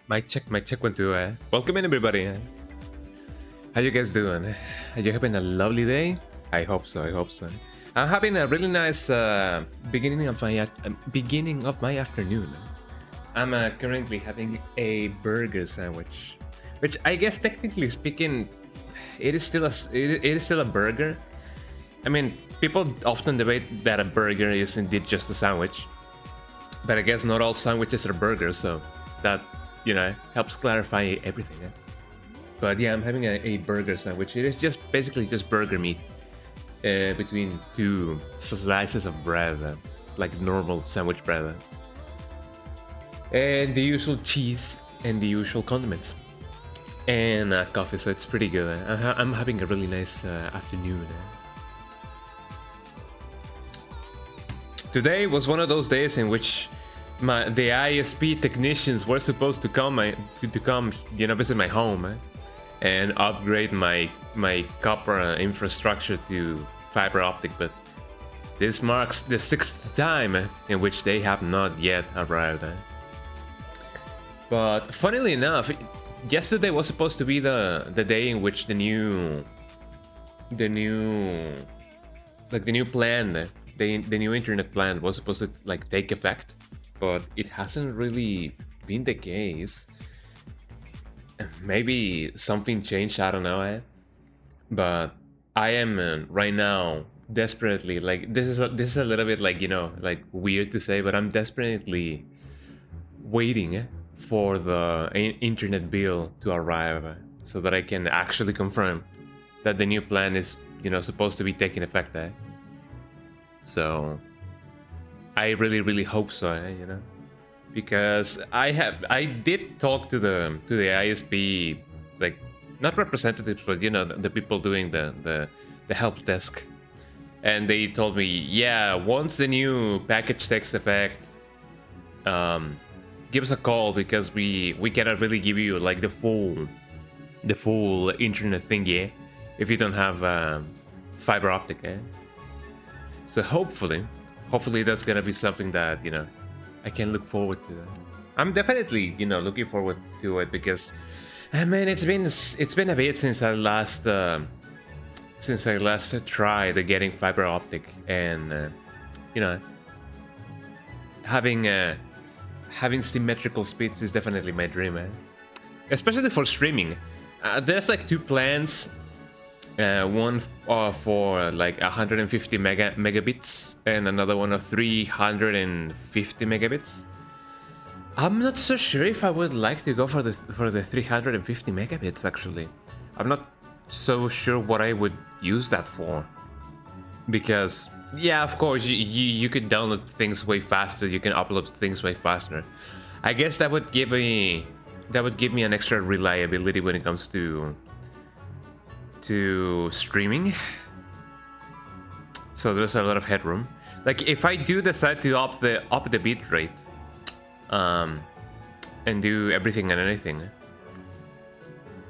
Mic check 1 2. Welcome in everybody. How you guys doing? Are you having a lovely day? I hope so. I'm having a really nice beginning of my afternoon. I'm currently having a burger sandwich, which I guess technically speaking, it is still a burger. I mean, people often debate that a burger is indeed just a sandwich, but I guess not all sandwiches are burgers, so that, you know, helps clarify everything. But yeah, I'm having a burger sandwich. It is just basically just burger meat between two slices of bread, like normal sandwich bread, and the usual cheese and the usual condiments, and coffee. So it's pretty good. I'm having a really nice afternoon. Today was one of those days in which the ESP technicians were supposed to come, you know, visit my home and upgrade my copper infrastructure to fiber optic, but this marks the 6th time in which they have not yet arrived. But funnily enough, yesterday was supposed to be the day in which the new plan, the new internet plan was supposed to like take effect, but it hasn't really been the case. Maybe something changed, I don't know, but I am right now desperately, like, this is a little bit like, you know, like weird to say, but I'm desperately waiting for the internet bill to arrive so that I can actually confirm that the new plan is, you know, supposed to be taking effect. So I really hope so, you know, because I did talk to the ISP, like, not representatives, but you know, the people doing the help desk, and they told me, yeah, once the new package takes effect, give us a call, because we cannot really give you like the full internet thingy if you don't have fiber optic. So hopefully that's gonna be something that, you know, I can look forward to. I'm definitely, you know, looking forward to it, because man, it's been a bit since I last tried getting fiber optic, and you know, having symmetrical speeds is definitely my dream, especially for streaming. There's like two plans, one for like 150 megabits and another one of 350 megabits. I'm not so sure if I would like to go for the 350 megabits, actually. I'm not so sure what I would use that for, because yeah, of course you could download things way faster, you can upload things way faster. I guess that would give me an extra reliability when it comes to streaming. So there's a lot of headroom. Like, if I do decide to up the bitrate, and do everything and anything,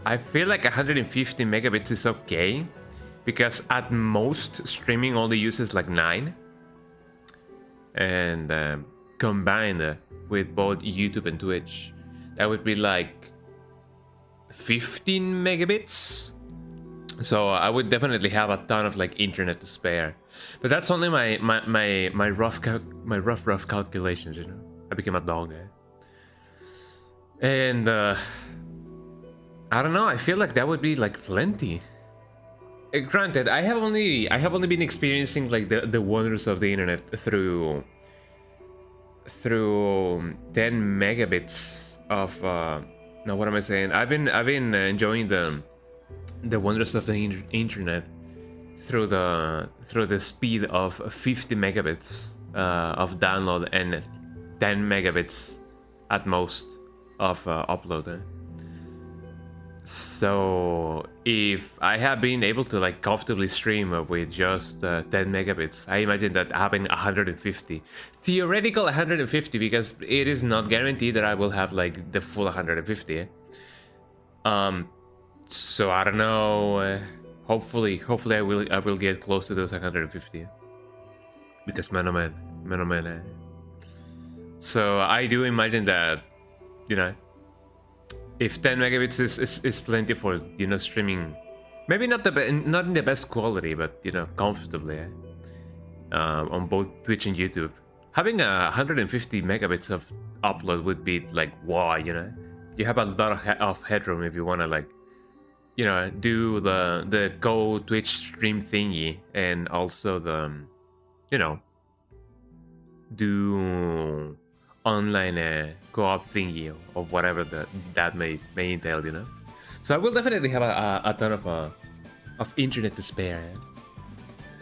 I feel like 150 megabits is okay, because at most streaming only uses like 9, and combined with both YouTube and Twitch, that would be like 15 megabits. So I would definitely have a ton of like internet to spare, but that's only my rough calculations, you know. I became a dog, and I don't know. I feel like that would be like plenty. Granted, I have only been experiencing like the wonders of the internet through 10 megabits of no, what am I saying? I've been enjoying the wonders of the internet through the speed of 50 megabits of download and 10 megabits at most of upload. So if I have been able to like comfortably stream with just 10 megabits, I imagine that having 150, theoretical 150, because it is not guaranteed that I will have like the full 150. So I don't know. Hopefully I will get close to those 150, because man oh man. So I do imagine that, you know, if 10 megabits is plenty for, you know, streaming, maybe not in the best quality, but, you know, comfortably, on both Twitch and YouTube, having 150 megabits of upload would be like, wow, you know, you have a lot of headroom if you want to, like, you know, do the Go Twitch stream thingy, and also the, you know, do online co-op thingy, or whatever that may entail, you know. So I will definitely have a ton of internet to spare.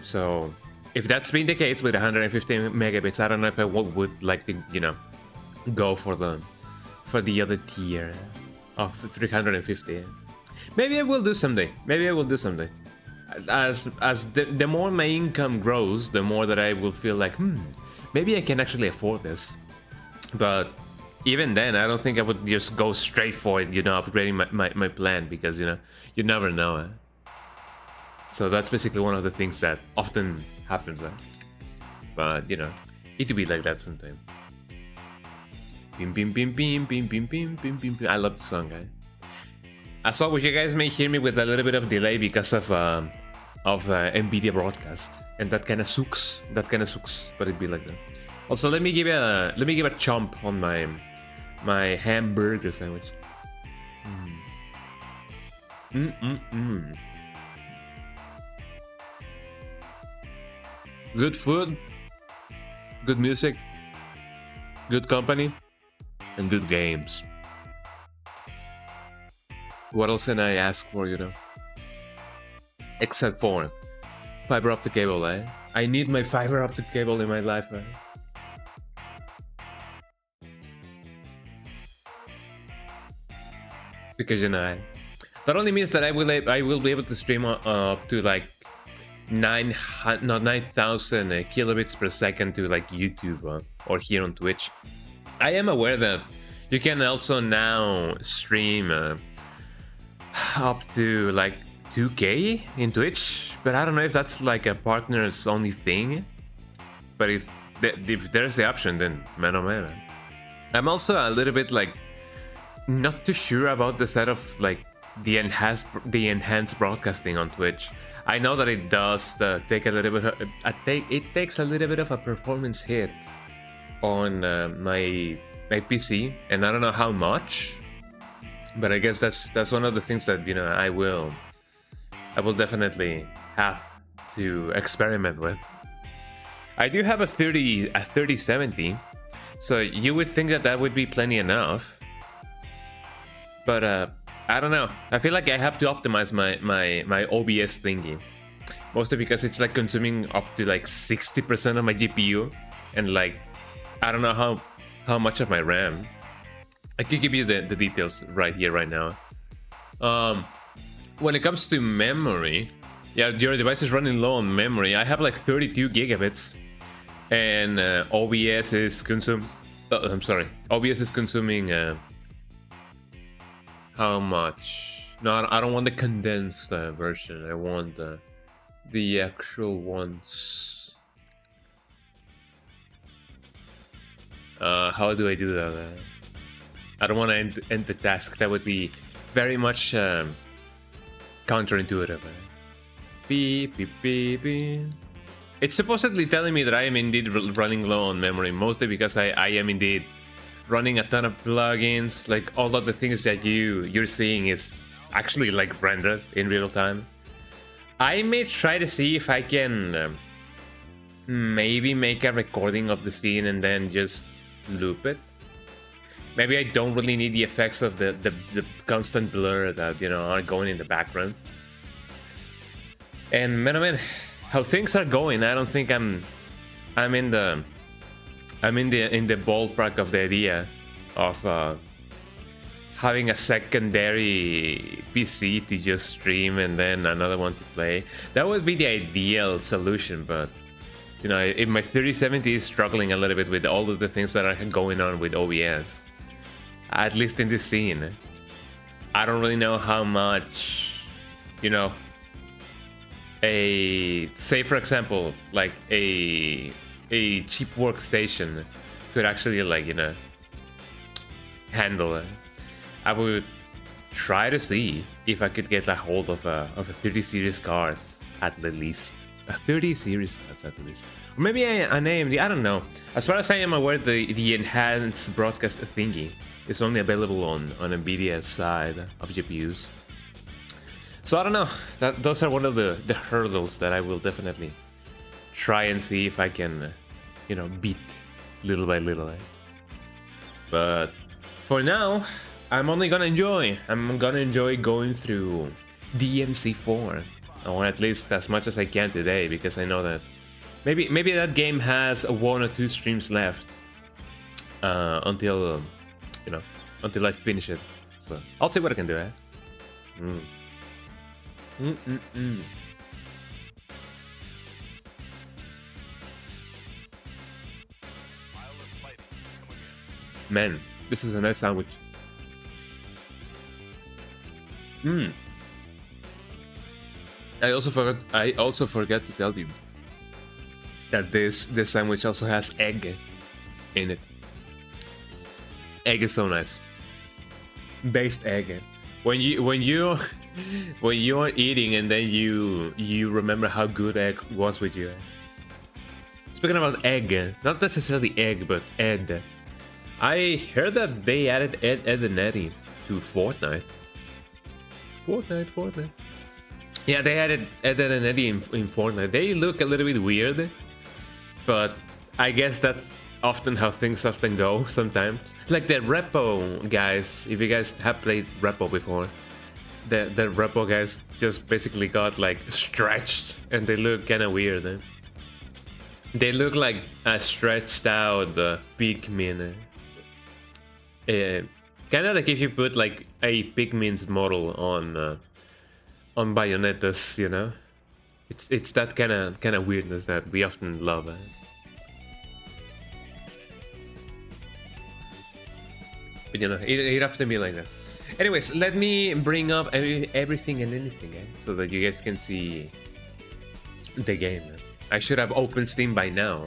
So if that's been the case with 150 megabits, I don't know if I would like to, you know, go for the other tier of 350. Maybe I will do someday. As the more my income grows, the more that I will feel like, maybe I can actually afford this. But even then, I don't think I would just go straight for it, you know, upgrading my plan, because, you know, you never know. So that's basically one of the things that often happens. But, you know, it do be like that sometimes. Bim bim bim bim bim bim bim bim bim. I love the song, As always, you guys may hear me with a little bit of delay because of NVIDIA broadcast, and that kind of sucks. That kind of sucks, but it'd be like that. Also, let me give a chomp on my hamburger sandwich. Good food, good music, good company, and good games. What else can I ask for, you know? Except for fiber optic cable, eh? I need my fiber optic cable in my life, right? Because you know, that only means that I will be able to stream up to like 9,000 kilobits per second to like YouTube or here on Twitch. I am aware that you can also now stream up to like 2K in Twitch, but I don't know if that's like a partners only thing. But if there's the option, then man oh man. I'm also a little bit like not too sure about the set of like the enhanced broadcasting on Twitch. I know that it does take a little bit it takes a little bit of a performance hit on my PC, and I don't know how much, but I guess that's one of the things that, you know, I will definitely have to experiment with. I do have a 3070, so you would think that would be plenty enough. But I don't know. I feel like I have to optimize my OBS thingy, mostly because it's like consuming up to like 60% of my GPU, and like I don't know how much of my RAM. I could give you the details right here, right now. When it comes to memory, yeah, your device is running low on memory. I have like 32 gigabits, and OBS is OBS is consuming. How much? No, I don't want the condensed version. I want the actual ones. How do I do that? I don't want to end the task. That would be very much counterintuitive. Beep, beep, beep, beep. It's supposedly telling me that I am indeed running low on memory, mostly because I am indeed running a ton of plugins. Like all of the things that you're seeing is actually like rendered in real time. I may try to see if I can maybe make a recording of the scene and then just loop it. Maybe I don't really need the effects of the constant blur that, you know, are going in the background. And man, how things are going, I don't think I'm in the ballpark of the idea of having a secondary PC to just stream and then another one to play. That would be the ideal solution, but you know, if my 3070 is struggling a little bit with all of the things that are going on with OBS, at least in this scene, I don't really know how much, you know, say for example, like a cheap workstation could actually, like, you know, handle it. I would try to see if I could get a hold of a 30 series cards at the least. A 30 series cards at least. Or maybe an AMD, I don't know. As far as I am aware, the enhanced broadcast thingy is only available on NVIDIA's side of GPUs. So I don't know. Those are one of the hurdles that I will definitely try and see if I can, you know, beat little by little. But for now, I'm gonna enjoy going through DMC4, or at least as much as I can today, because I know that maybe that game has 1 or 2 streams left until you know, until I finish it. So I'll see what I can do. Man, this is a nice sandwich. I also forgot to tell you that this sandwich also has egg in it. Egg is so nice. Based egg. When you when you're eating and then you remember how good egg was with you. Speaking about egg, not necessarily egg, but Ed. I heard that they added Ed and Eddie to Fortnite. Fortnite. Yeah, they added Ed and Eddie in Fortnite. They look a little bit weird, but I guess that's often how things often go sometimes. Like the Repo guys, if you guys have played Repo before, the Repo guys just basically got like stretched and they look kind of weird. They look like a stretched out Pikmin. Kind of like if you put like a Pikmin's model on Bayonetta's, you know? It's that kind of weirdness that we often love. But you know, it often be like that. Anyways, let me bring up everything and anything, so that you guys can see the game. I should have opened Steam by now.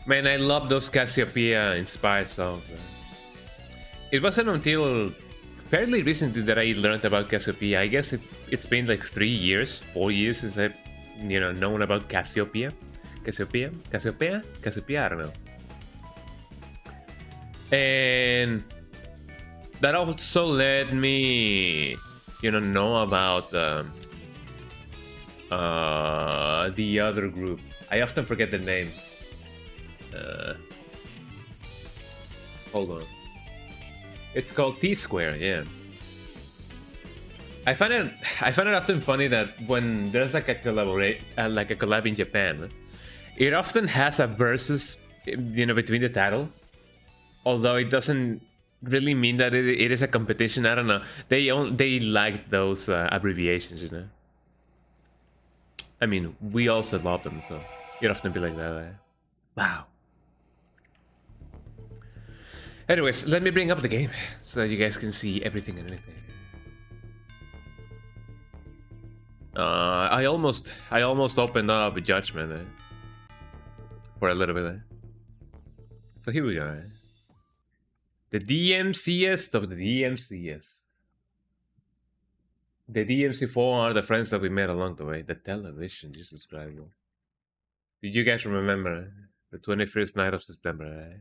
Man, I love those Cassiopeia inspired songs. It wasn't until fairly recently that I learned about Cassiopeia. I guess it's been like 3 years, 4 years since I've known about Cassiopeia. Cassiopeia, I don't know. And that also led me, know about the other group. I often forget the names. Hold on. It's called T-Square, yeah. I find it often funny that when there's like a collab in Japan, it often has a versus, between the title. Although it doesn't really mean that it is a competition. I don't know. They like those abbreviations, I mean, we also love them, so it often be like that. Wow. Anyways, let me bring up the game so you guys can see everything and anything. I almost opened up a Judgment for a little bit. So here we go. The DMCS of the DMCS. The DMC4 are the friends that we met along the way. The television, Jesus Christ. Did you guys remember the 21st night of September?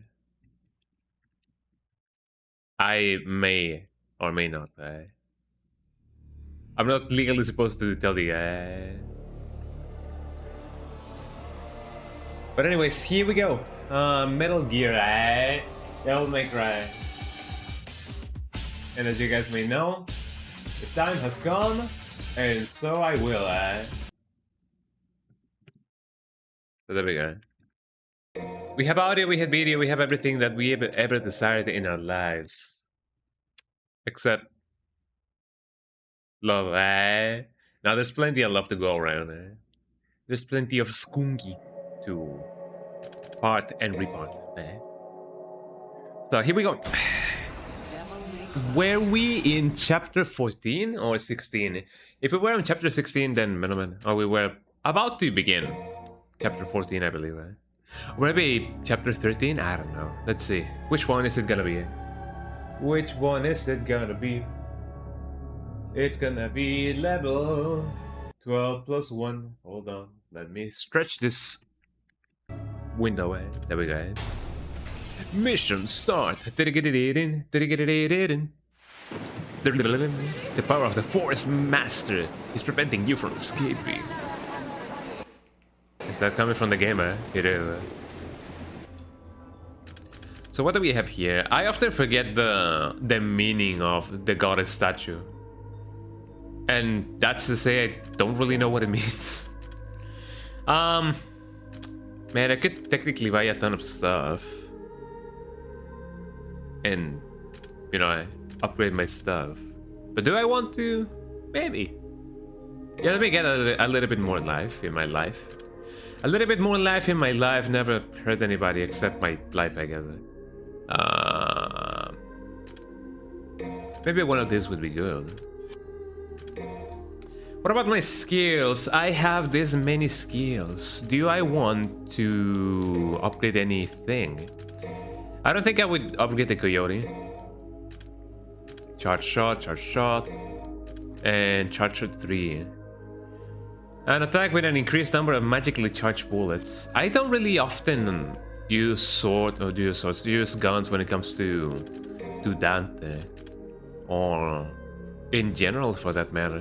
I may or may not. I'm not legally supposed to tell you. But anyways, here we go. Metal Gear. Devil May Cry. And as you guys may know, the time has come, and so I will. So there we go. We have audio, we have video, we have everything that we ever desired in our lives. Except love. Now there's plenty of love to go around. There's plenty of skunky to part and repart. So here we go. Were we in chapter 14 or 16? If we were in chapter 16, then we were about to begin chapter 14, I believe. Or maybe chapter 13? I don't know. Let's see. Which one is it gonna be? Which one is it gonna be? It's gonna be level 12 plus 1. Hold on. Let me stretch this window. There we go. Mission start. The power of the Forest Master is preventing you from escaping. Is that coming from the game? It is. So what do we have here? I often forget the meaning of the goddess statue. And that's to say I don't really know what it means. Man, I could technically buy a ton of stuff. And, upgrade my stuff. But do I want to? Maybe. Yeah, let me get a little bit more life in my life. A little bit more life in my life never hurt anybody except my life, I guess. Maybe one of these would be good. What about my skills? I have this many skills. Do I want to upgrade anything? I don't think I would upgrade the Coyote. charge shot, and charge shot 3. An attack with an increased number of magically charged bullets. I don't really often use use guns when it comes to Dante, or in general for that matter.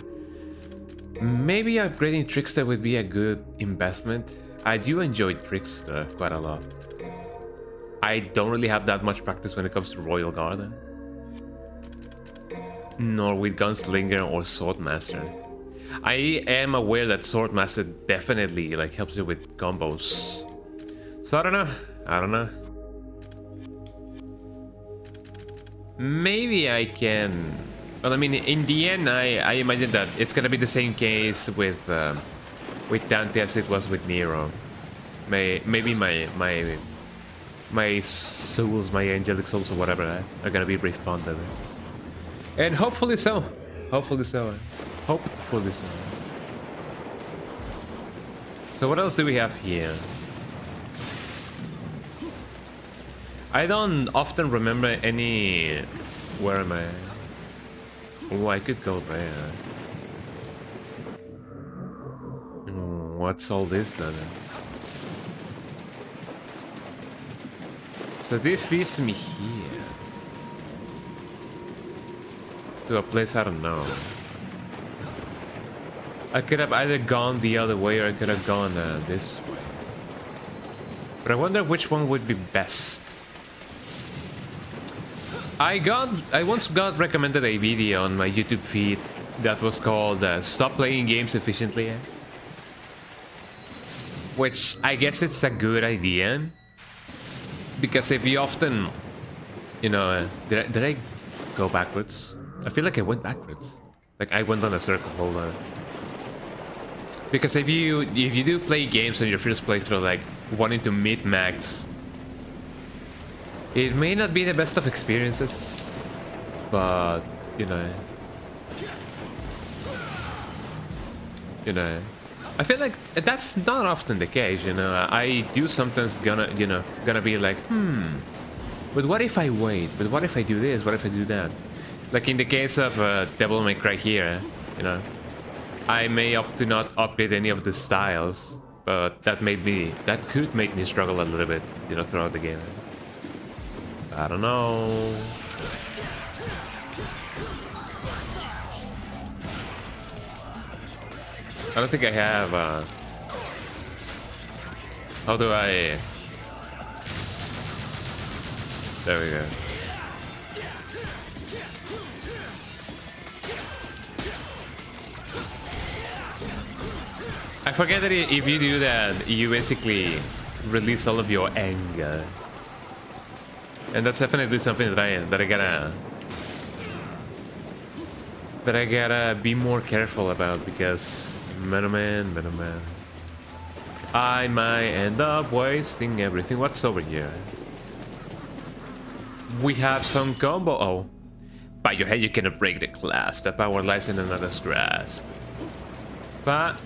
Maybe upgrading Trickster would be a good investment. I do enjoy Trickster quite a lot. I don't really have that much practice when it comes to Royal Guard, nor with Gunslinger or Swordmaster. I am aware that Swordmaster definitely like helps you with combos. So I don't know. Maybe I can. Well, I mean, in the end, I imagine that it's gonna be the same case with Dante as it was with Nero. Maybe my souls, my angelic souls or whatever, are gonna be refunded. And hopefully so. Hopefully so. So what else do we have here? I don't often remember any... Where am I? Oh, I could go there. What's all this then? So this leads me here. To a place I don't know. I could have either gone the other way or I could have gone this way. But I wonder which one would be best. I once got recommended a video on my YouTube feed that was called Stop Playing Games Efficiently. Which I guess it's a good idea. Because if you often... You know, did I go backwards? I feel like I went backwards. Like I went on a circle, hold on. Because if you do play games on your first playthrough, like wanting to meet max, it may not be the best of experiences, but you know, I feel like that's not often the case. You know, I do sometimes gonna be like, but what if I wait? But what if I do this? What if I do that? Like in the case of Devil May Cry here, you know, I may opt to not upgrade any of the styles, but that could make me struggle a little bit, you know, throughout the game. So I don't know. I don't think I have. How do I? There we go. I forget that if you do that, you basically release all of your anger, and that's definitely something that I gotta be more careful about, because man, I might end up wasting everything. What's over here? We have some combo. Oh, by your head you cannot break the clasp. The power lies in another's grasp. But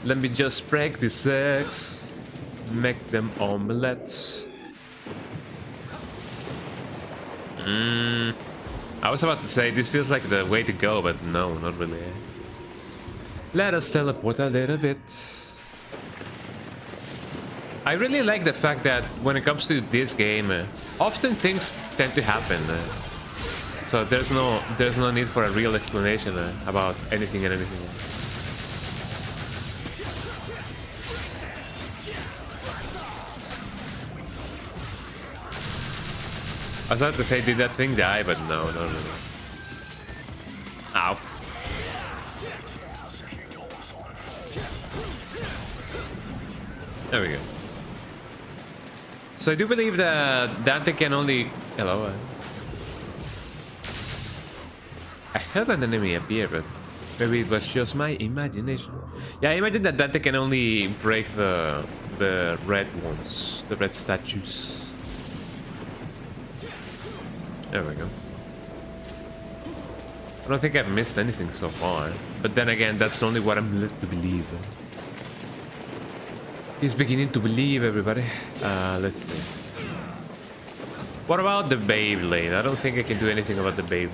let me just break these eggs, make them omelets. I was about to say this feels like the way to go, but no, not really. Let us teleport a little bit. I really like the fact that when it comes to this game, often things tend to happen. So there's no need for a real explanation about anything and anything. I was about to say, did that thing die? But no. Ow. There we go. So I do believe that Dante can only... Hello. I heard an enemy appear, but maybe it was just my imagination. Yeah, I imagine that Dante can only break the red ones, the red statues. There we go. I don't think I've missed anything so far, but then again, that's only what I'm led to believe. He's beginning to believe, everybody. Let's see. What about the Beyblade? I don't think I can do anything about the Beyblade.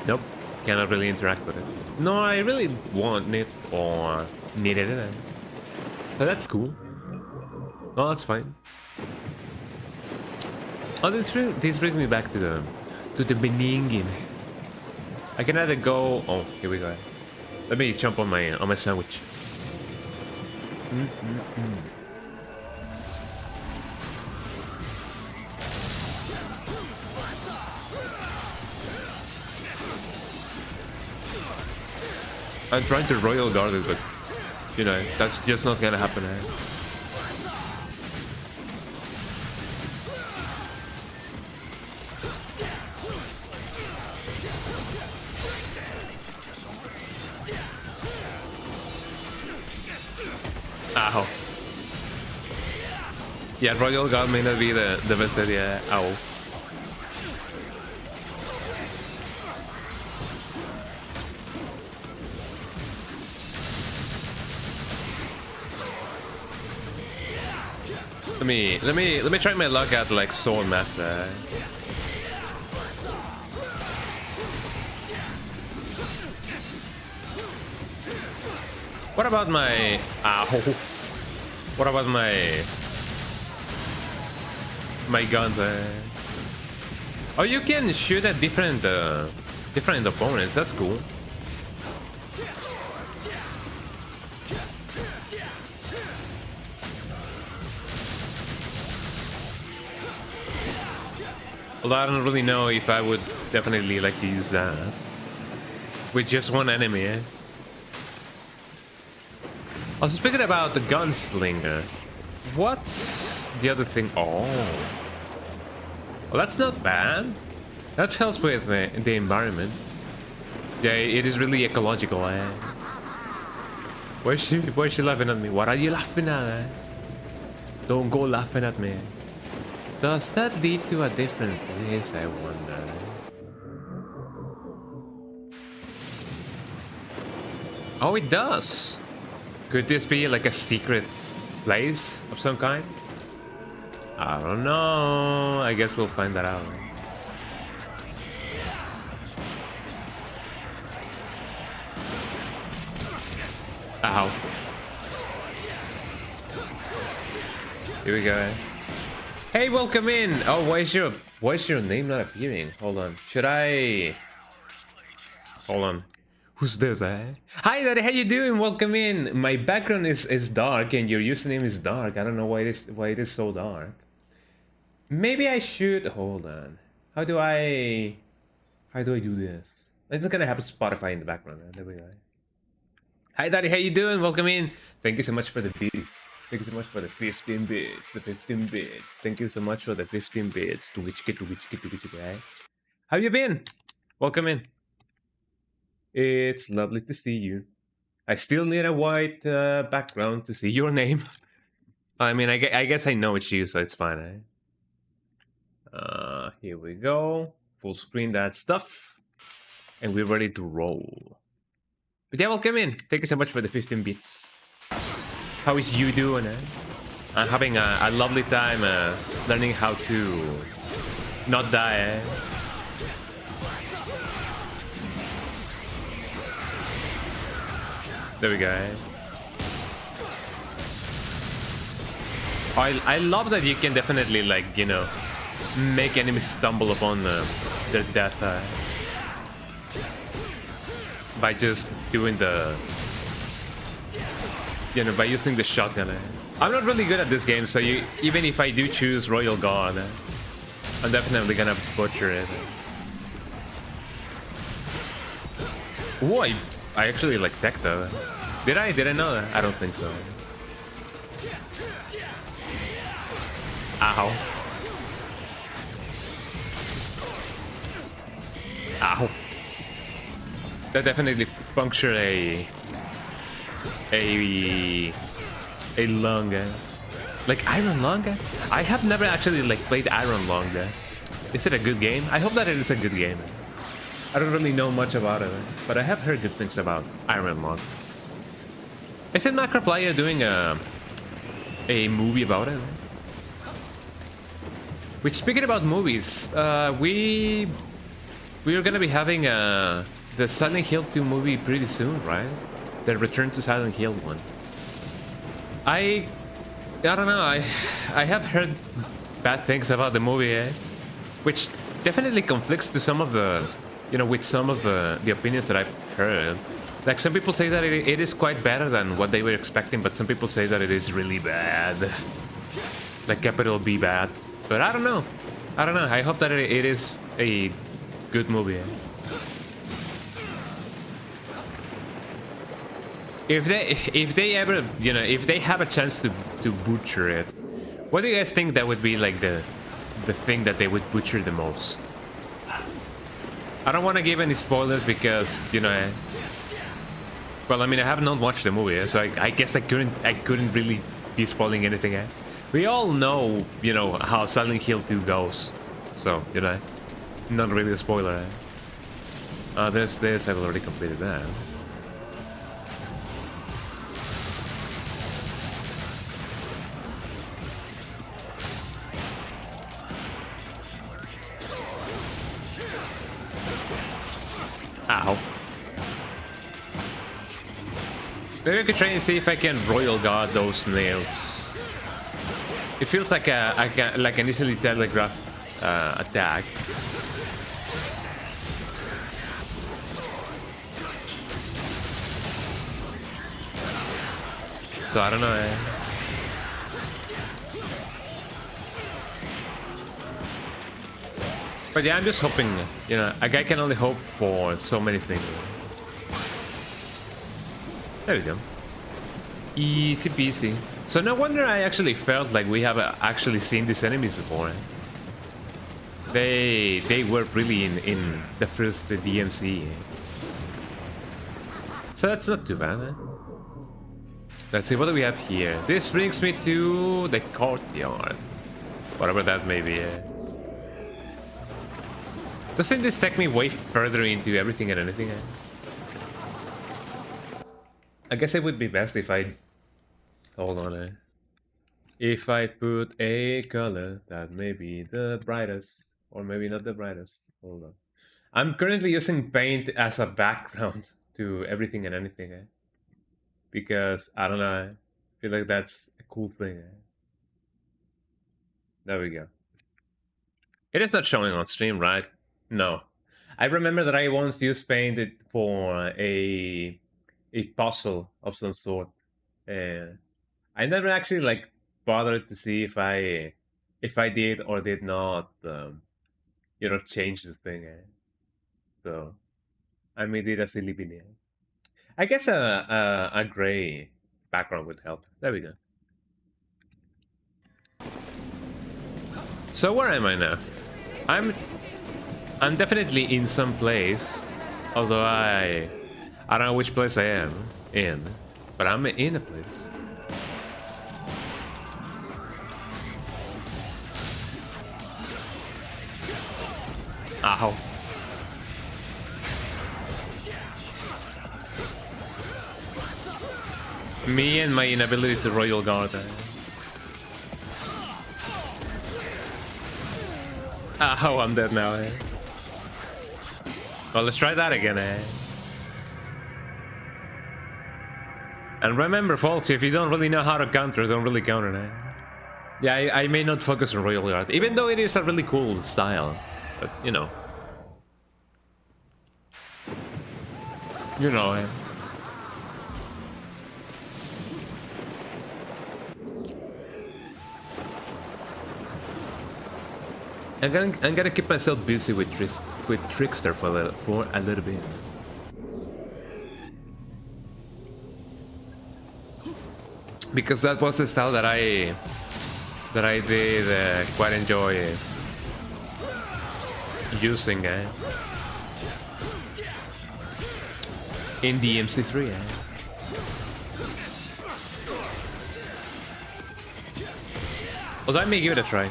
Nope, cannot really interact with it. No, I really want it or needed it. So that's cool. Oh, that's fine. Oh, this brings me back to the beninging. I can either go. Oh, here we go. Let me jump on my sandwich. I'm trying to royal guard it, but you know that's just not gonna happen. Ow. Yeah, royal guard may not be the best idea. Ow. Let me try my luck at like Sword Master. What about my What about my guns? Oh, you can shoot at different opponents. That's cool. Although I don't really know if I would definitely like to use that with just one enemy. Also, speaking about the gunslinger, what's the other thing? Oh, well, that's not bad. That helps with the environment. Yeah, it is really ecological. Why is she laughing at me? What are you laughing at? Don't go laughing at me. Does that lead to a different place, I wonder? Oh, it does! Could this be like a secret place of some kind? I don't know. I guess we'll find that out. Ow. Here we go. Hey, welcome in. Oh, why is your name not appearing? Hold on. Should I? Hold on. Who's this, eh? Hi, Daddy. How you doing? Welcome in. My background is dark, and your username is dark. I don't know why it is so dark. Maybe I should. Hold on. How do I do this? I'm just gonna have Spotify in the background. There we go. Hi, Daddy. How you doing? Welcome in. Thank you so much for the beats. Thank you so much for the 15 bits. The 15 bits. Thank you so much for the 15 bits. To which right? How you been? Welcome in. It's lovely to see you. I still need a white background to see your name. I mean, I guess I know it's you, so it's fine. Here we go. Full screen that stuff. And we're ready to roll. But yeah, welcome in. Thank you so much for the 15 bits. How is you doing? I'm having a lovely time learning how to not die. There we go. I love that you can definitely, like, you know, make enemies stumble upon their death by just doing the, you know, by using the shotgun. I'm not really good at this game, so even if I do choose Royal Guard, I'm definitely gonna butcher it. Ooh, I actually like tech though. Did I know that? I don't think so. Ow. Ow. That definitely punctured a lung. Like Iron Lung? I have never actually like played Iron Lung. Is it a good game? I hope that it is a good game. I don't really know much about it, but I have heard good things about Iron Lung. Isn't Macroplayer doing a movie about it? Which, speaking about movies, we are gonna be having the Silent Hill 2 movie pretty soon, right? The Return to Silent Hill one. I don't know. I have heard bad things about the movie, which definitely conflicts to some of the, with some of the opinions that I've heard. Like, some people say that it is quite better than what they were expecting, but some people say that it is really bad, like capital B bad. But I don't know. I hope that it is a good movie. If they ever, if they have a chance to butcher it, what do you guys think that would be like the thing that they would butcher the most? I don't want to give any spoilers because, well, I mean, I have not watched the movie, so I guess I couldn't really be spoiling anything. We all know, how Silent Hill 2 goes, so, not really a spoiler. There's this. I've already completed that. Ow. Maybe I could try and see if I can Royal Guard those nails. It feels like an easily telegraphed attack. So I don't know. But yeah, I'm just hoping, a guy can only hope for so many things. There we go. Easy peasy. So no wonder I actually felt like we have actually seen these enemies before. They were really in the first DMC. So that's not too bad. Let's see, what do we have here? This brings me to the courtyard. Whatever that may be. Doesn't this take me way further into everything and anything? I guess it would be best if I... Hold on. If I put a color that may be the brightest, or maybe not the brightest. Hold on. I'm currently using paint as a background to everything and anything. Because, I don't know, I feel like that's a cool thing. There we go. It is not showing on stream, right? No. I remember that I once used paint for a puzzle of some sort. And I never actually bothered to see if I did or did not change the thing. So I made it a silly bit. I guess a gray background would help. There we go. So where am I now? I'm definitely in some place, although I don't know which place I am in, but I'm in a place. Ow. Me and my inability to Royal Guard. Oh, I'm dead now. Well, let's try that again. And remember, folks, if you don't really know how to counter, don't really counter. Yeah, I may not focus on Royal Guard, even though it is a really cool style. But, you know. I'm gonna keep myself busy with Trickster for a little bit. Because that was the style that I did quite enjoy using in DMC4. Although I may give it a try.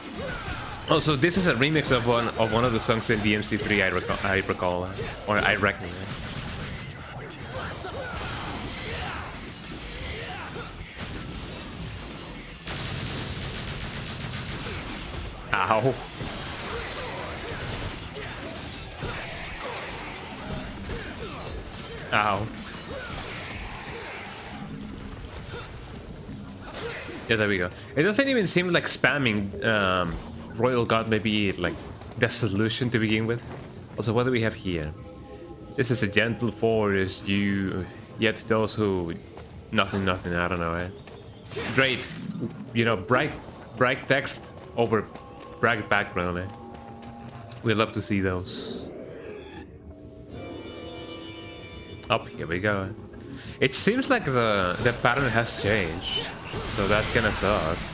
Also, this is a remix of one of the songs in DMC4 I recall, or I reckon. Ow. Ow. Yeah, there we go. It doesn't even seem like spamming Royal God may be like the solution to begin with. Also, what do we have here? This is a gentle forest, yet those who... Nothing, I don't know, eh? Great. You know, bright text over bright background, eh? We'd love to see those. Up, here we go. It seems like the pattern has changed, so that kinda sucks.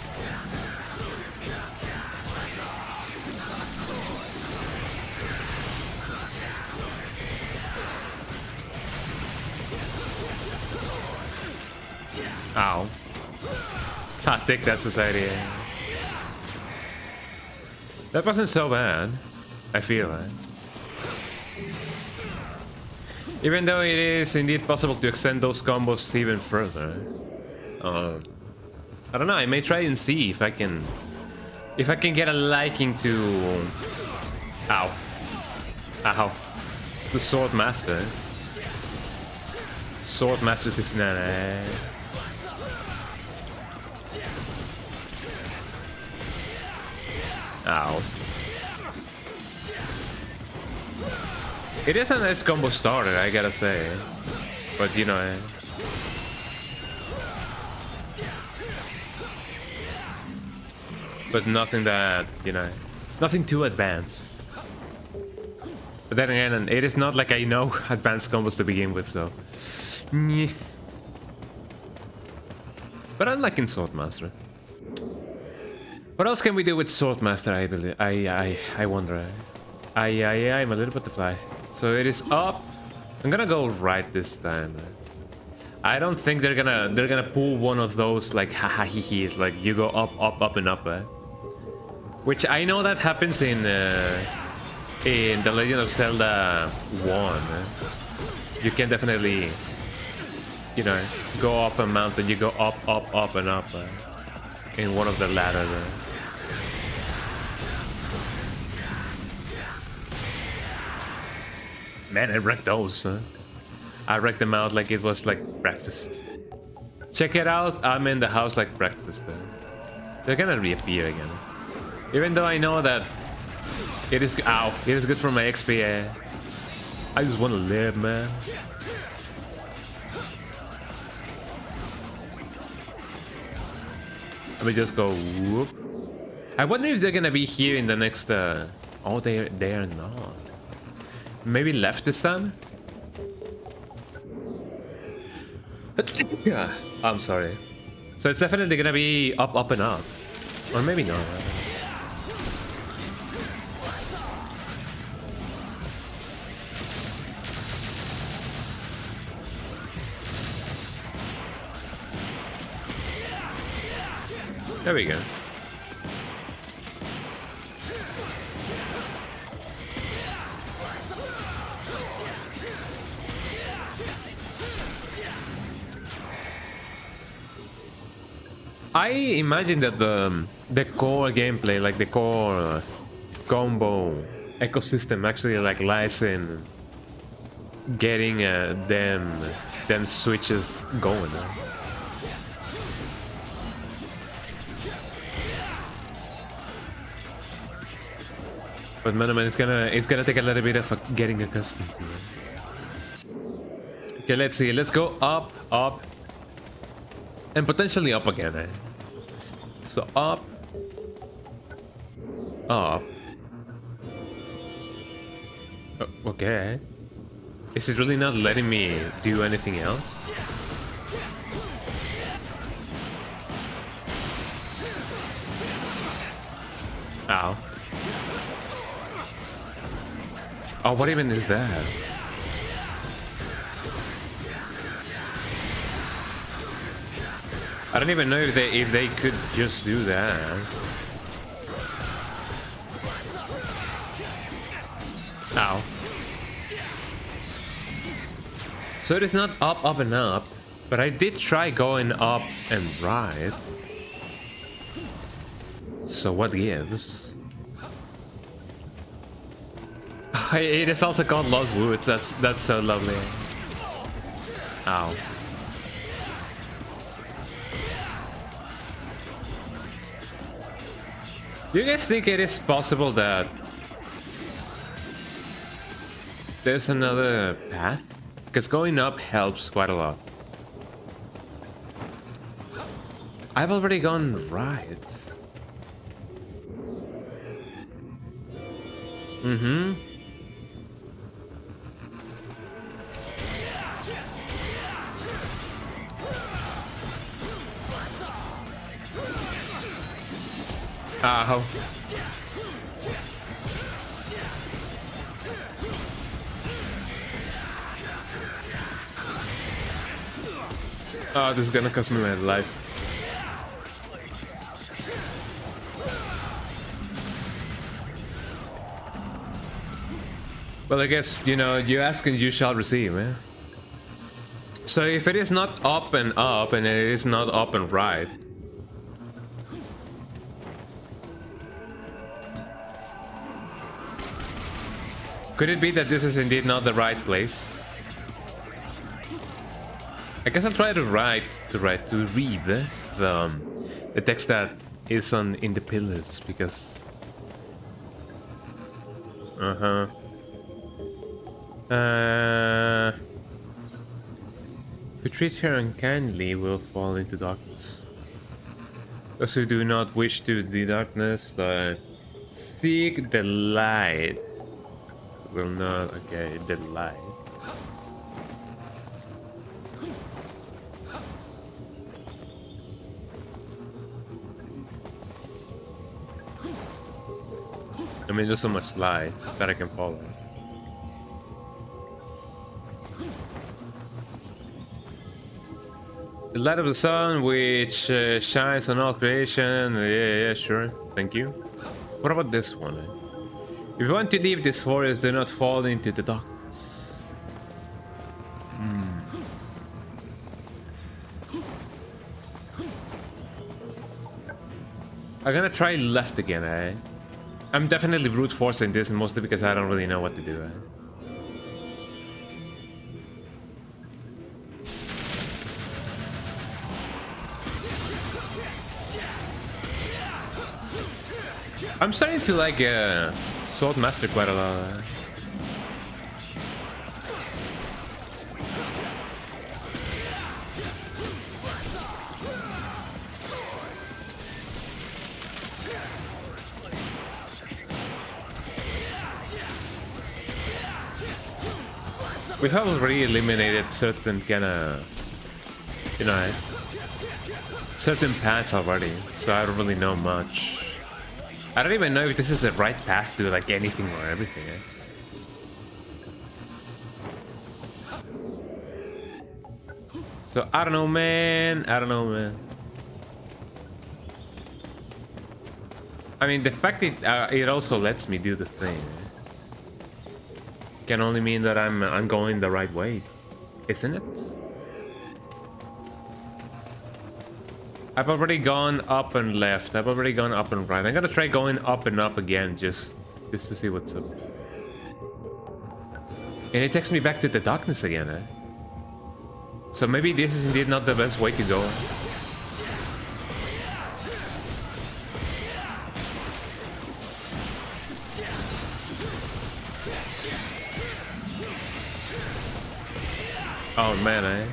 Ow. Take that, society. That wasn't so bad, I feel like. Even though it is indeed possible to extend those combos even further. I don't know, I may try and see if I can get a liking to... Ow. Ow. To Sword Master. Sword Master 69. Ow. It is a nice combo starter, I gotta say. But you know... But nothing that, you know... Nothing too advanced. But then again, it is not like I know advanced combos to begin with, so... But I'm liking Swordmaster. What else can we do with Swordmaster, I believe? I wonder. I'm a little butterfly. So it is up. I'm gonna go right this time. I don't think they're gonna pull one of those like haha hee like you go up and up. Which I know that happens in The Legend of Zelda 1. You can definitely, you know, go up a mountain. You go up and up in one of the ladders. Man, I wrecked those. I wrecked them out like it was like breakfast. Check it out. I'm in the house like breakfast. They're gonna reappear again. Even though I know that it is... Ow. It is good for my XP. I just want to live, man. Let me just go whoop. I wonder if they're gonna be here in the next... Oh, they are not. Maybe left this time? Yeah, I'm sorry. So it's definitely gonna be up and up. Or maybe not. There we go. I imagine that the core gameplay, like the core combo ecosystem, actually like lies in getting them switches going. But man, it's gonna take a little bit of getting accustomed to it. Okay, let's see. Let's go up, and potentially up again. Eh? So up. Okay. Is it really not letting me do anything else? Ow. Oh, what even is that? I don't even know if they could just do that. Ow. So it is not up and up, but I did try going up and right. So what gives? It is also called Lost Woods. That's so lovely. Ow. Do you guys think it is possible that there's another path? Because going up helps quite a lot. I've already gone right. Mm-hmm. Ow. Oh, this is gonna cost me my life. Well, I guess, you know, you ask and you shall receive, man. So if it is not up and it is not up and right, could it be that this is indeed not the right place? I guess I'll try to read the text that is in the pillars, because who treat her unkindly will fall into darkness. Those who do not wish to the darkness, seek the light. Will not, okay, the light. I mean, there's so much light that I can follow. The light of the sun, which shines on all creation. Yeah, sure. Thank you. What about this one? If you want to leave this forest, do not fall into the darkness. I'm gonna try left again, eh? I'm definitely brute forcing this, mostly because I don't really know what to do, eh? I'm starting to like Sword Master quite a lot. We have already eliminated certain kind of, you know, certain paths already, so I don't really know much. I don't even know if this is the right path to like anything or everything. Eh? So I don't know, man. I don't know, man. I mean, the fact that it also lets me do the thing can only mean that I'm going the right way, isn't it? I've already gone up and left. I've already gone up and right. I'm gonna try going up and up again just to see what's up. And it takes me back to the darkness again, eh? So maybe this is indeed not the best way to go. Oh man, eh?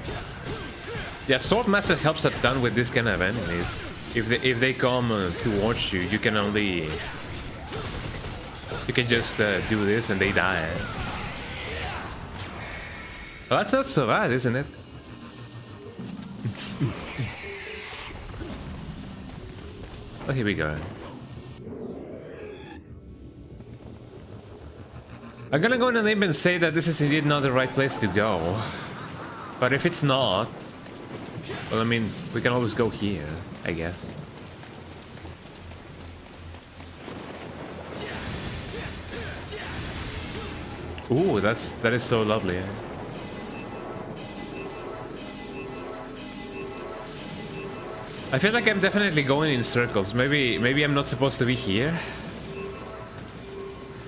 Yeah, Sword Master helps a ton with this kind of enemies. If they come towards you, you can just do this and they die. Well, that's not so bad, isn't it? Oh, here we go. I'm gonna go on a limb and say that this is indeed not the right place to go. But if it's not, well, I mean, we can always go here, I guess. Ooh, that is so lovely. Eh? I feel like I'm definitely going in circles. Maybe I'm not supposed to be here.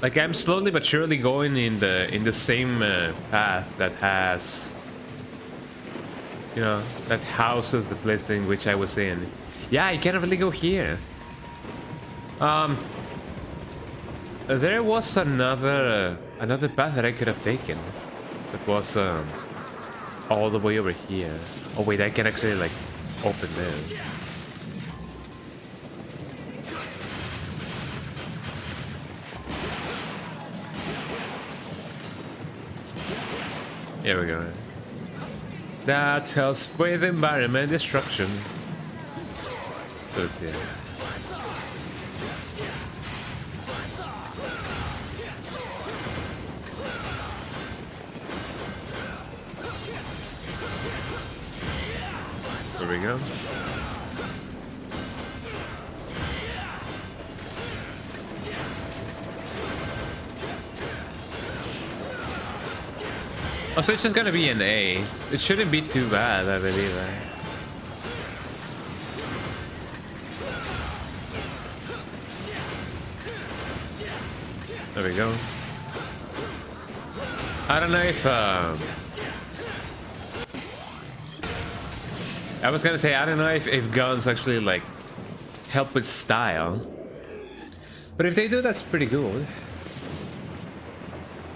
Like I'm slowly but surely going in the same path that has, you know, that houses the place in which I was in. Yeah, I can't really go here. There was another path that I could have taken. That was all the way over here. Oh wait, I can actually like open this. Here we go. That helps with environment destruction. So it's here. There we go. Oh, so it's just gonna be an A. It shouldn't be too bad, I believe. There we go. I don't know if I was gonna say I don't know if guns actually like help with style, but if they do, that's pretty good.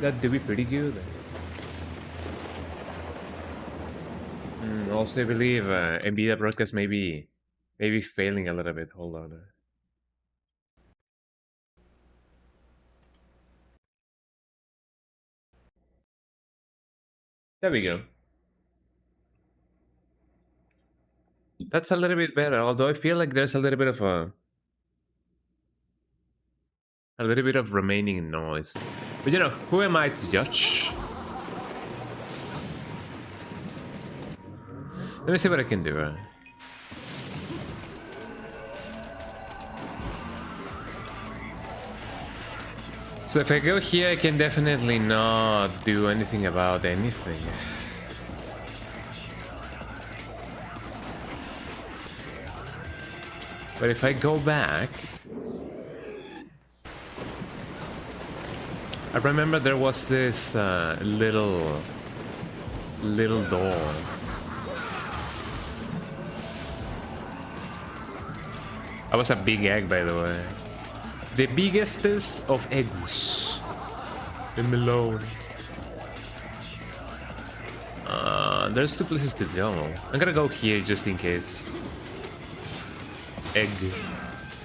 That do be pretty good. Also, I believe NVIDIA broadcast maybe failing a little bit. Hold on. There we go. That's a little bit better. Although I feel like there's a little bit of remaining noise. But you know, who am I to judge? Let me see what I can do. So if I go here, I can definitely not do anything about anything. But if I go back... I remember there was this little door. That was a big egg, by the way. The biggestest of eggs. In Malone. There's two places to go. I'm gonna go here just in case. Egg.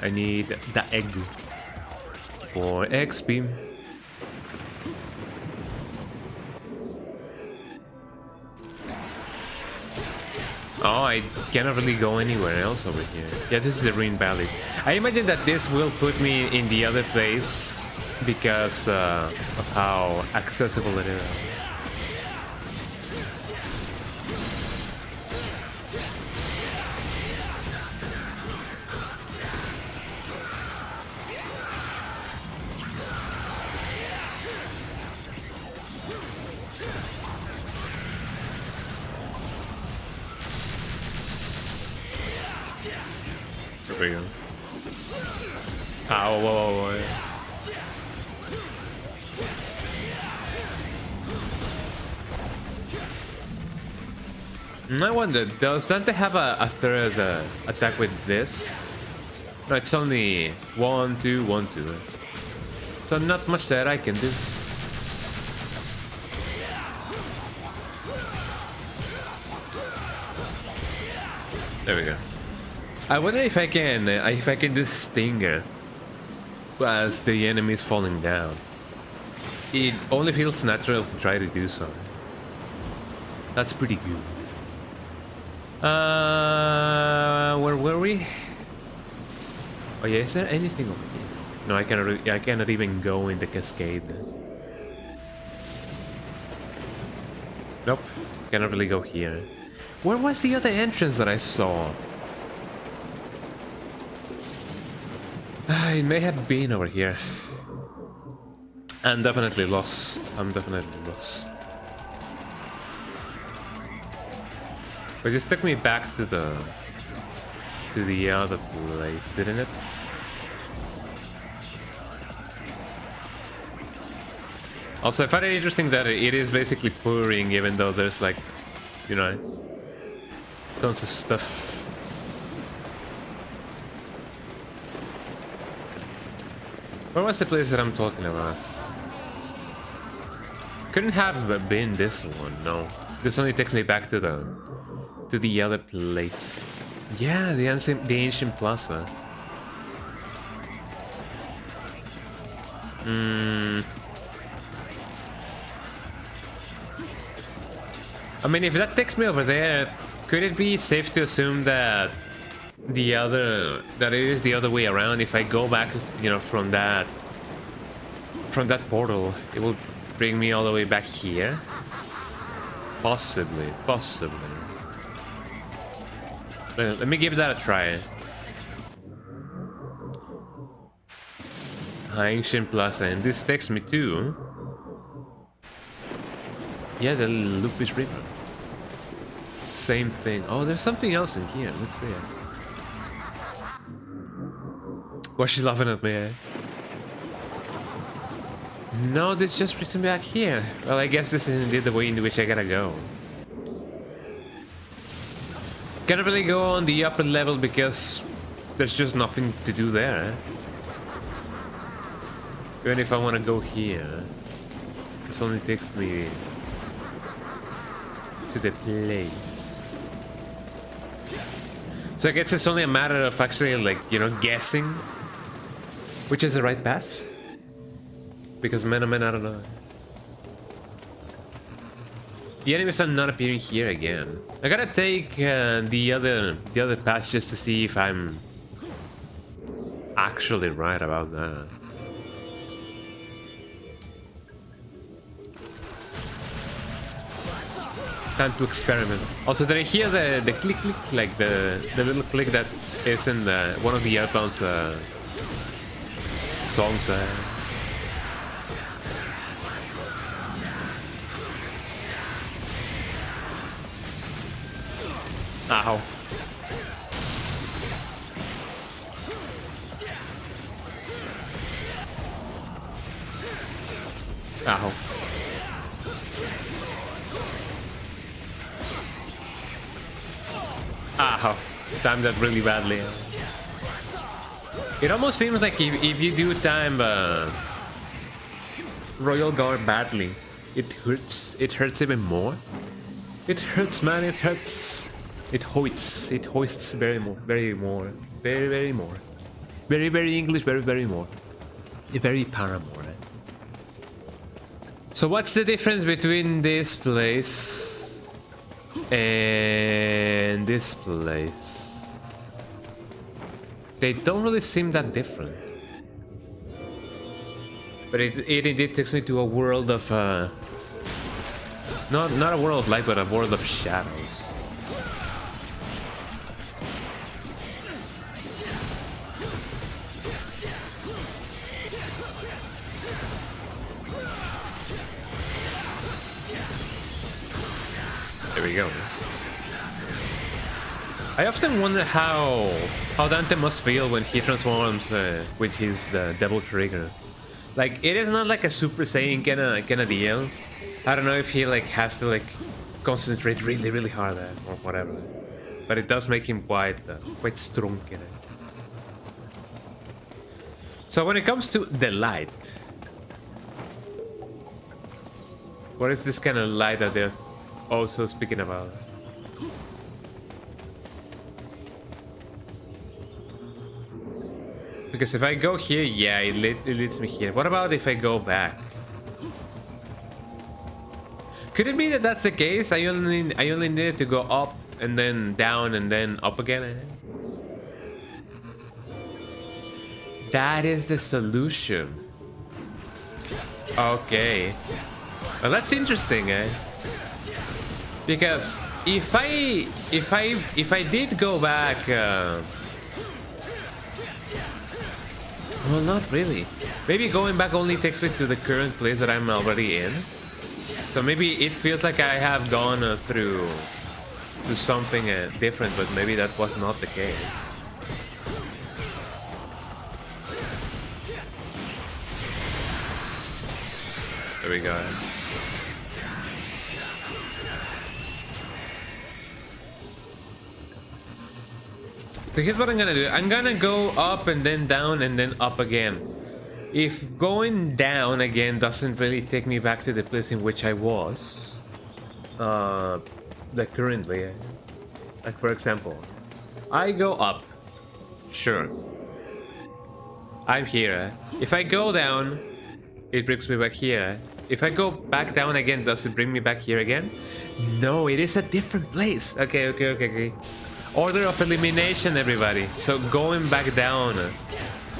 I need the egg. For XP. Oh, I cannot really go anywhere else over here. Yeah, this is the Ruin Valley. I imagine that this will put me in the other place because of how accessible it is. There we go. Ow, whoa. I wonder, does Dante have a third attack with this? No, it's only 1, 2, 1, 2. So not much that I can do. There we go. I wonder if I can do Stinger as the enemy is falling down. It only feels natural to try to do so. That's pretty good. Where were we? Oh yeah, is there anything over here? No, I cannot even go in the cascade. Nope, cannot really go here. Where was the other entrance that I saw? It may have been over here. I'm definitely lost. But this took me back to the other place, didn't it? Also, I find it interesting that it is basically pouring, even though there's like, you know, tons of stuff. Where was the place that I'm talking about? Couldn't have been this one, no. This only takes me back to the other place. Yeah, the ancient plaza. I mean, if that takes me over there, could it be safe to assume that it is the other way around? If I go back, you know, from that portal, it will bring me all the way back here? Possibly. Let me give that a try. Ancient Plaza, and this takes me to... Yeah, the Lupus River. Same thing. Oh, there's something else in here. Let's see it. Why's she laughing at me, eh? No, this just brings me back here. Well, I guess this is indeed the way in which I gotta go. Can't really go on the upper level because there's just nothing to do there, eh? Even if I want to go here, this only takes me to the place. So I guess it's only a matter of actually, like, you know, guessing which is the right path. Because man, I don't know. The enemies are not appearing here again. I gotta take the other path just to see if I'm actually right about that. Time to experiment. Also, did I hear the click, like the little click that is in one of the Earthbound's songs? Ow. Ow. Ow. Timed that really badly. It almost seems like if you do time Royal Guard badly, it hurts. It hurts even more. It hurts, man. It hurts. It hoists. It hoists very more. Very more. Very more. Very English. Very more. Very Paramore. So what's the difference between this place and this place? They don't really seem that different. But it indeed takes me to a world of not a world of light, but a world of shadows. There we go. I often wonder how Dante must feel when he transforms with his devil trigger. Like, it is not like a Super Saiyan kind of deal. I don't know if he like has to like concentrate really hard or whatever. But it does make him quite strong in it. So when it comes to the light, what is this kind of light that they're also speaking about? Because if I go here, yeah, it leads me here. What about if I go back? Could it be that that's the case? I only needed to go up and then down and then up again? That is the solution. Okay. Well, that's interesting, eh? Because if I did go back, well, not really. Maybe going back only takes me to the current place that I'm already in. So maybe it feels like I have gone through to something different, but maybe that was not the case. There we go. So here's what I'm gonna do. I'm gonna go up and then down and then up again. If going down again doesn't really take me back to the place in which I was, like currently, like for example, I go up, sure, I'm here. If I go down, it brings me back here. If I go back down again, does it bring me back here again? No, it is a different place. Okay. Order of elimination, everybody. So going back down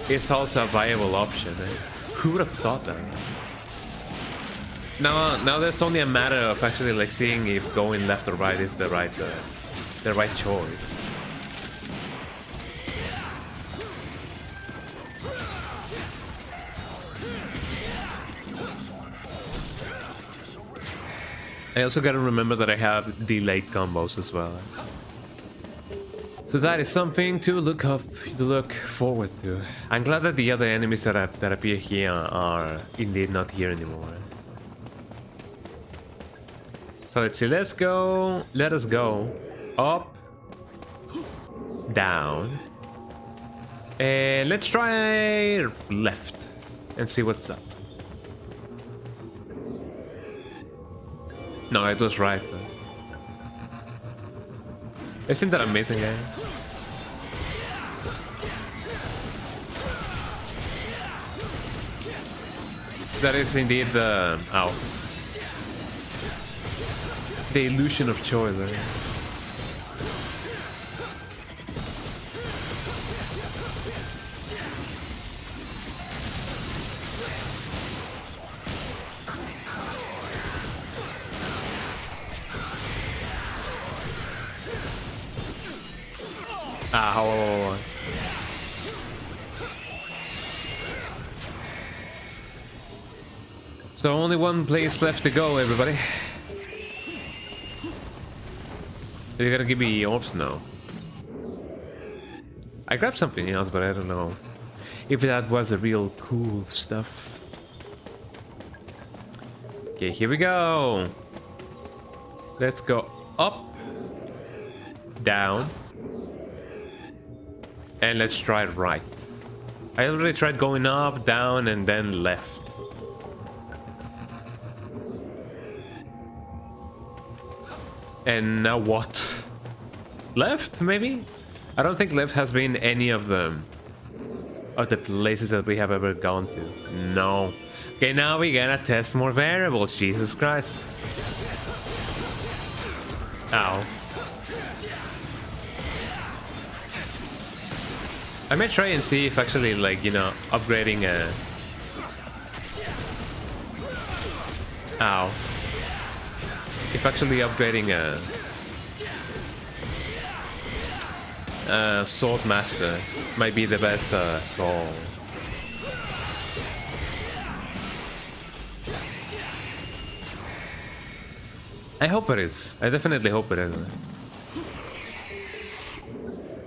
is also a viable option. Who would have thought that? Now there's only a matter of actually like seeing if going left or right is the right choice. I also gotta remember that I have delayed combos as well. So that is something to look forward to. I'm glad that the other enemies that appear here are indeed not here anymore. So let's see. Let us go up, down, and let's try left and see what's up. No, it was right. Isn't that amazing, guys? That is indeed the the illusion of choice. Right? Ow. So only one place left to go, everybody. Are you gonna give me orbs now? I grabbed something else, but I don't know if that was the real cool stuff. Okay, here we go. Let's go up, down, and let's try right. I already tried going up, down, and then left. And now what? Left, maybe? I don't think left has been any of the places that we have ever gone to. No. Okay, now we gotta test more variables. Jesus Christ. Ow. I might try and see if actually, like, you know, upgrading a... Ow. If actually upgrading a Sword Master might be the best goal. I hope it is. I definitely hope it is.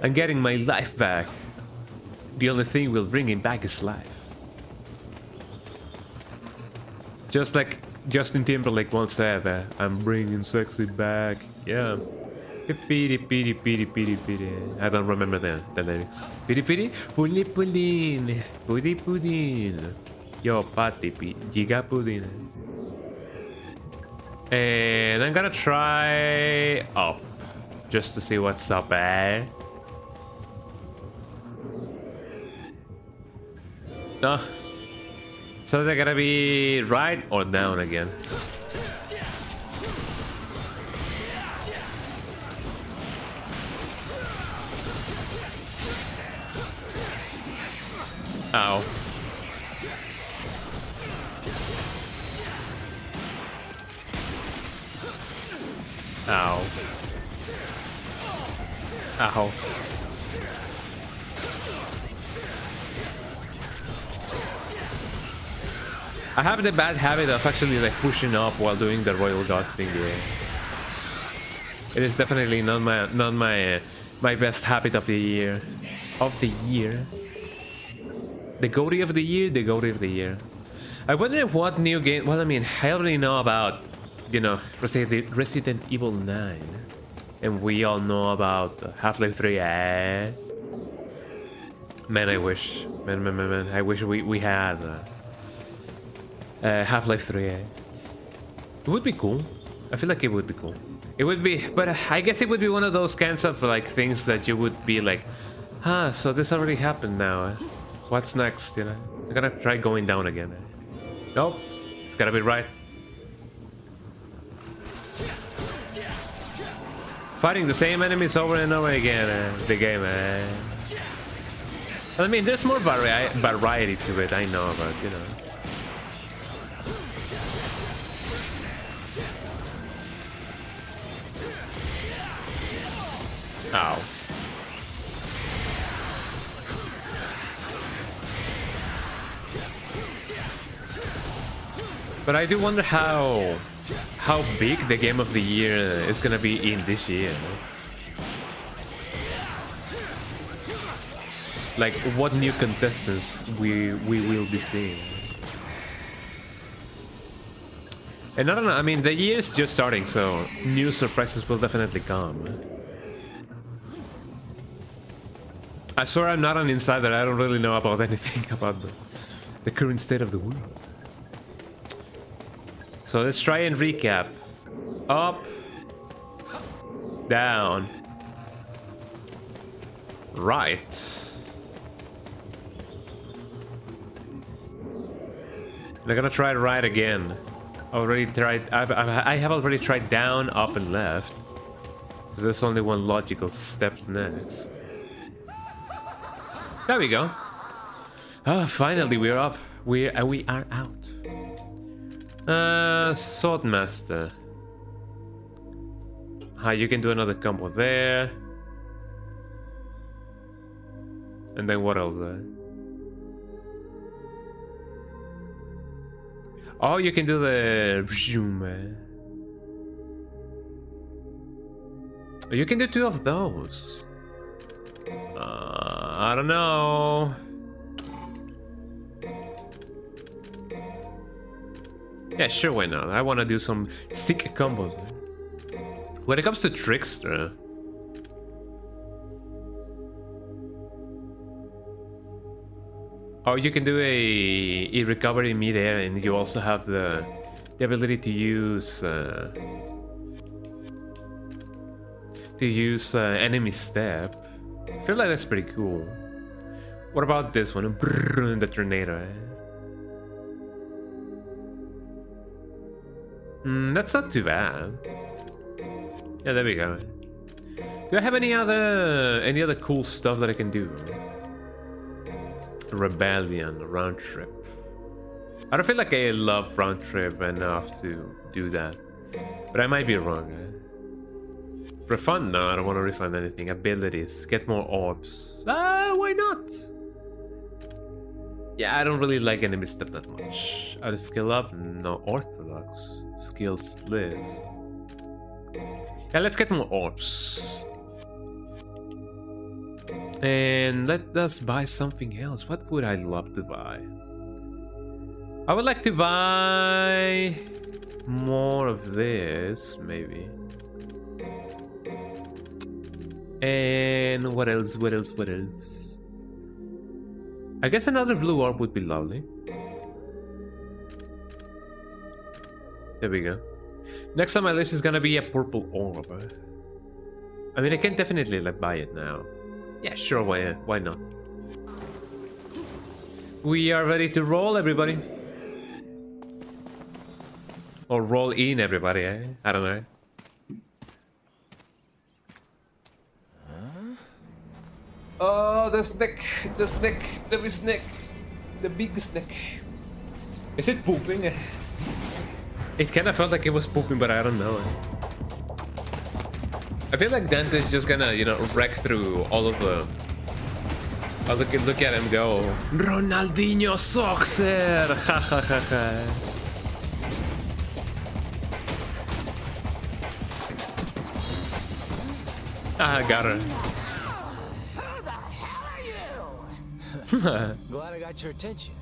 I'm getting my life back. The only thing will bring him back is life. Just like Justin Timberlake once said, I'm bringing sexy back. Yeah. Piri piri piri piri piri. I don't remember the lyrics. Piri piri puli pulin puri pudin. Yo pati pi giga pudin. And I'm gonna try up just to see what's up, eh? No. So they're gonna be right or down again. Ow. Ow. Ow. I have the bad habit of actually like pushing up while doing the Royal God thing. It is definitely not my best habit of the year. The goatee of the year, the goatee of the year. I wonder what new game. Well, I mean, I already know about, you know, Resident Evil 9, and we all know about Half-Life 3. Man, I wish, man, I wish we had Half-Life 3. It would be cool. I feel like it would be cool. It would be, but I guess it would be one of those kinds of like things that you would be like, huh, so this already happened now. What's next, you know? I'm gonna try going down again. Nope, it's gotta be right. Fighting the same enemies over and over again, the game. I mean, there's more variety to it, I know, but you know. Ow. But I do wonder how big the game of the year is gonna be in this year. Like, what new contestants we will be seeing. And I don't know, I mean, the year's just starting, so new surprises will definitely come. I swear I'm not an insider, I don't really know about anything about the current state of the world. So let's try and recap. Up. Down. Right. I'm gonna try right again. Already tried. I have already tried down, up, and left. So there's only one logical step next. There we go. Oh, finally we're up. We are out. Swordmaster. You can do another combo there. And then what else? Oh, you can do the zoom. You can do 2 of those. I don't know. Yeah, sure, why not? I want to do some sick combos. When it comes to Trickster, oh, you can do a recovery mid-air, and you also have the ability to use enemy step. I feel like that's pretty cool. What about this one? The tornado. That's not too bad. Yeah, there we go. Do I have any other cool stuff that I can do? Rebellion, round trip. I don't feel like I love round trip enough to do that, but I might be wrong. Refund? No, I don't want to refund anything. Abilities, get more orbs. Why not? Yeah, I don't really like enemy step that much. Add a skill up? No. Orthodox skills list. Yeah, let's get more orbs. And let us buy something else. What would I love to buy? I would like to buy more of this, maybe. And what else? What else? What else? I guess another blue orb would be lovely. There we go. Next on my list is gonna be a purple orb. I mean, I can definitely like buy it now. Yeah, sure, why not? We are ready to roll, everybody. Or roll in, everybody, eh? I don't know. Oh, the snake, the big snake. Is it pooping? It kind of felt like it was pooping, but I don't know. I feel like Dante is just gonna, you know, wreck through all of the... Oh, look at him go. Ronaldinho Soxer! Ha ha ha ha. Ah, got her. Who the hell are you? Glad I got your attention.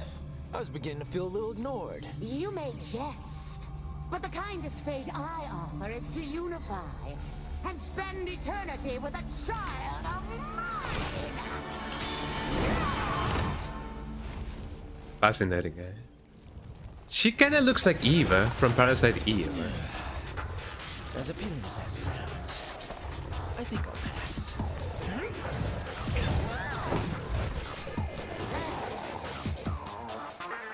I was beginning to feel a little ignored. You may jest, but the kindest fate I offer is to unify and spend eternity with a child of mine. Fascinating, eh? She kind of looks like Eva from Parasite Eve. As appealing as that sounds, I think I'll pass.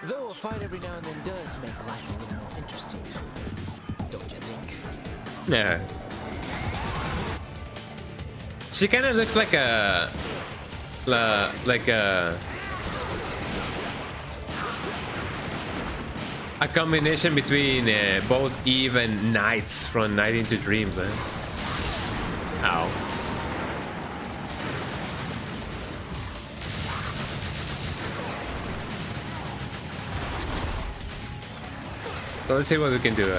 Though a fight every now and then does make life a little more interesting, don't you think? Yeah. She kind of looks like a combination between both Eve and Nights from Night into Dreams. Eh? Ow. So let's see what we can do.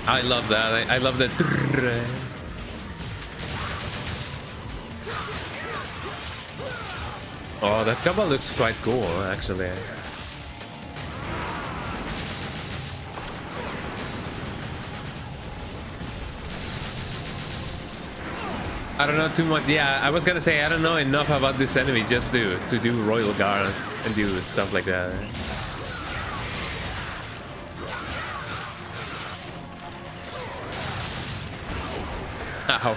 I love that. I love that. Oh, that combo looks quite cool, actually. I don't know too much. Yeah, I was gonna say I don't know enough about this enemy just to do Royal Guard and do stuff like that. Ow.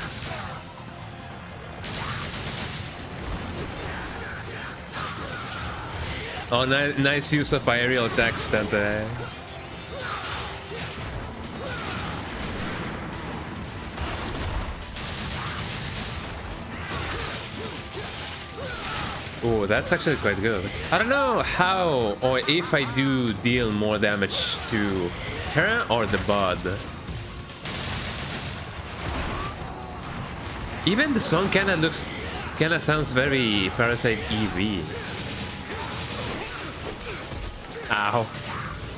Oh, nice use of aerial attacks, Dante. Oh, that's actually quite good. I don't know how or if I do deal more damage to her or the bud. Even the song kinda sounds very Parasite EV. Ow.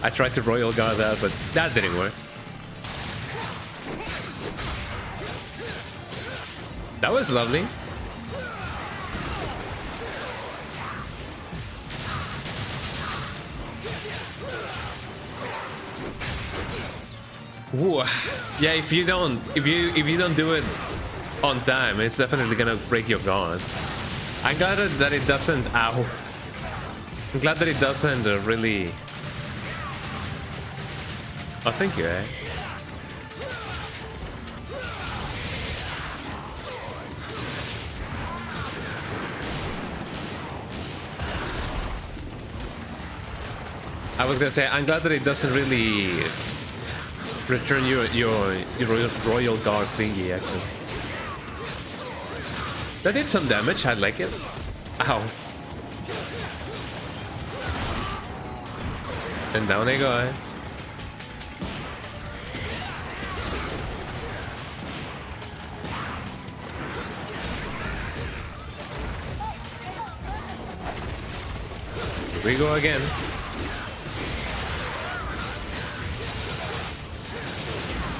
I tried to Royal Guard that, but that didn't work. That was lovely. Ooh. Yeah, if you don't do it on time, it's definitely gonna break your guard. I'm glad that it doesn't. Ow. I'm glad that it doesn't really. Oh, thank you, eh? I was gonna say I'm glad that it doesn't really return your royal guard thingy. Actually, that did some damage. I like it. Ow. And down they go, eh? Here we go again.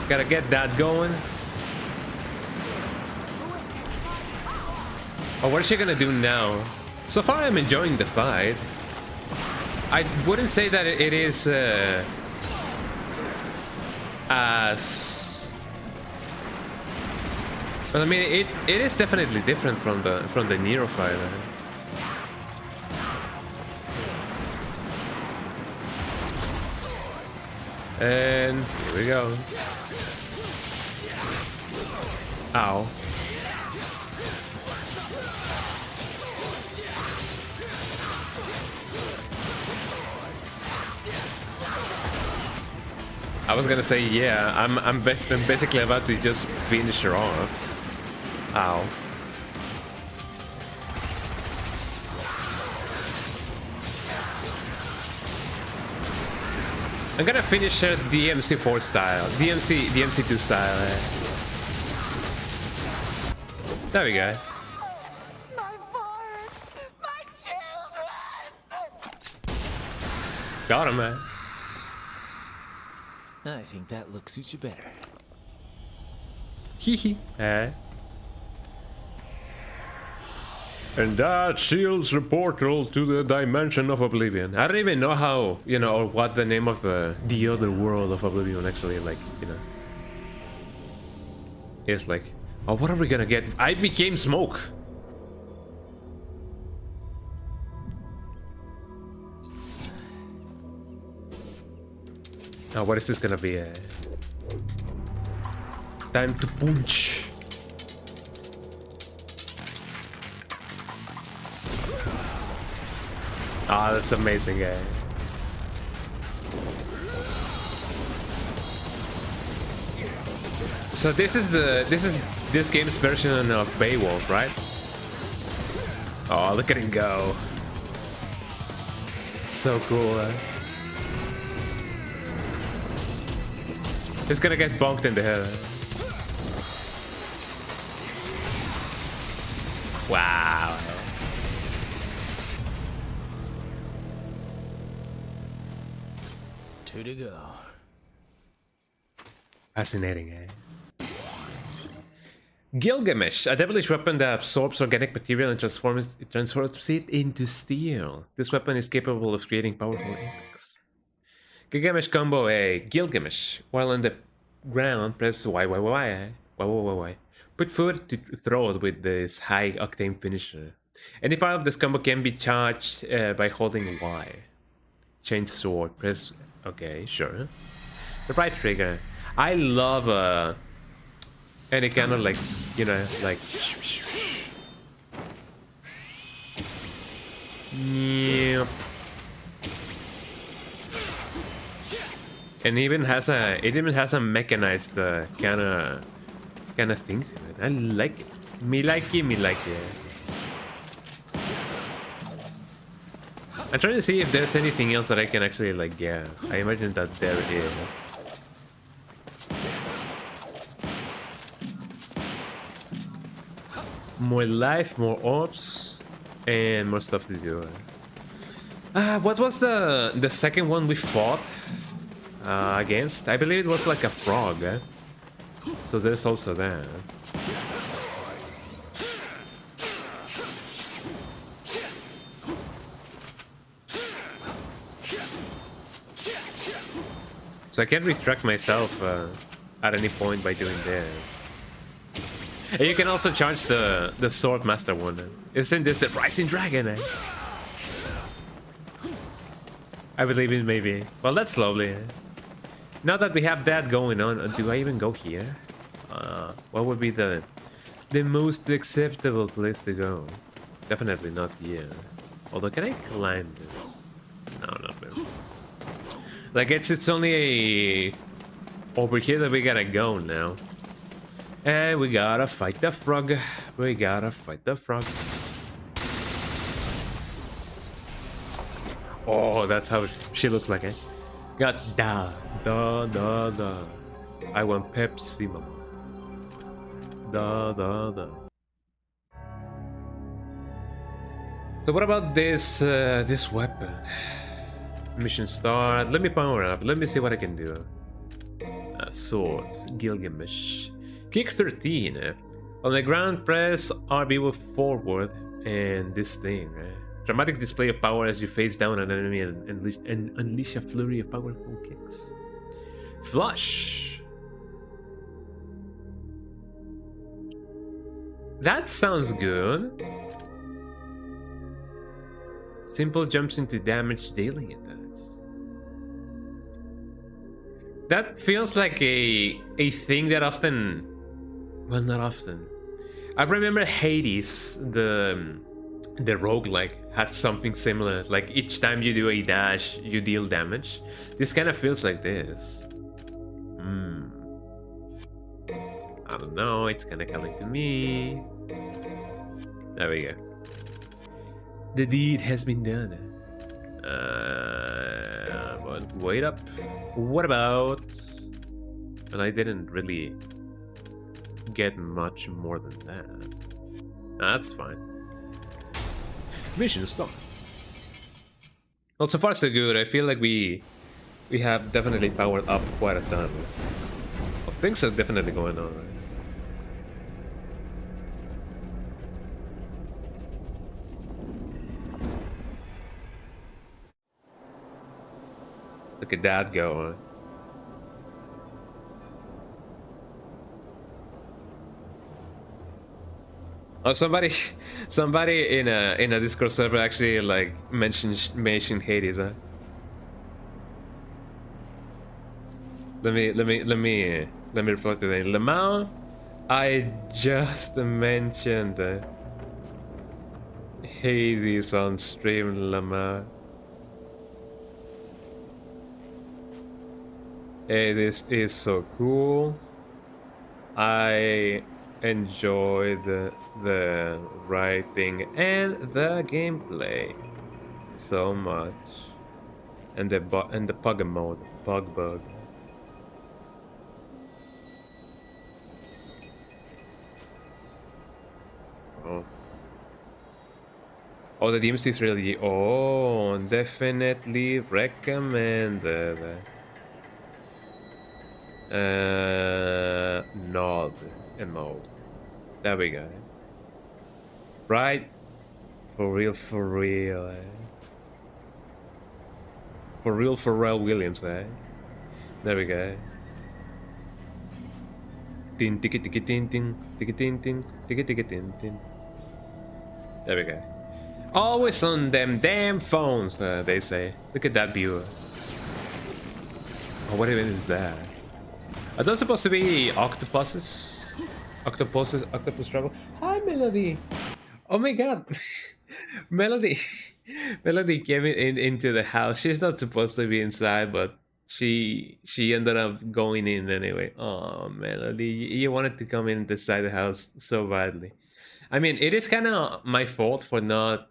Gotta get that going. Oh, what is she gonna do now? So far, I'm enjoying the fight. I wouldn't say that it is as. But I mean, it is definitely different from the Nero fight. And here we go. Ow. I was gonna say, yeah, I'm basically about to just finish her off. Ow. I'm gonna finish her DMC4 style, DMC2 style. There we go. My forest, my children. Got him, man. I think that look suits you better. Hehe. And that seals the portal to the dimension of Oblivion. I don't even know how, you know, or what the name of the other world of Oblivion actually, like, you know, is like. Oh, what are we gonna get? I became smoke. Oh, what is this gonna be? Time to punch. Ah, that's amazing, So this is this game's version of Beowulf, right? Oh, look at him go! So cool. He's gonna get bonked in the head. Wow. Two to go. Fascinating, Gilgamesh, a devilish weapon that absorbs organic material and transforms it into steel. This weapon is capable of creating powerful impacts. Gilgamesh combo A. Gilgamesh. While on the ground, press Y. Put foot to throat with this high octane finisher. Any part of this combo can be charged by holding Y. Change sword. Press. Okay, sure. The right trigger. I love any kind of like, you know, like. Yep. And it even has a mechanized kind of thing to it. I like it. Me like it. I'm trying to see if there's anything else that I can actually like. Yeah, I imagine that there is. More life, more orbs, and more stuff to do. What was the second one we fought against? I believe it was like a frog. So there's also that. So I can retract myself at any point by doing that. And you can also charge the sword master one. Isn't this the rising dragon? I believe it may be. Well, that's lovely. Now that we have that going on, do I even go here? What would be the most acceptable place to go? Definitely not here. Although, can I climb this? No, not really. Like it's only over here that we gotta go now. And we gotta fight the frog. We gotta fight the frog. Oh, that's how she looks like, eh? Got da. I want Pepsi, mama. Da. So what about this this weapon? Mission start. Let me power up. Let me see what I can do. Swords. Gilgamesh. Kick 13. On the ground, press RB with forward and this thing. Dramatic display of power as you face down an enemy and unleash a flurry of powerful kicks. Flush. That sounds good. Simple jumps into damage dealing attacks. That feels like a thing that often, well, not often. I remember Hades, the roguelike, had something similar. Like each time you do a dash, you deal damage. This kind of feels like this. I don't know. It's kind of coming to me. There we go. The deed has been done. But wait up. What about? Well, I didn't really get much more than that. That's fine. Mission stop. Well, so far so good. I feel like we have definitely powered up quite a ton. Well, things are definitely going on, right? Look at that go. Oh, somebody in a Discord server actually like mentioned Hades, huh? Let me report to them. Lamau, I just mentioned Hades on stream, Lamau. Hey, this is so cool. I enjoy the writing and the gameplay so much, and the pug mode, pug bug. Oh, the DMC trilogy. Oh, definitely recommended. Nod MO. There we go. Right? For real, for real. For real, Pharrell Williams, eh? There we go. Tin tiki tiki tin tin tiki tin tin tiki tiki tin tin. There we go. Always on them damn phones, they say. Look at that view. Oh, what even is that? Are those supposed to be octopuses? Octopus travel. Hi, Melody. Oh my God, Melody. Melody came into the house. She's not supposed to be inside, but she ended up going in anyway. Oh, Melody, you wanted to come in inside the house so badly. I mean, it is kind of my fault for not,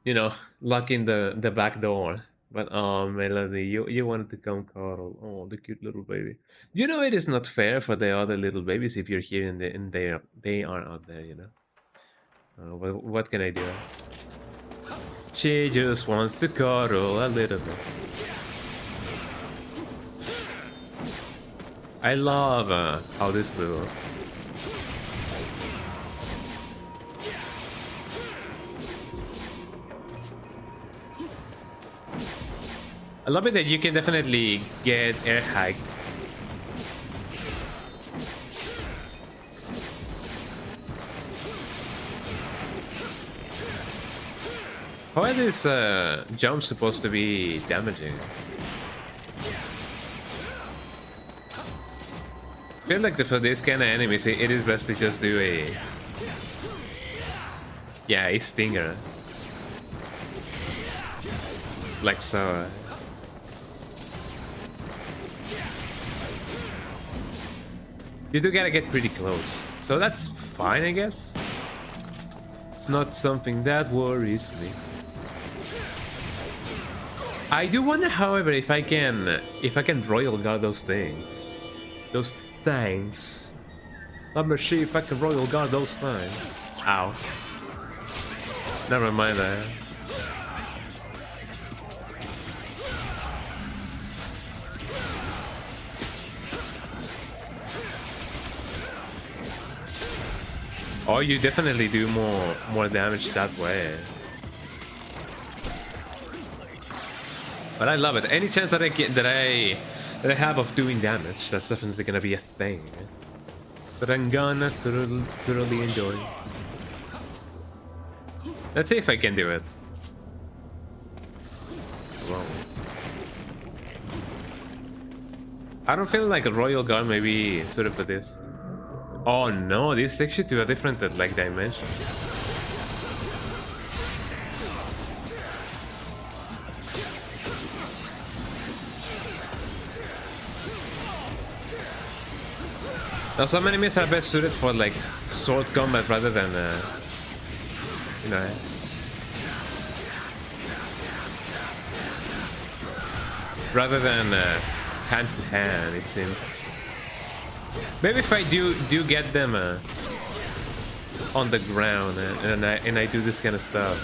you know, locking the back door. But oh, Melody, you wanted to come cuddle. Oh, the cute little baby. You know it is not fair for the other little babies if you're here and they are out there. You know. What can I do? She just wants to cuddle a little bit. I love how this looks. I love it that you can definitely get air hike. How are these jumps supposed to be damaging? I feel like for this kind of enemies, it is best to just do a... Yeah, a stinger. Like so. You do gotta get pretty close, so that's fine, I guess. It's not something that worries me. I do wonder, however, if I can royal guard those things. Those things. Let me see if I can royal guard those things. Ow. Never mind that. Oh, you definitely do more damage that way. But I love it. Any chance that I have of doing damage, that's definitely gonna be a thing that I'm gonna thoroughly enjoy. Let's see if I can do it. Whoa. I don't feel like a royal guard may be suited for this. Oh no, this takes you to a different like dimension. Now some enemies are best suited for like sword combat rather than you know, rather than hand to hand, it seems. Maybe if I do get them on the ground and I do this kind of stuff.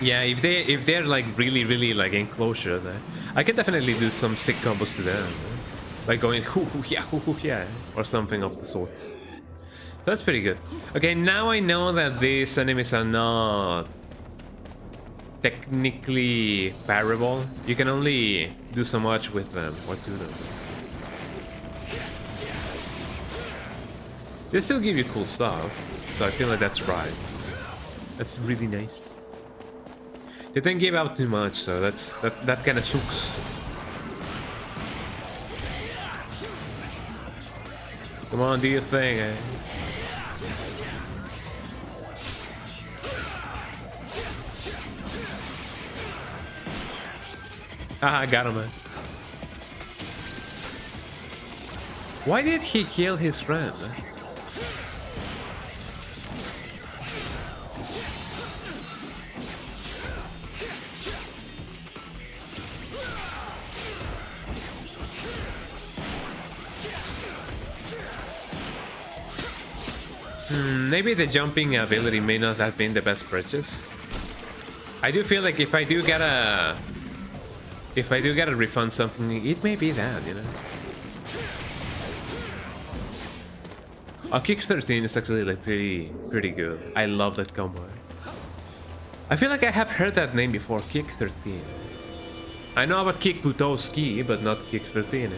Yeah, if they're like really like enclosure, I can definitely do some sick combos to them by going hoo hoo yeah, or something of the sorts. So that's pretty good. Okay, now I know that these enemies are not technically parable. You can only do so much with them or to them. They still give you cool stuff, so I feel like that's right. That's really nice. They didn't give out too much, so that kind of sucks. Come on, do your thing, eh? Haha, got him, man. Why did he kill his friend? Maybe the jumping ability may not have been the best purchase. I do feel like if I do gotta refund something, it may be that, you know. Kick 13 is actually like pretty good. I love that combo. I feel like I have heard that name before, Kick 13. I know about Kick Butowski, but not Kick 13, eh?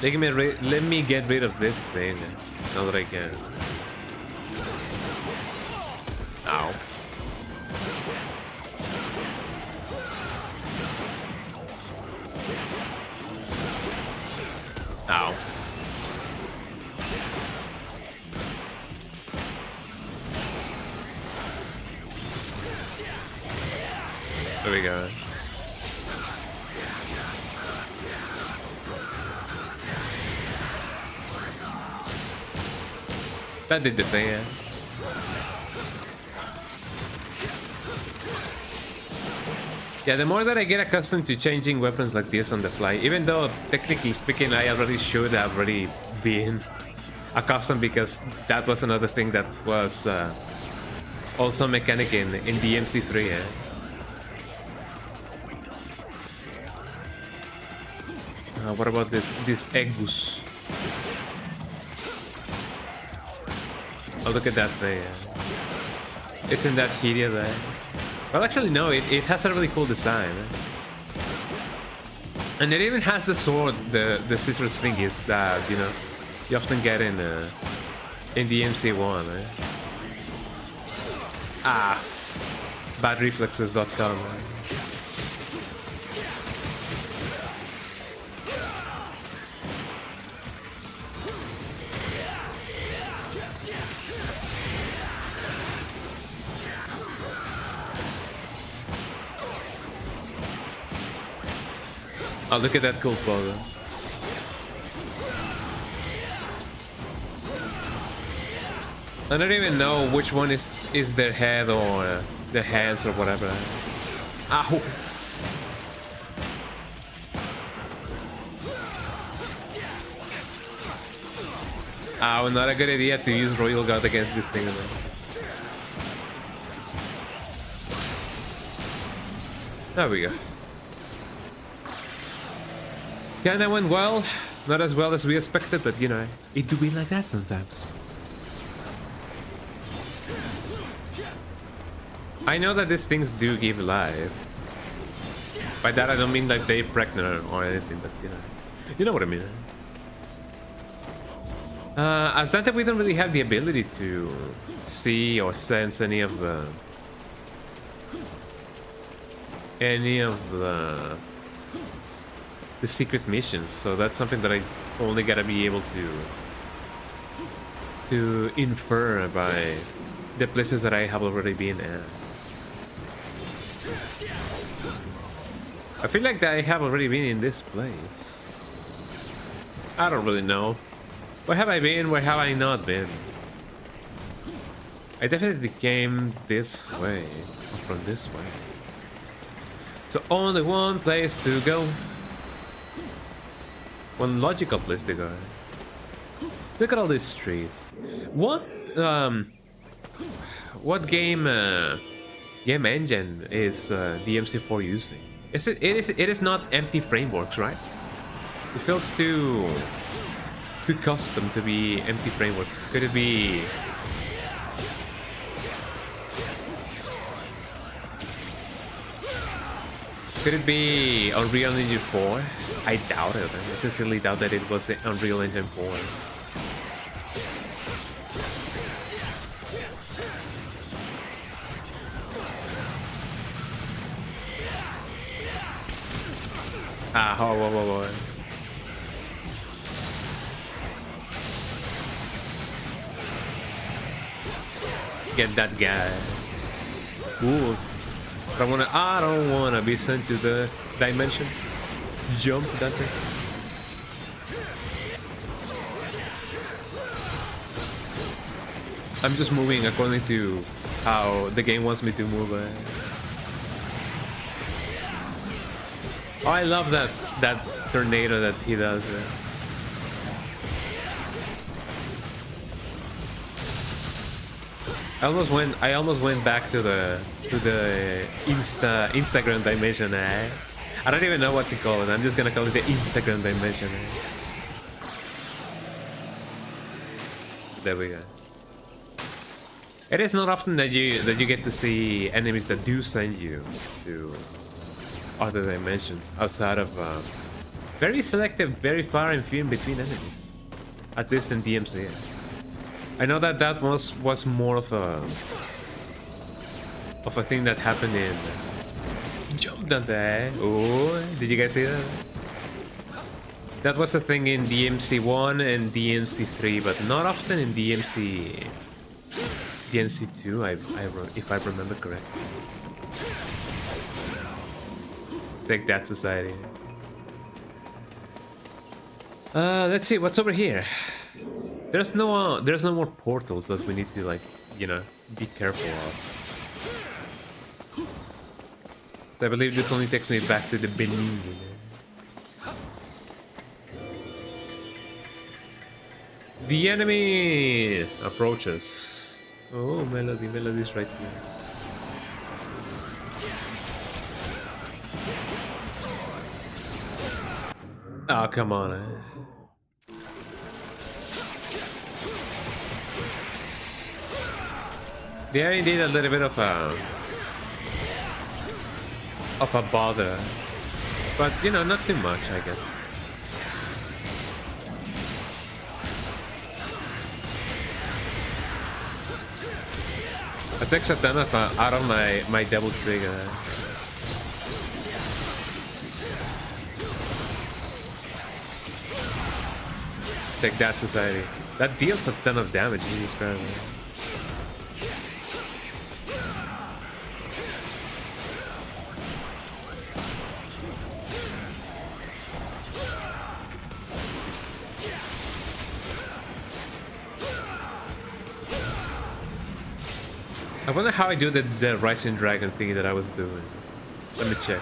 Let me get rid of this thing now that I can. Ow. Ow. There we go. That did the thing, yeah. Yeah, the more that I get accustomed to changing weapons like this on the fly, even though technically speaking I already should have already been accustomed, because that was another thing that was also mechanic in DMC4, yeah. What about this egg goose? Oh, look at that thing. Isn't that hideous, eh? Well, actually, no, it has a really cool design. And it even has the sword, the scissor thingies that, you know, you often get in DMC1, eh? Ah, badreflexes.com. Oh, look at that cool photo. I don't even know which one is their head or their hands or whatever. Ow! Ow, not a good idea to use Royal Guard against this thing. There we go. Kinda went well, not as well as we expected, but you know, it do be like that sometimes. I know that these things do give life. By that I don't mean like they pregnant or anything, but you know what I mean. As Dante, we don't really have the ability to see or sense any of the secret missions, so that's something that I only gotta be able to infer by the places that I have already been at. I feel like that I have already been in this place. I don't really know. Where have I been? Where have I not been? I definitely came this way, or from this way. So only one place to go. One logical place to go. Look at all these trees. What game engine is DMC4 using? It is not empty frameworks, right? It feels too custom to be empty frameworks. Could it be? Could it be Unreal Engine 4? I doubt it. I sincerely doubt that it was Unreal Engine 4. Ah, whoa. Get that guy. Ooh. I don't wanna be sent to the dimension. Jump, Dante. I'm just moving according to how the game wants me to move. Oh, I love that tornado that he does. I almost went back to the Instagram dimension. I don't even know what to call it. I'm just gonna call it the Instagram dimension. There we go. It is not often that you get to see enemies that do send you to other dimensions outside of very selective, very far and few in between enemies. At least in DMC. I know that was more of a thing that happened in Jump Dante. Oh, did you guys see that? That was a thing in DMC1 and DMC3, but not often in DMC2. If I remember correctly. Take that, society. Let's see what's over here. There's no more portals that we need to, like, you know, be careful of. So I believe this only takes me back to the beginning. The enemy approaches. Oh, Melody's right here. Oh, come on. Yeah, indeed, a little bit of a bother, but you know, not too much, I guess. I take Satana out of my double trigger. Take that, society. That deals a ton of damage. Jesus Christ. I wonder how I do the Rising Dragon thingy that I was doing. Let me check.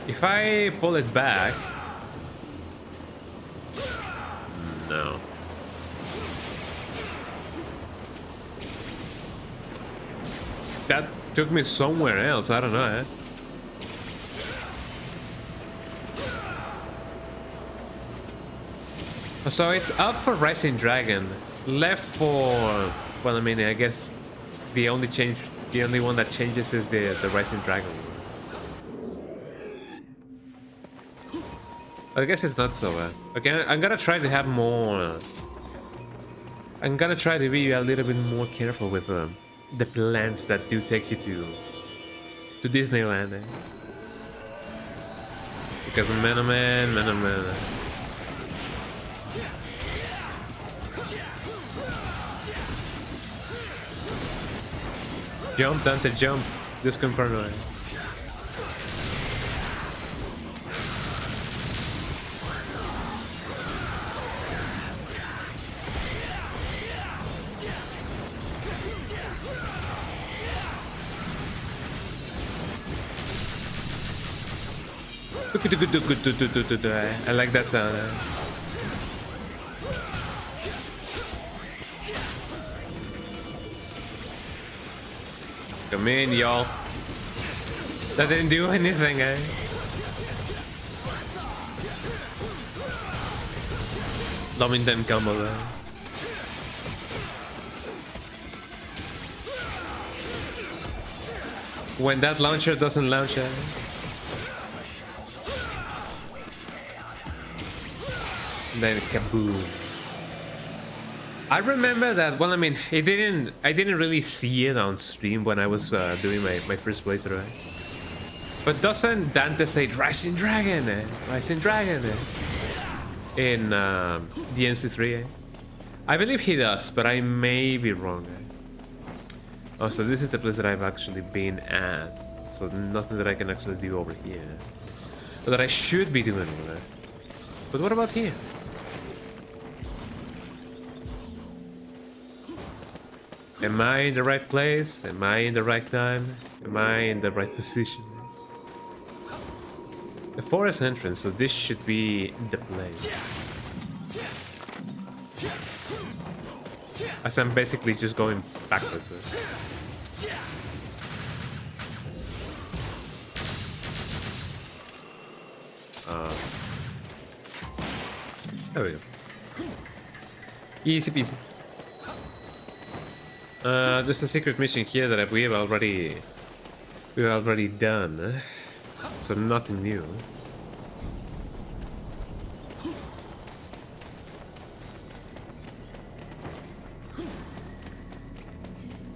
If I pull it back... No. That took me somewhere else, I don't know. So it's up for Rising Dragon, left for... Well, I mean, I guess... The only one that changes is the Rising Dragon. I guess it's not so bad. Okay, I'm gonna try to have more. I'm gonna try to be a little bit more careful with the plans that do take you to Disneyland. Because man. Jump, Dante, jump. Just confirm it. I like that sound. Come in, y'all. That didn't do anything, eh? Loving them combo there. When that launcher doesn't launch, eh? Then kaboom. I remember that. Well, I mean, I didn't really see it on stream when I was doing my first playthrough. But doesn't Dante say "Rising Dragon"? Rising Dragon in DMC4? I believe he does, but I may be wrong. Oh, so this is the place that I've actually been at. So nothing that I can actually do over here, but that I should be doing over there. But what about here? Am I in the right place? Am I in the right time? Am I in the right position? The forest entrance, so this should be the place. As I'm basically just going backwards. There we go. Easy peasy. There's a secret mission here that we've already done, so nothing new.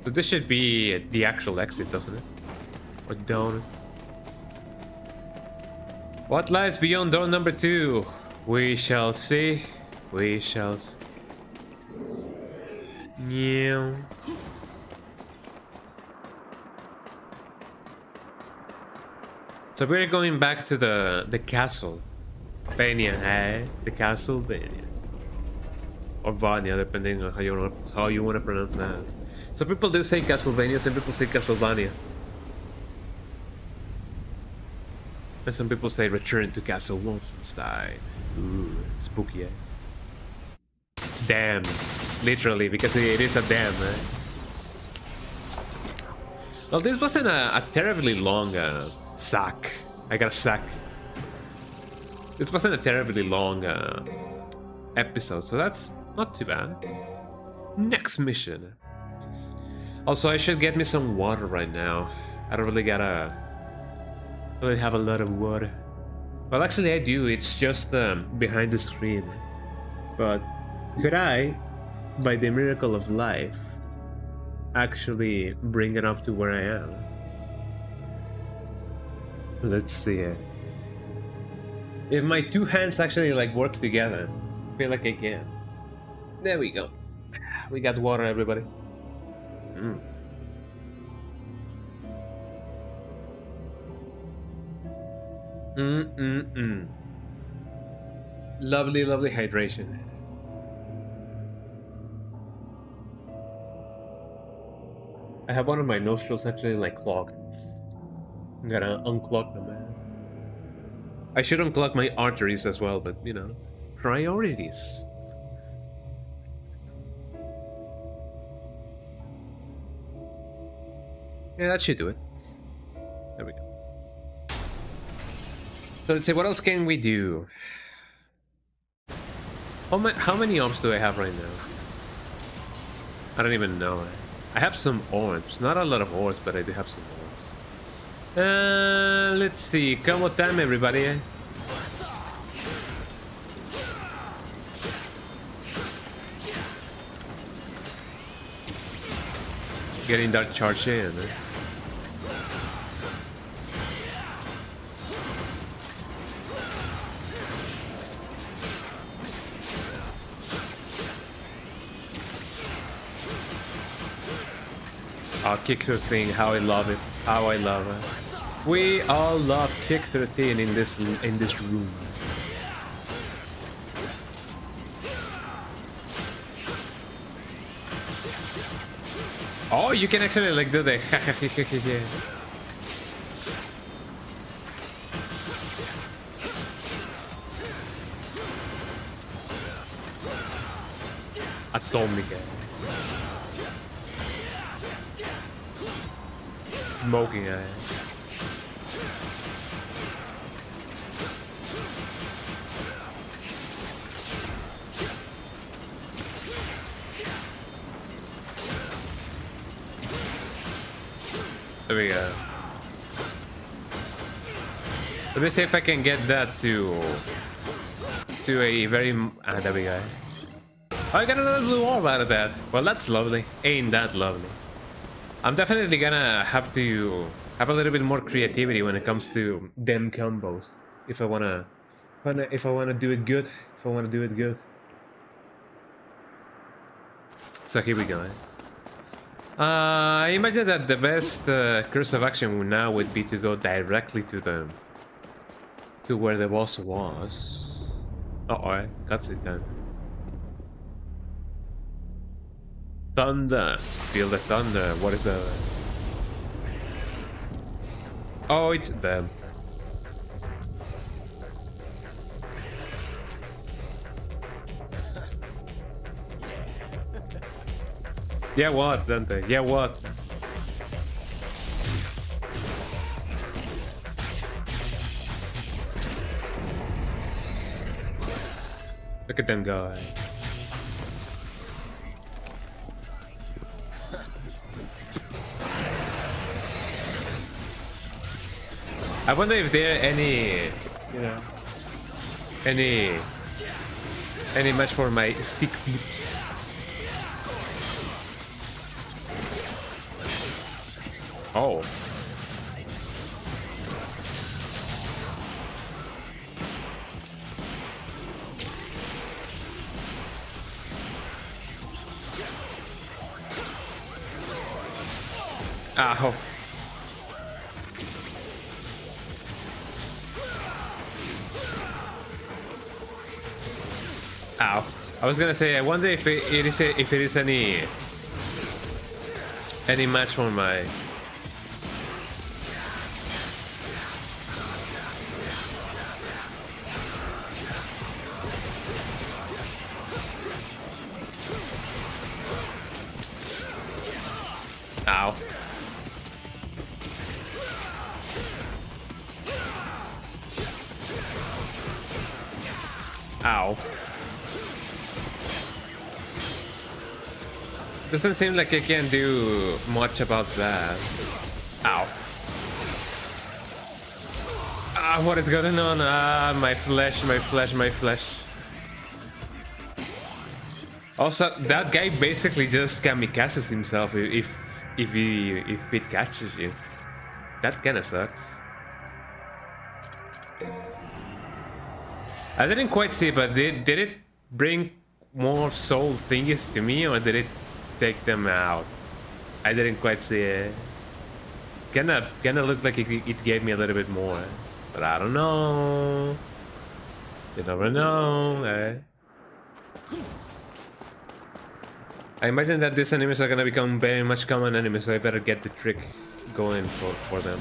So this should be the actual exit, doesn't it? Or don't? What lies beyond door number 2? We shall see. We shall see. Yeah. So we're going back to the castle, Vania, eh? The castle Vania, or Vania, depending on how you want to pronounce that. Some people do say Castlevania, some people say Castlevania, and some people say Return to Castle Wolfenstein. Ooh, spooky, eh? Damn, literally, because it is a damn, eh? Well, this wasn't a terribly long sack. I got a sack. This wasn't a terribly long episode, so that's not too bad. Next mission. Also, I should get me some water right now. I don't really have a lot of water. Well, actually, I do. It's just behind the screen. But could I, by the miracle of life, actually bring it up to where I am? Let's see it. If my two hands actually like work together, I feel like I can. There we go. We got water, everybody. Lovely, lovely hydration. I have one of my nostrils actually like clogged. I'm gonna unclog them, man. I should unclog my arteries as well, but you know, priorities. Yeah, that should do it. There we go. So let's see, what else can we do? How many orbs do I have right now? I don't even know. I have some orbs. Not a lot of orbs, but I do have some orbs. Let's see. Combo time, everybody. Getting that charge in. Oh, kick 13, how I love it. How I love it. We all love kick 13 in this room. Oh, you can actually like do the Atomic. Smoking. There we go. Let me see if I can get that to a very... there we go. Oh, I got another blue orb out of that. Well, that's lovely. Ain't that lovely? I'm definitely gonna have to have a little bit more creativity when it comes to them combos. If I wanna do it good. If I wanna do it good. So here we go. I imagine that the best course of action now would be to go directly to where the boss was. I got it then. Thunder. Feel the thunder. What is that? Oh, it's them. Yeah, what, Dante? Yeah, what? Look at them go. I wonder if there are any, you know, any match for my sick peeps. Oh. Ow. Ow. I was gonna say, I wonder if it is any match for my... Ow. Ow. Doesn't seem like I can do much about that. Ow. Ah, what is going on? Ah, my flesh, my flesh, my flesh. Also, that guy basically just kamikazes himself if it catches you. That kinda sucks. I didn't quite see, but did it bring more soul thingies to me, or did it take them out? I didn't quite see it. Kinda looked like it gave me a little bit more, but I don't know. You never know, eh? I imagine that these enemies are gonna become very much common enemies, so I better get the trick going for them.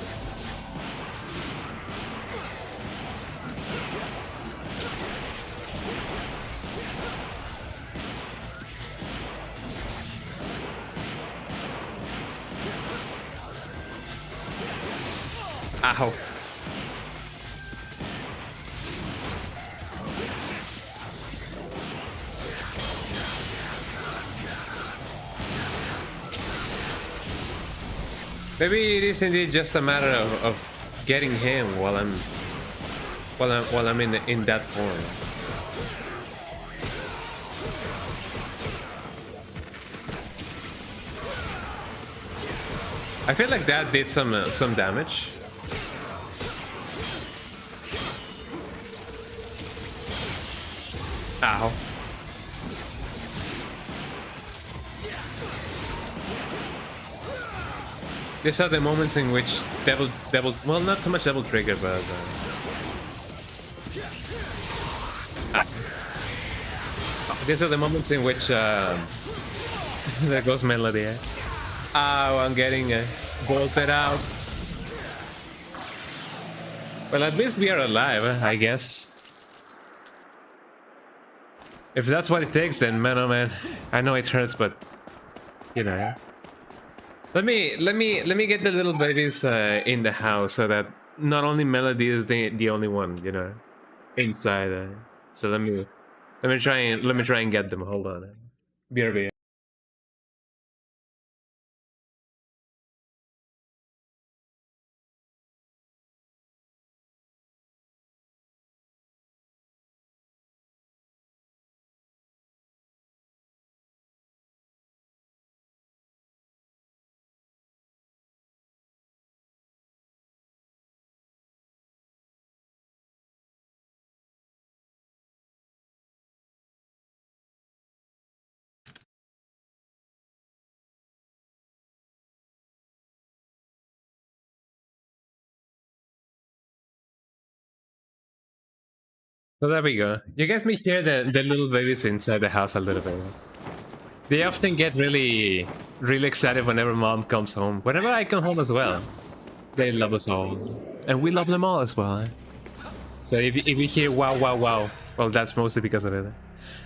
Ow. Maybe it is indeed just a matter of getting him while I'm in that form. I feel like that did some damage. Ow. These are the moments in which devil, well, not so much devil trigger, but these are the moments in which there goes melody. Eh? Oh, I'm getting bolted out. Well, at least we are alive, I guess. If that's what it takes, then man, oh man, I know it hurts, but you know. Let me get the little babies in the house so that not only Melody is the only one, you know, inside. So let me try and get them. Hold on. BRB. So there we go. You guys may hear the little babies inside the house a little bit. They often get really excited whenever mom comes home. Whenever I come home as well. They love us all. And we love them all as well. Eh? So if you hear wow, wow, wow, well, that's mostly because of it.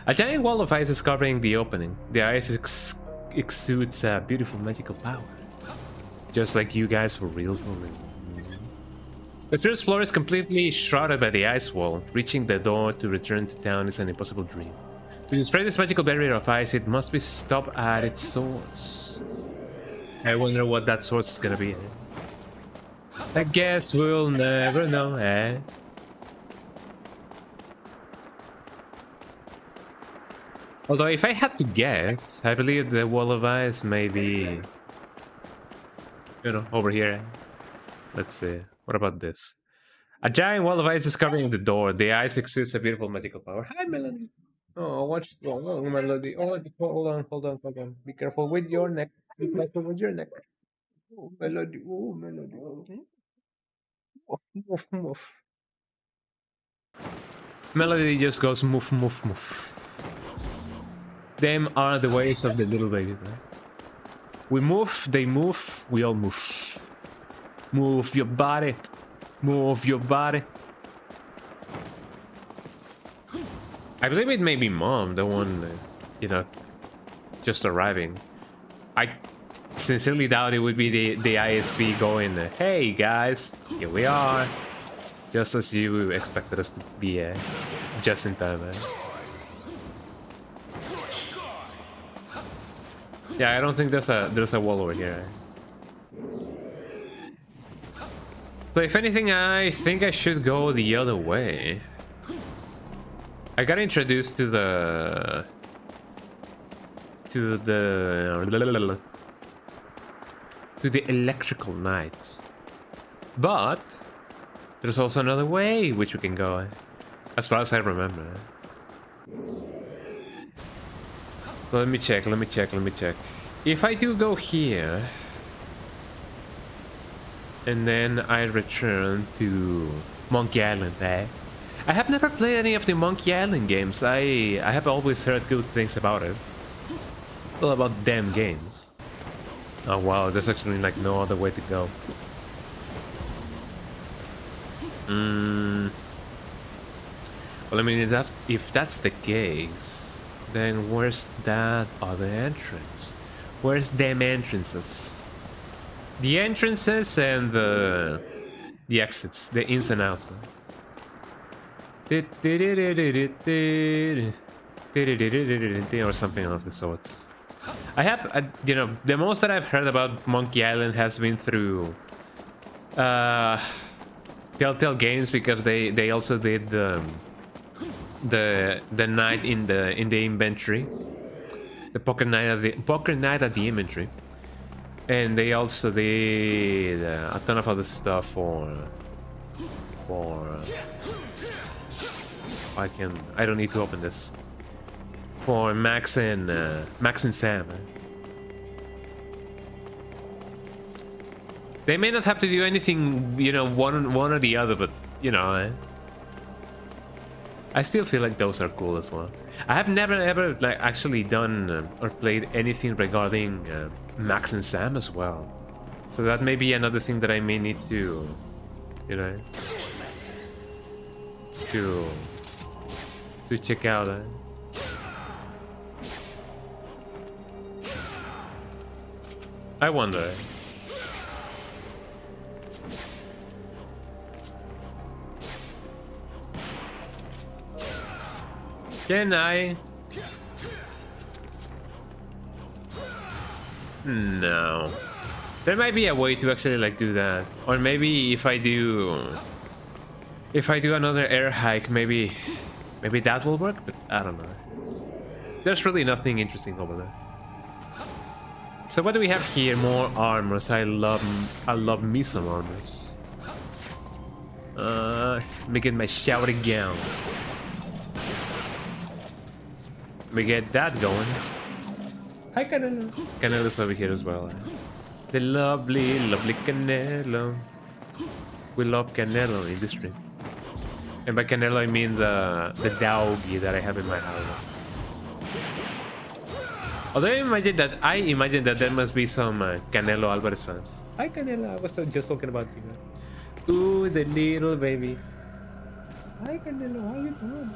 A giant wall of ice is covering the opening. The ice exudes beautiful magical power. Just like you guys, for real, for real. The first floor is completely shrouded by the ice wall. Reaching the door to return to town is an impossible dream. To destroy this magical barrier of ice, it must be stopped at its source. I wonder what that source is gonna be. I guess we'll never know, eh? Although, if I had to guess, I believe the wall of ice may be, you know, over here. Let's see. What about this? A giant wall of ice is covering the door. The ice exudes a beautiful magical power. Hi, Melody. Oh, watch. Oh, Melody. Oh, hold on. Be careful with your neck. Be careful with your neck. Oh, Melody. Oh, Melody. Oh. Moof. Melody just goes moof. Them are the ways of the little baby. Right? We move, they move, we all move. Move your body. Move your body. I believe it may be mom, the one, you know, just arriving. I sincerely doubt it would be the ISP going, hey guys, here we are. Just as you expected us to be, just in time, man. Yeah, I don't think there's a wall over here. So if anything, I think I should go the other way. I got introduced to the electrical knights, but there's also another way which we can go, as far as I remember. So let me check. If I do go here, and then I return to Monkey Island, I have never played any of the Monkey Island games. I have always heard good things about it. Well, about them games. Oh wow, there's actually like no other way to go. Well, I mean, if that's the case, then where's that other entrance? Where's them entrances? The entrances and the exits, the ins and outs. Or something of the sorts. I have, you know, the most that I've heard about Monkey Island has been through Telltale Games, because they also did the night in the inventory, the poker night at the inventory, and they also did a ton of other stuff for I don't need to open this, for Max and Sam. They may not have to do anything, you know, one or the other, but you know, I still feel like those are cool as well. I have never ever like actually done or played anything regarding Max and Sam as well, so that may be another thing that I may need to, you know, to check out. I wonder. Can I? No. There might be a way to actually like do that. Or maybe if I do another air hike, maybe that will work, but I don't know. There's really nothing interesting over there. So what do we have here? More armors. I love me some armors. Let me get my shower gown. We get that going. Hi Canelo. Canelo's over here as well. The lovely, lovely Canelo. We love Canelo in this stream. And by Canelo I mean the doggy that I have in my house. Although I imagine that there must be some Canelo Alvarez fans. Hi Canelo, I was just talking about you. Ooh, the little baby. Hi Canelo, how you doing?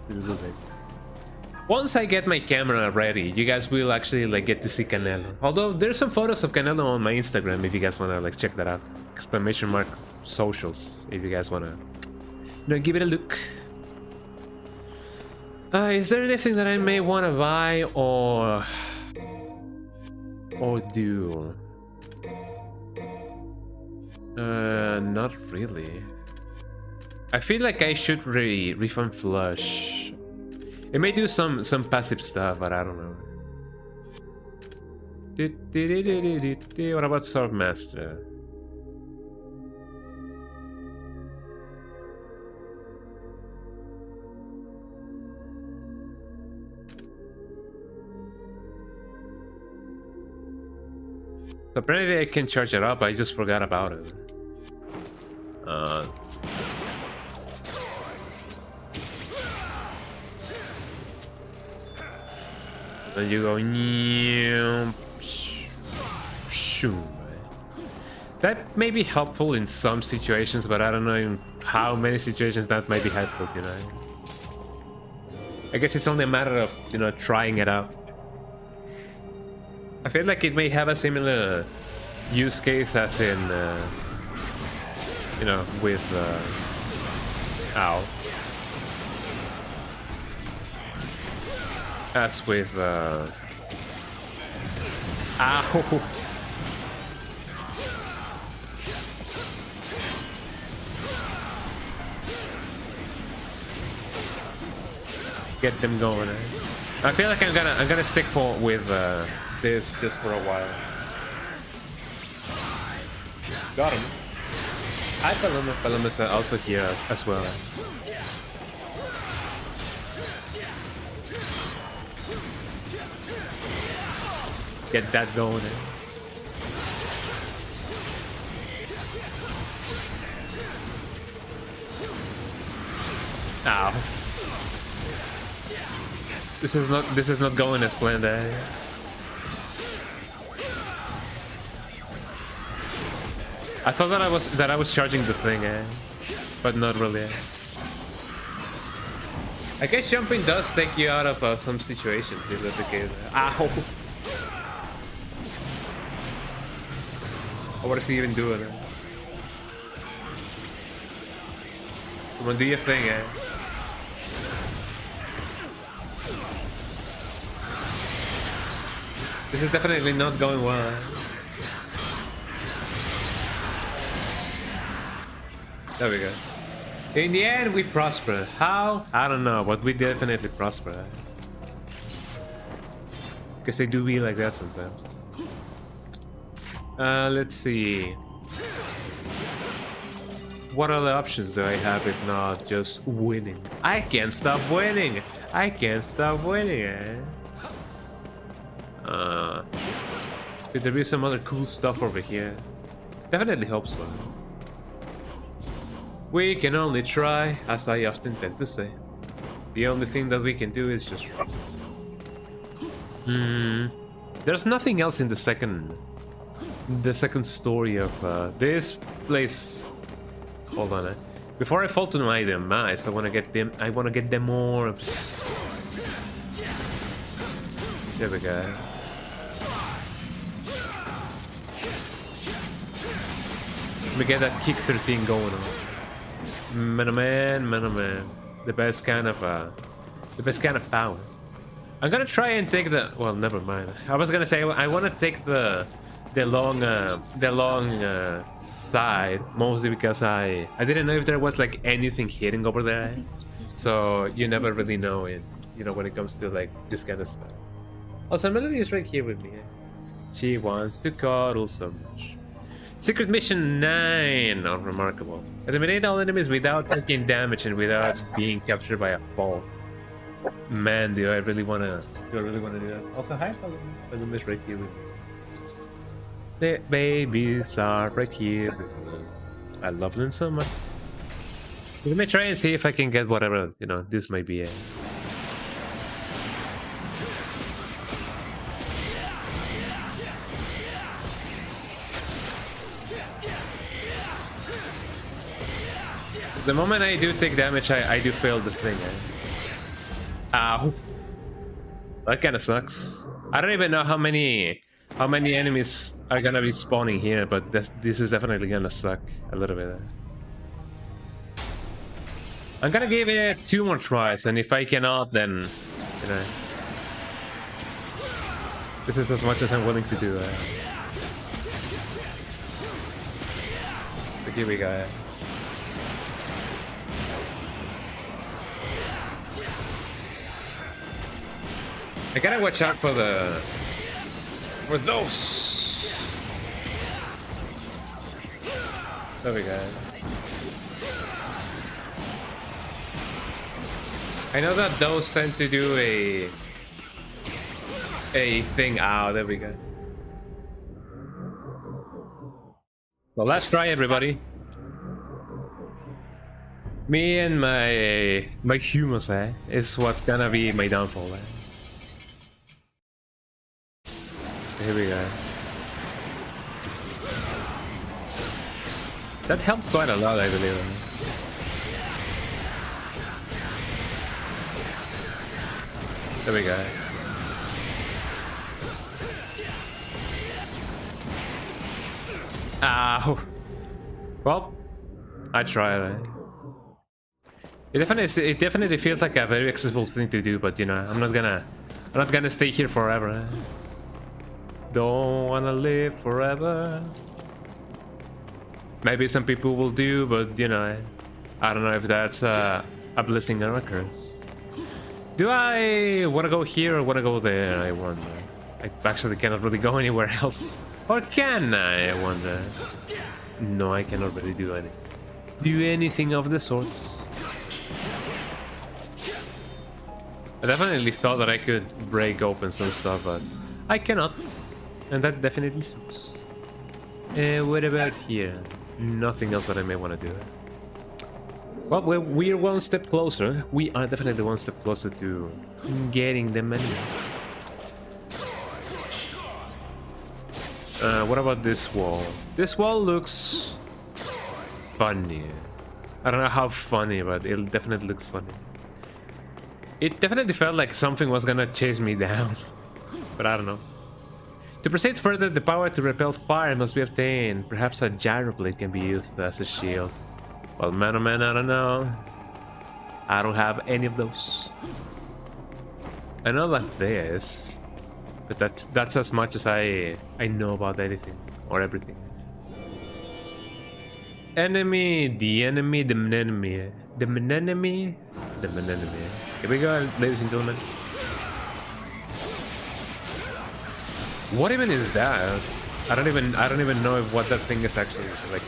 Little baby. Once I get my camera ready, you guys will actually like get to see Canelo. Although there's some photos of Canelo on my Instagram if you guys wanna like check that out. Exclamation mark socials if you guys wanna give it a look. Is there anything that I may wanna buy or do? Not really. I feel like I should refund flush. It may do some passive stuff, but I don't know. What about Sword Master? So apparently I can charge it up. I just forgot about it. Then you go. That may be helpful in some situations, but I don't know in how many situations that might be helpful, you know. I guess it's only a matter of, trying it out. I feel like it may have a similar use case as in, with, as with, Get them going. I feel like I'm gonna stick with this just for a while. Got him. Hi Paloma. Paloma's also here as well. Get that going. Ow. This is not going as planned. I thought that I was charging the thing, but not really. I guess jumping does take you out of some situations if that's the case. Ow! What is he even doing? Come on, do your thing, This is definitely not going well. There we go. In the end, we prosper. How? I don't know, but we definitely prosper. Because they do be like that sometimes. Let's see. What other options do I have if not just winning? I can't stop winning! I can't stop winning, Could there be some other cool stuff over here? Definitely hope so. We can only try, as I often tend to say. The only thing that we can do is just run. There's nothing else in the second story of this place. Hold on, before I fall to my demise, I wanna get them. I wanna get them orbs. There we go. me get that kickster thing going on. Man, oh man, man, oh man. The best kind of powers. I'm gonna try and take the. Well, never mind. I was gonna say I want to take the long side, mostly because I didn't know if there was like anything hidden over there. So you never really know it, you know, when it comes to like this kind of stuff. Also, Melody is right here with me. She wants to cuddle so much. Secret mission 9. Oh, remarkable. Eliminate all enemies without taking damage and without being captured by a fall. Man, do I really wanna do that? Also, hi, Paloma is right here with me. The babies are right here with me. I love them so much. Let me try and see if I can get whatever, you know, this might be it. The moment I do take damage, I do fail the thing. Ow. That kind of sucks. I don't even know how many enemies are gonna be spawning here, but this is definitely gonna suck a little bit. I'm gonna give it 2 more tries, and if I cannot, then, you know, this is as much as I'm willing to do. But here we go. I gotta watch out for those. There we go. I know that those tend to do a thing. Oh, there we go. Well, let's try, everybody. Me and my humor is what's gonna be my downfall. Here we go. That helps quite a lot, I believe. There we go. Ow. Well, I tried. It definitely feels like a very accessible thing to do, but you know, I'm not gonna stay here forever. Don't wanna live forever. Maybe some people will do, but you know, I don't know if that's a blessing or a curse. Do I wanna go here or wanna go there? I wonder. I actually cannot really go anywhere else. Or can I wonder? No, I cannot really do anything of the sorts. I definitely thought that I could break open some stuff, but I cannot. And that definitely sucks. What about here? Nothing else that I may want to do. Well, we're one step closer. We are definitely one step closer to getting the money. What about this wall? This wall looks funny. I don't know how funny, but it definitely looks funny. It definitely felt like something was gonna chase me down, but I don't know. To proceed further, the power to repel fire must be obtained. Perhaps a gyroblade can be used as a shield. Well, man, oh man, I don't know. I don't have any of those. I know that there is, but that's as much as I know about anything or everything. Enemy, the enemy, the enemy, the enemy, the enemy. Here we go, ladies and gentlemen. What even is that? I don't even know what that thing is actually like.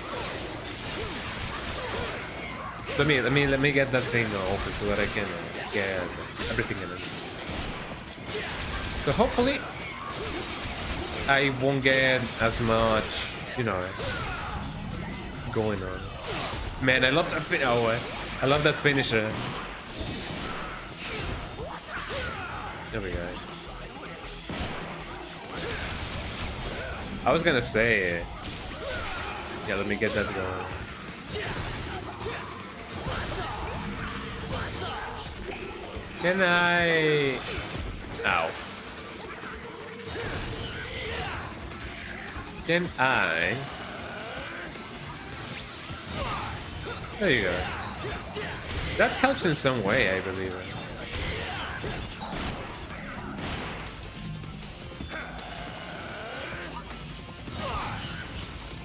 Let me get that thing open so that I can get everything in it. So hopefully I won't get as much, you know, going on. Man, I love that I love that finisher. There we go. I was gonna say, yeah, let me get that going. Can I? Ow. Can I There you go. That helps in some way, I believe.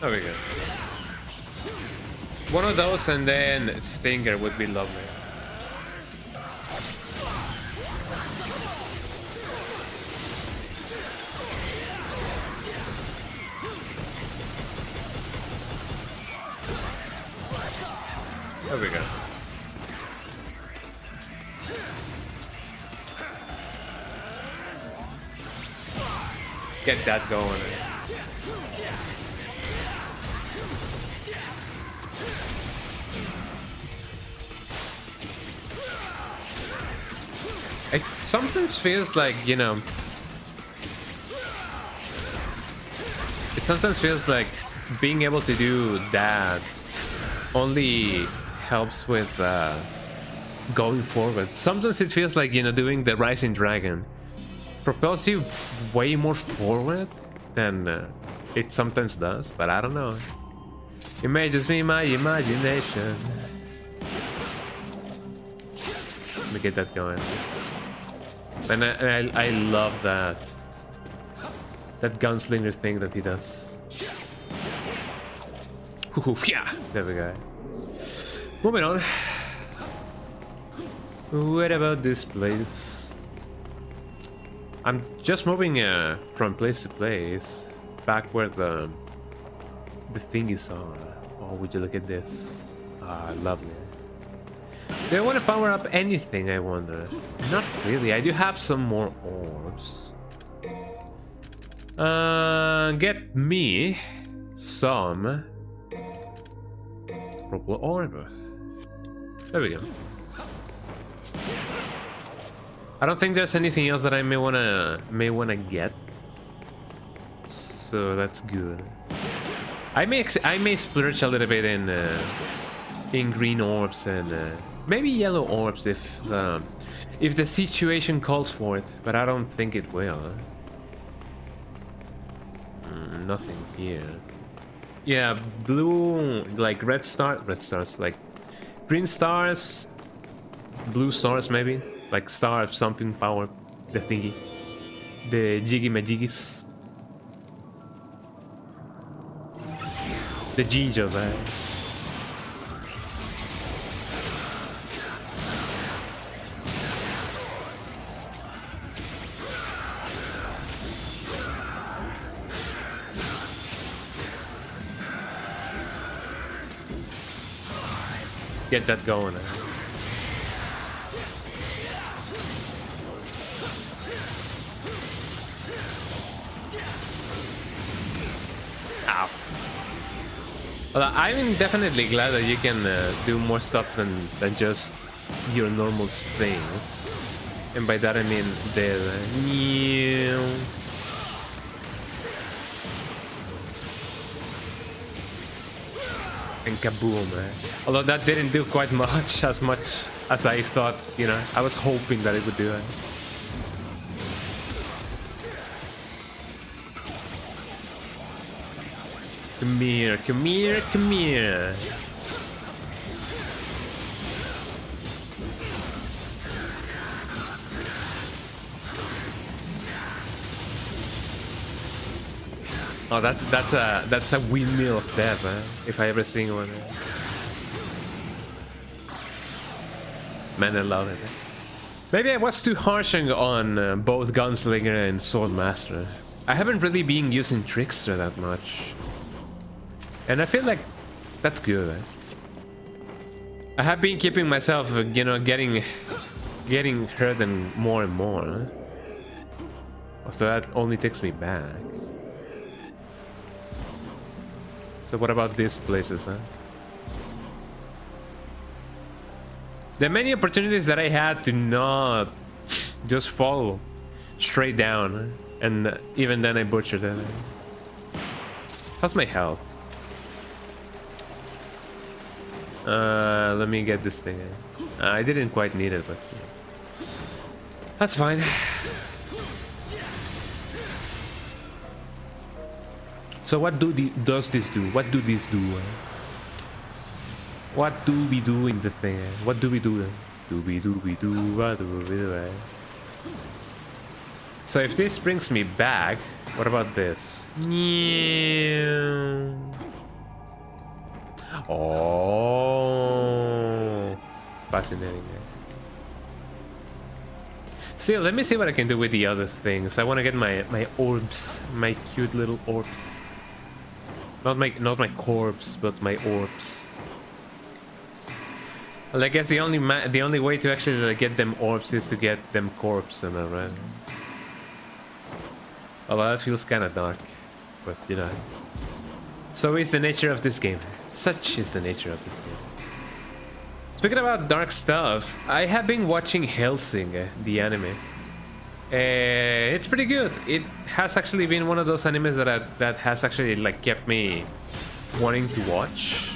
There we go. One of those and then Stinger would be lovely. There we go. Get that going. It sometimes feels like, you know, it sometimes feels like being able to do that only helps with going forward. Sometimes it feels like, you know, doing the Rising Dragon propels you way more forward than it sometimes does, but I don't know. It may just be my imagination. Let me get that going. And I love that gunslinger thing that he does. Yeah, there we go. Moving on. What about this place? I'm just moving from place to place, back where the thingies are. Oh, would you look at this? Ah, lovely. Do I want to power up anything, I wonder? Not really. I do have some more orbs. Get me some purple orb. There we go. I don't think there's anything else that I may wanna get. So that's good. I may splurge a little bit in green orbs and maybe yellow orbs if the situation calls for it, but I don't think it will. Nothing here. Yeah, blue, like red stars, like green stars, blue stars maybe, like star of something power, the thingy, the jiggy majiggies, the gingers, Get that going. Ow. Well, I'm definitely glad that you can do more stuff than just your normal thing. And by that I mean the and kaboom, although that didn't do quite much as I thought, you know. I was hoping that it would do it. Come here, come here, come here. Oh, that's a windmill of death, if I ever seen one. Man, I love it. Maybe I was too harsh on both Gunslinger and Swordmaster. I haven't really been using Trickster that much, and I feel like that's good. I have been keeping myself, you know, getting hurt and more. So that only takes me back. So what about these places, huh? There are many opportunities that I had to not just follow straight down, and even then I butchered it. How's my health? Let me get this thing. I didn't quite need it, but that's fine. So what does this do? What do these do? What do we do in the thing? What do we do? Do we do? What do we do? So if this brings me back, what about this? Oh, fascinating. Still, let me see what I can do with the other things. I want to get my orbs, my cute little orbs. Not my corpse, but my orbs. Well, I guess the only way to actually get them orbs is to get them corpse, am I right? Oh, well, that feels kind of dark, but you know. So is the nature of this game. Such is the nature of this game. Speaking about dark stuff, I have been watching Hellsing, the anime. It's pretty good. It has actually been one of those animes that has actually like kept me wanting to watch.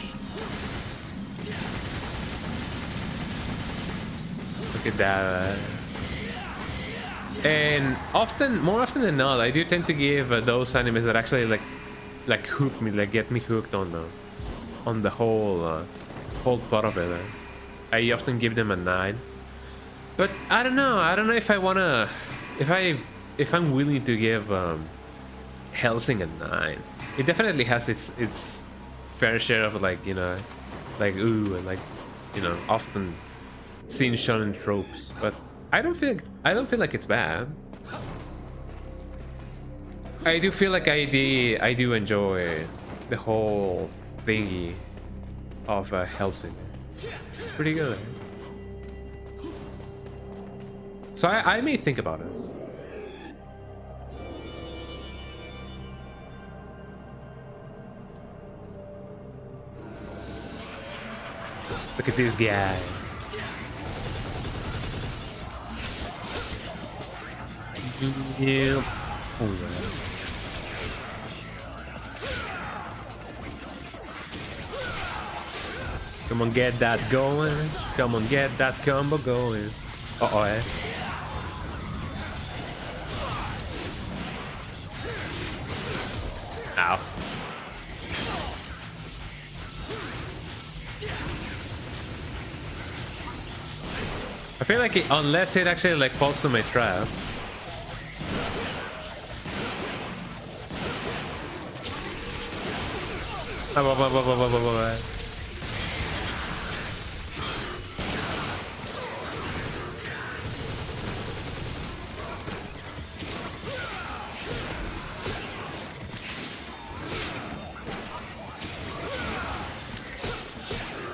Look at that. And more often than not, I do tend to give those animes that actually like hook me, like get me hooked on the whole plot of it. I often give them a 9, but I don't know if I wanna, if I'm willing to give Hellsing a 9. It definitely has its fair share of like, you know, like ooh, and like, you know, often seen shonen tropes, but I don't feel like it's bad. I do feel like I do enjoy the whole thingy of Hellsing. It's pretty good. So I may think about it. Look at this guy. Yeah. Oh, come on, get that going. Come on, get that combo going. Uh-oh, eh? Ow. I feel like unless it actually like falls to my trap.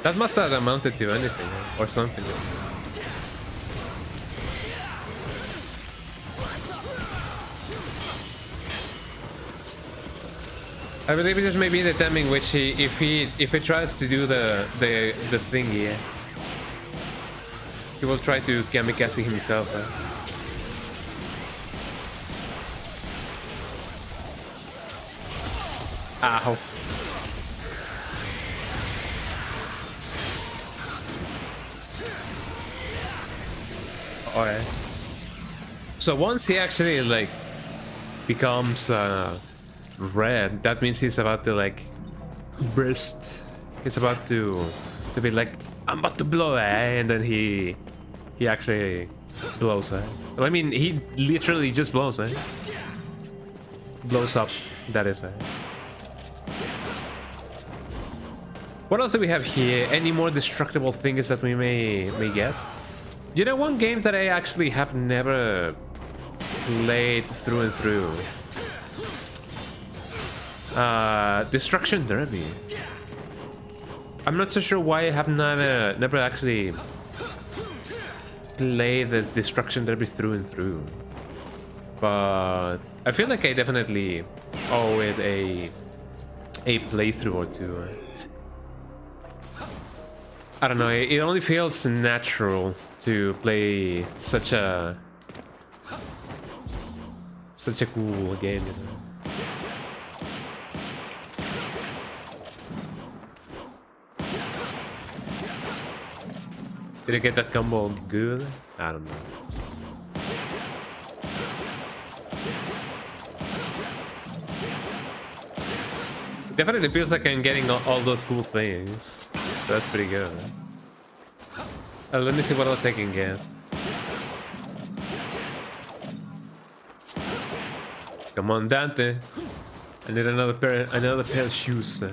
That must have amounted to anything or something. I believe it is maybe the timing which if he tries to do the thingy, he will try to kamikaze himself. Ow. Alright. So once he actually like becomes red, that means he's about to like burst. He's about to be like, I'm about to blow, and then he actually blows. Well, I mean, he literally just blows. Blows up. That is. What else do we have here? Any more destructible things that we may get? You know, one game that I actually have never played through and through. Destruction Derby. I'm not so sure why I have never actually played the Destruction Derby through and through. But I feel like I definitely owe it a playthrough or two. I don't know, it only feels natural to play such a cool game, you know? Did I get that combo good? I don't know. Definitely feels like I'm getting all those cool things. That's pretty good. Let me see what else I can get. Come on, Dante. I need another pair of shoes.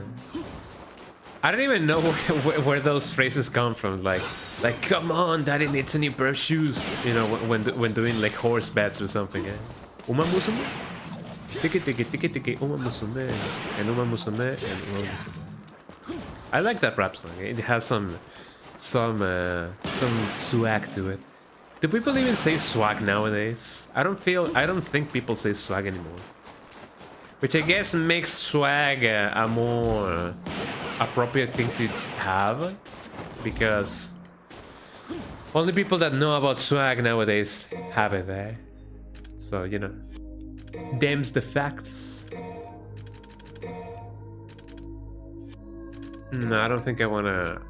I don't even know where those phrases come from. Like, come on, Daddy needs a new pair of shoes. You know, when doing like horse bets or something. Uma musume, tiki tiki tiki tiki, uma musume, and uma musume, and uma musume. I like that rap song. It has some swag to it. Do people even say swag nowadays? I don't think people say swag anymore. Which I guess makes swag a more appropriate thing to have, because only people that know about swag nowadays have it, eh? So, you know, them's the facts. No, I don't think I want to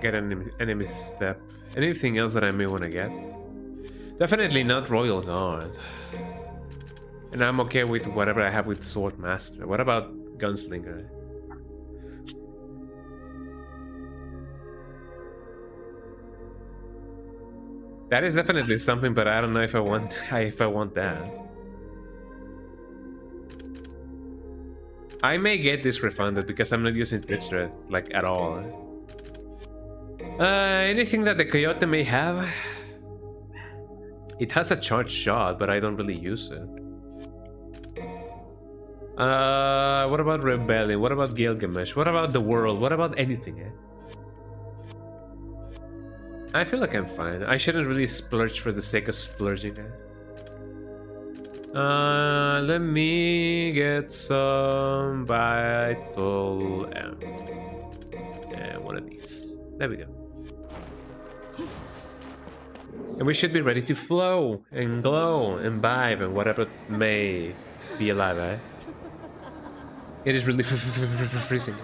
get an enemy step. Anything else that I may want to get? Definitely not Royal Guard. And I'm okay with whatever I have with Sword Master. What about Gunslinger? That is definitely something, but I don't know if I want that. I may get this refunded because I'm not using Twitch Thread like at all. Anything that the Coyote may have? It has a charged shot, but I don't really use it. What about Rebellion? What about Gilgamesh? What about the world? What about anything, eh? I feel like I'm fine. I shouldn't really splurge for the sake of splurging, eh? Let me get some Vital M. Yeah, one of these. There we go. And we should be ready to flow and glow and vibe and whatever may be alive, eh? It is really freezing.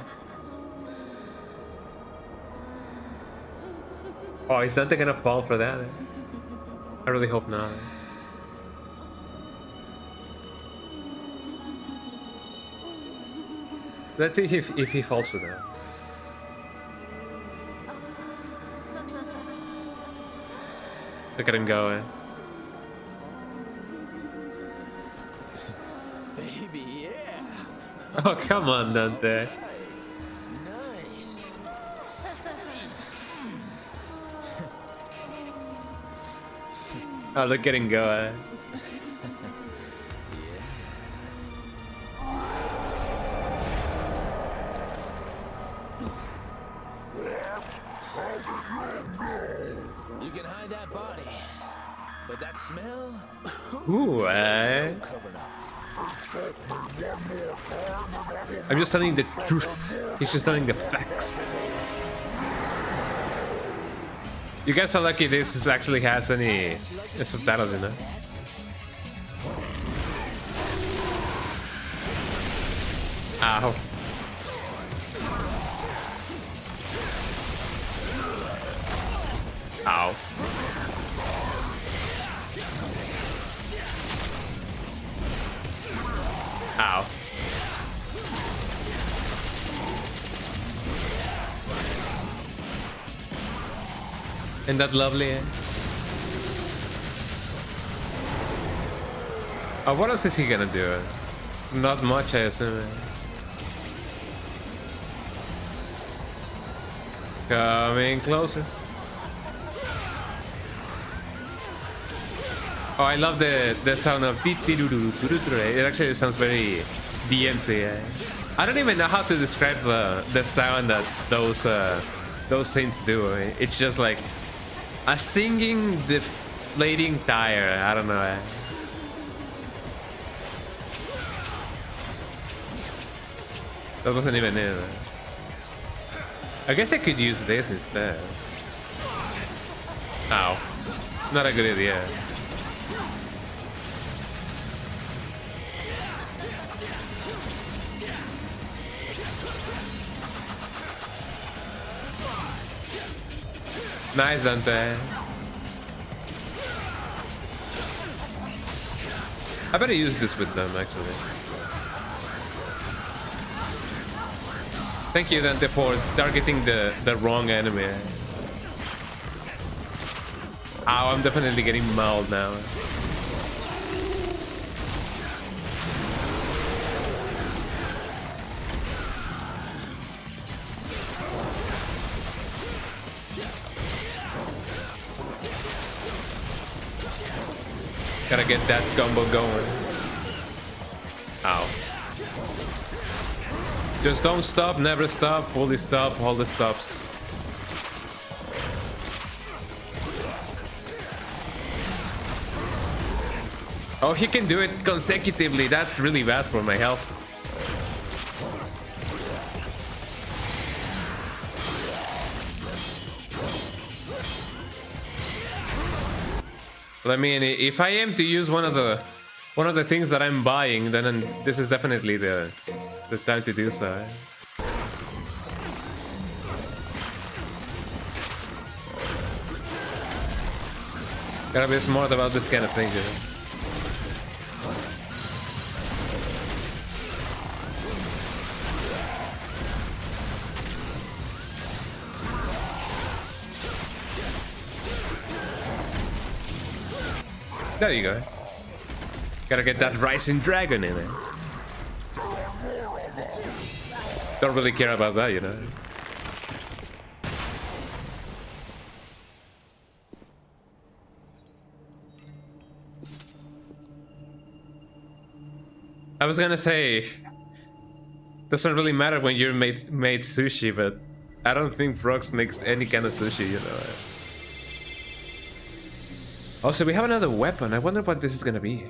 Oh, is Dante gonna fall for that? I really hope not. Let's see if he falls for that. Look at him go, eh? Baby, yeah. Oh, come on, Dante. Nice. Sweet. Oh, look at him go, eh? You can hide that body, but that smell? Ooh, eh? Covered up. I'm just telling the truth. He's just telling the facts. You guys are lucky this actually has any subtitles in it. Ow. Ow. Ow. Isn't that lovely? Oh, what else is he gonna do? Not much, I assume. Coming closer. Oh, I love the sound of it actually sounds very DMC. I don't even know how to describe the sound that those things do. It's just like a singing deflating tire. I don't know. That wasn't even it. I guess I could use this instead. Ow. Not a good idea. Nice, Dante. I better use this with them, actually. Thank you, Dante, for targeting the wrong enemy. Oh, I'm definitely getting mauled now. Gotta get that combo going. Ow. Just don't stop, never stop, fully stop, all the stops. Oh, he can do it consecutively. That's really bad for my health. But I mean, if I am to use one of the things that I'm buying, then this is definitely the time to do so. Gotta be smart about this kind of thing, dude. There you go. Gotta get that rising dragon in there. Don't really care about that, you know. I was gonna say, doesn't really matter when you're made sushi, but I don't think Frogs makes any kind of sushi, you know. Also, we have another weapon. I wonder what this is gonna be.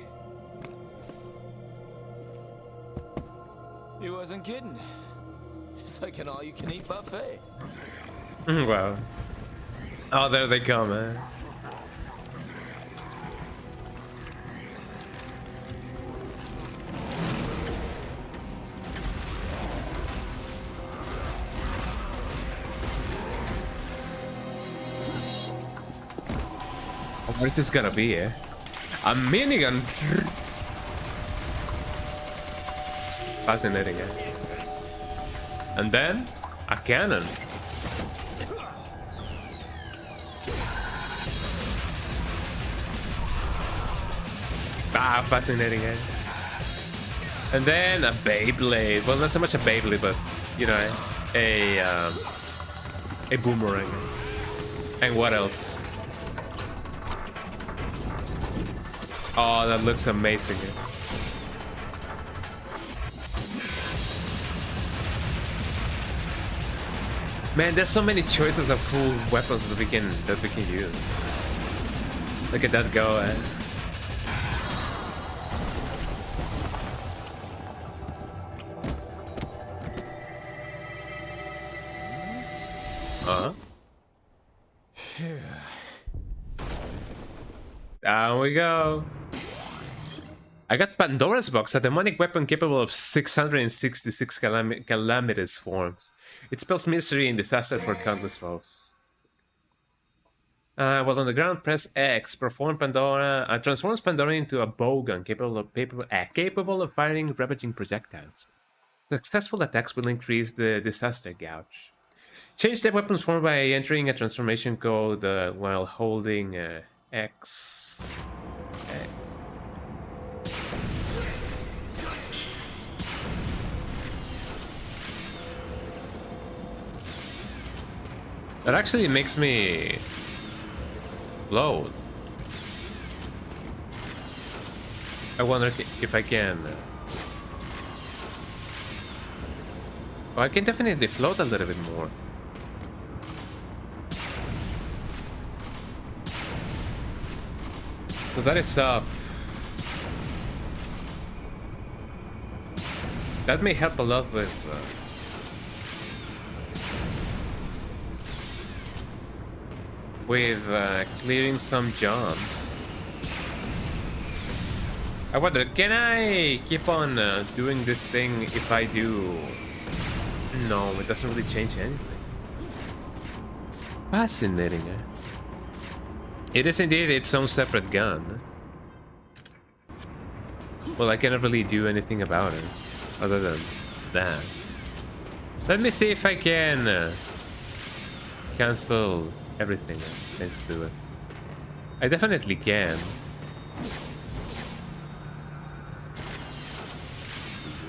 He wasn't kidding. It's like an all-you-can-eat buffet. Wow. Oh, there they come, man. What is this gonna be, eh? A minigun! Fascinating, eh? And then, a cannon. Ah, fascinating, eh? And then a Beyblade. Well, not so much a Beyblade, but, you know, a boomerang. And what else? Oh, that looks amazing. Man, there's so many choices of cool weapons that we can use. Look at that go, eh? Uh-huh. Down we go. I got Pandora's Box, a demonic weapon capable of 666 calamitous forms. It spells misery and disaster for countless foes. While on the ground, press X. Transforms Pandora into a bowgun capable of firing ravaging projectiles. Successful attacks will increase the disaster gauge. Change the weapon's form by entering a transformation code while holding X. That actually makes me load. I wonder if I can. Oh, I can definitely float a little bit more. So that is up. That may help a lot with clearing some jumps. I wonder, can I keep on doing this thing if I do? No, it doesn't really change anything. Fascinating, eh? It is indeed its own separate gun. Well, I cannot really do anything about it other than that. Let me see if I can cancel everything thanks to it. I definitely can.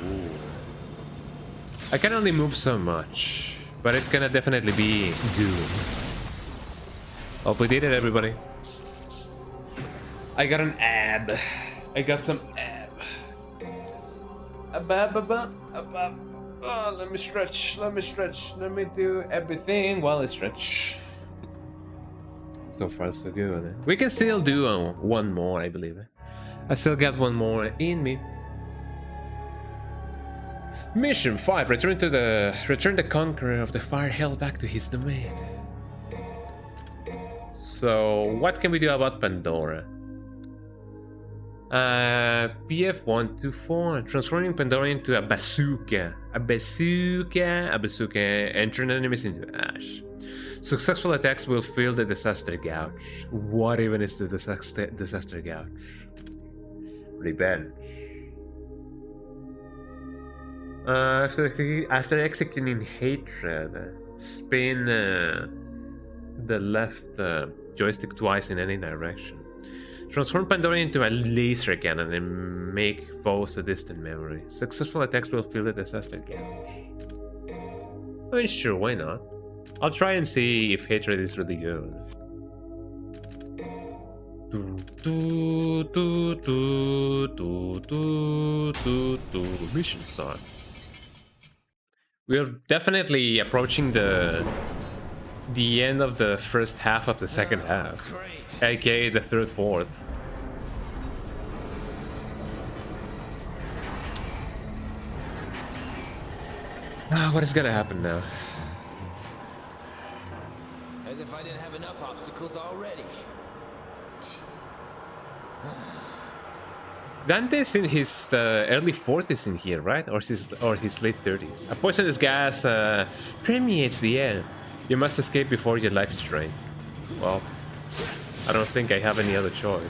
Ooh. I can only move so much, but it's gonna definitely be good. Hope we did it, everybody. I got an ab. I got some ab. Oh, let me stretch. Let me stretch. Let me do everything while I stretch. So far, so good. We can still do one more, I believe. I still got one more in me. Mission 5. Return the conqueror of the fire hell back to his domain. So, what can we do about Pandora? PF124, transforming Pandora into a bazooka. A bazooka, and turn enemies into ash. Successful attacks will fill the disaster gouge. What even is the disaster gouge? Revenge. After executing hatred, spin the left joystick twice in any direction. Transform Pandora into a laser cannon and make foes a distant memory. Successful attacks will fill the disaster gouge. I mean, sure, why not? I'll try and see if hatred is really good. Mission start. We're definitely approaching the end of the first half of the second half, aka the third, fourth. What is gonna happen now? As if I didn't have enough obstacles already. Dante's in his early 40s in here, right? Or his late 30s. A poisonous gas permeates the air. You must escape before your life is drained. Well, I don't think I have any other choice.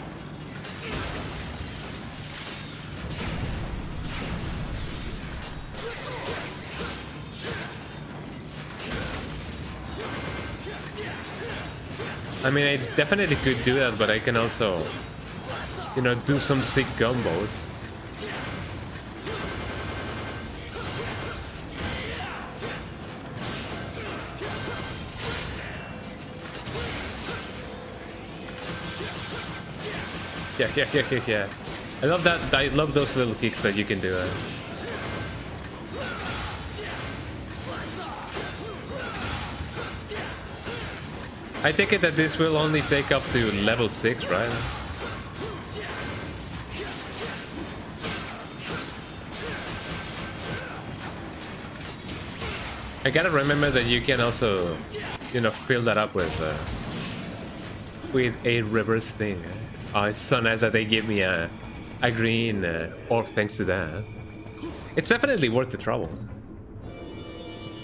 I mean, I definitely could do that, but I can also, you know, do some sick combos. Yeah. I love that. I love those little kicks that you can do. I take it that this will only take up to level 6, right? I gotta remember that you can also, you know, fill that up with a reverse thing. It's so nice that they give me a green orb thanks to that. It's definitely worth the trouble.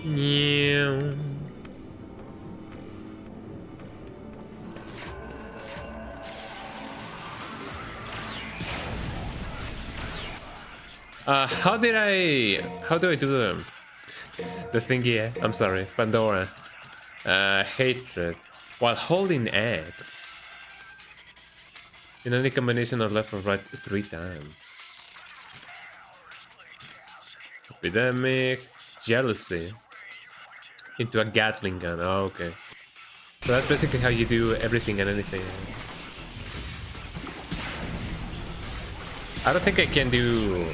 Yeah. How do I do the thingy? I'm sorry, Pandora. Hatred while holding X. In any combination of left or right 3 times. Epidemic, jealousy. Into a Gatling gun. Oh, okay. So that's basically how you do everything and anything. I don't think I can do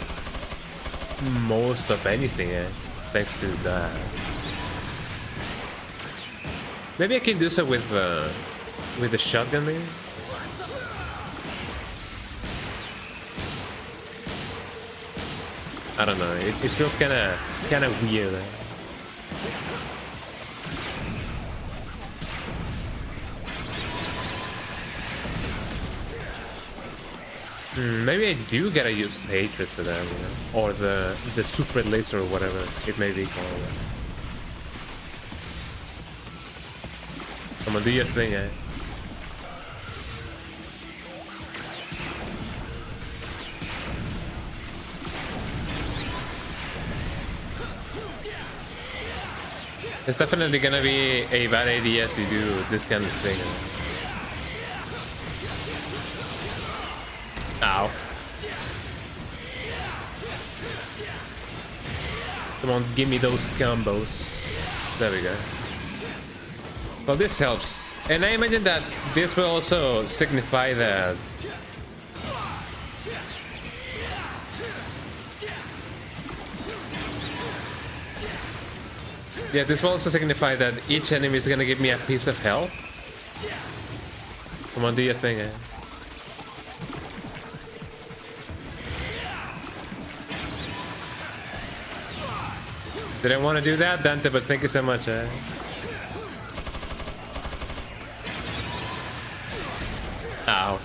most of anything thanks to that. Maybe I can do so with the shotgun, maybe. I don't know. It feels kind of weird. Maybe I do gotta use hatred for that, you know? Or the super laser or whatever it may be called. Come on, do your thing, eh? It's definitely gonna be a bad idea to do this kind of thing. Ow. Come on, give me those combos. There we go. Well, this helps. And I imagine that this will also signify that yeah, this will also signify that each enemy is gonna give me a piece of health. Come on, do your thing, eh? Didn't want to do that, Dante, but thank you so much, eh? Ow.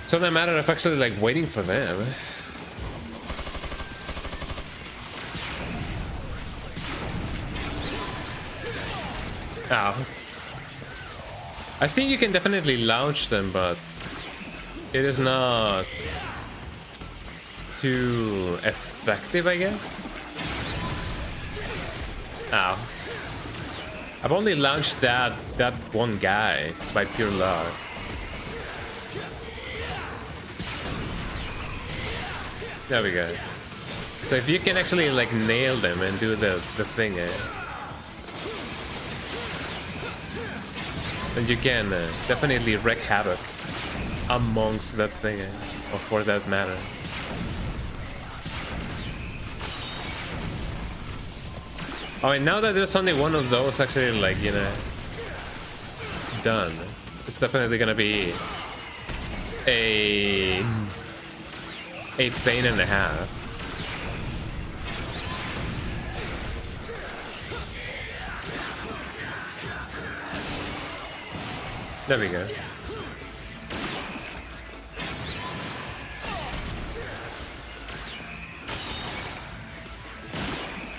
So no matter of actually like waiting for them. Ow. I think you can definitely launch them, but it is not too effective, I guess. Ow. I've only launched that one guy by pure luck. There we go. So if you can actually like nail them and do the thing, then you can definitely wreak havoc amongst that thing, or for that matter. Oh, and now that there's only one of those actually, like, you know, done, it's definitely gonna be a pain and a half. There we go.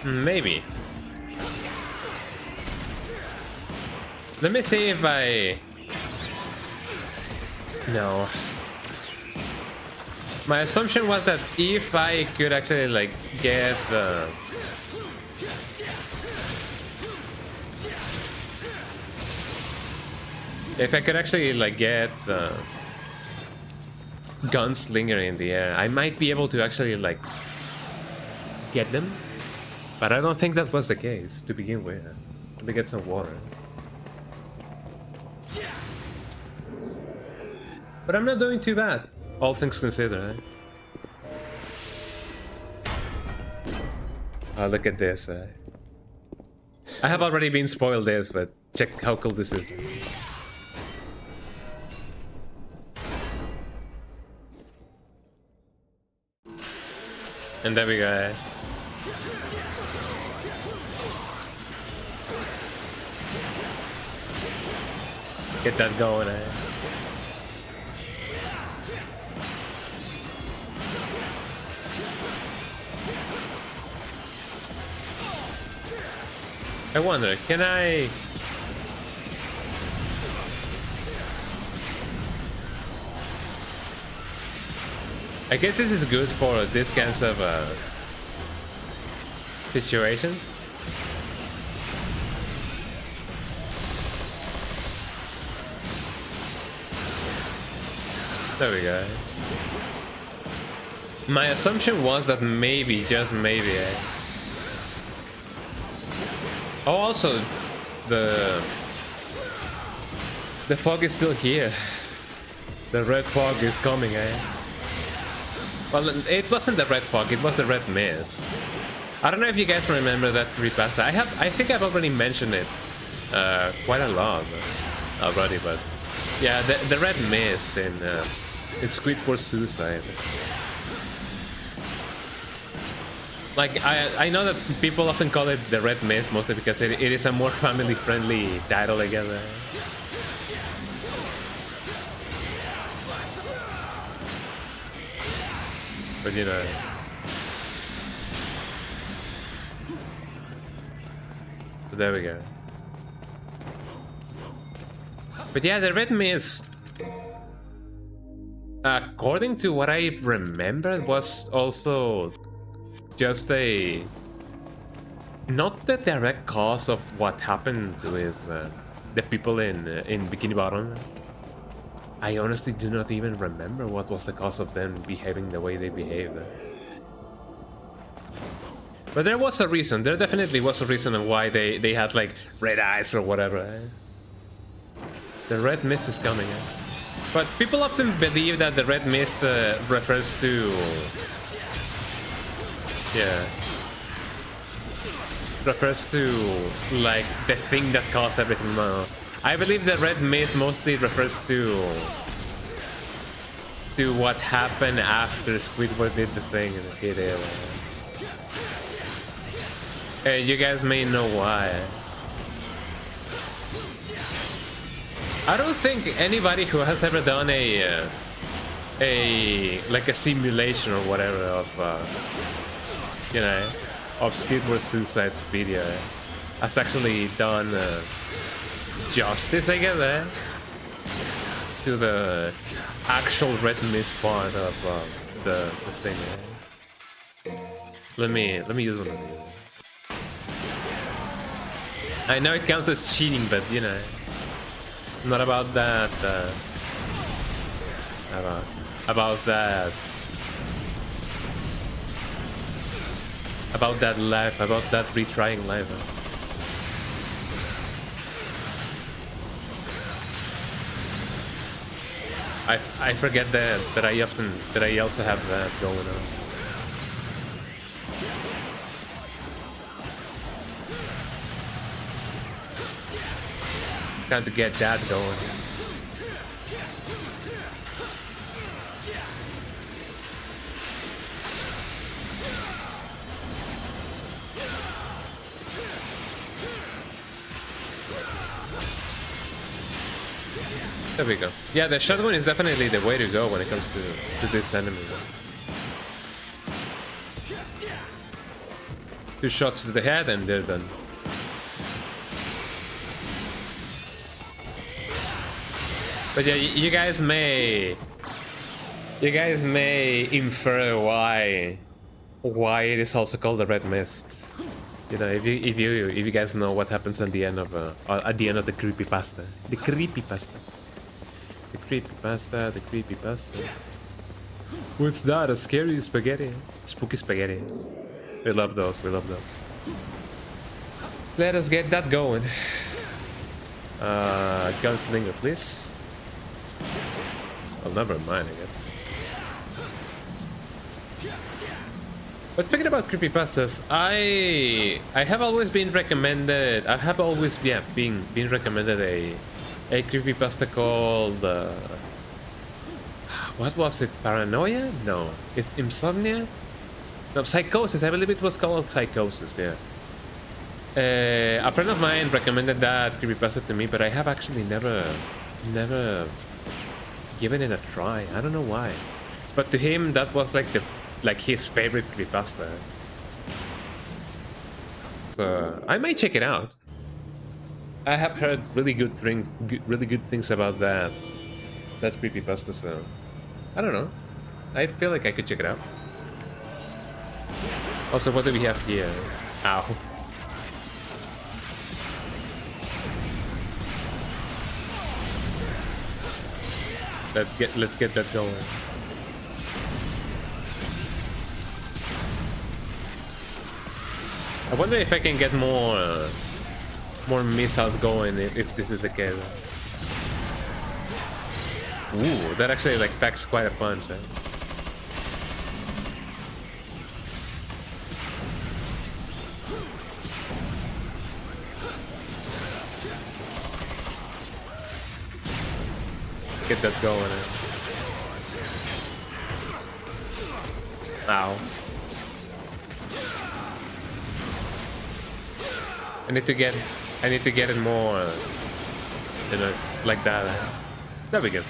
Maybe. Let me see if I... No. My assumption was that if I could actually like get the... If I could actually like get the gunslinger in the air, I might be able to actually like get them. But I don't think that was the case to begin with. Let me get some water. But I'm not doing too bad, all things considered. Oh, look at this. I have already been spoiled this, but check how cool this is. And there we go. Get that going, I wonder, can I... I guess this is good for this kinds of situation. There we go. My assumption was that maybe, just maybe, Oh, also, the fog is still here. The red fog is coming, Well, it wasn't the red fog, it was the red mist. I don't know if you guys remember that repass. I think I've already mentioned it quite a lot already, but yeah, the red mist in Squidward Suicide. Like, I know that people often call it the red mist, mostly because it is a more family-friendly title, I guess. But you know. So there we go. But yeah, the red mist. According to what I remember, it was also just a... not the direct cause of what happened with the people in Bikini Bottom. I honestly do not even remember what was the cause of them behaving the way they behaved. But there was a reason. There definitely was a reason of why they had like red eyes or whatever. The red mist is coming. But people often believe that the red mist refers to... yeah. Refers to like the thing that caused everything. No. I believe the red mist mostly refers to what happened after Squidward did the thing and hit it. You guys may know why. I don't think anybody who has ever done a simulation or whatever of you know, of Squidward's Suicide's video has actually done justice, I guess, to the actual red mist part of the thing. Let me use one of these. I know it counts as cheating, but you know, not about that. About that life, about that retrying life. I forget that I also have that going on. Time to get that going. There we go. Yeah, the shotgun is definitely the way to go when it comes to this enemy. 2 shots to the head and they're done. But yeah, you guys may infer why it is also called the red mist. You know, if you guys know what happens at the end of the creepypasta. The creepypasta. The creepypasta. What's that? A scary spaghetti? Spooky spaghetti. We love those. Let us get that going. Gunslinger, please. Well, never mind, I guess. But speaking about creepypastas, I have always been recommended. I have always been recommended a creepypasta called what was it? Paranoia? No, it's Insomnia. No, Psychosis. I believe it was called Psychosis. Yeah. A friend of mine recommended that creepypasta to me, but I have actually never given it a try. I don't know why, but to him that was like his favorite creepypasta. So I might check it out. I have heard really good things about that creepypasta. So I don't know. I feel like I could check it out. Also, what do we have here? Ow. Let's get that going. I wonder if I can get more missiles going if this is the case. Ooh, that actually like packs quite a punch. Eh? Get that going. Ow. I need to get it more, you know, like that. There we go.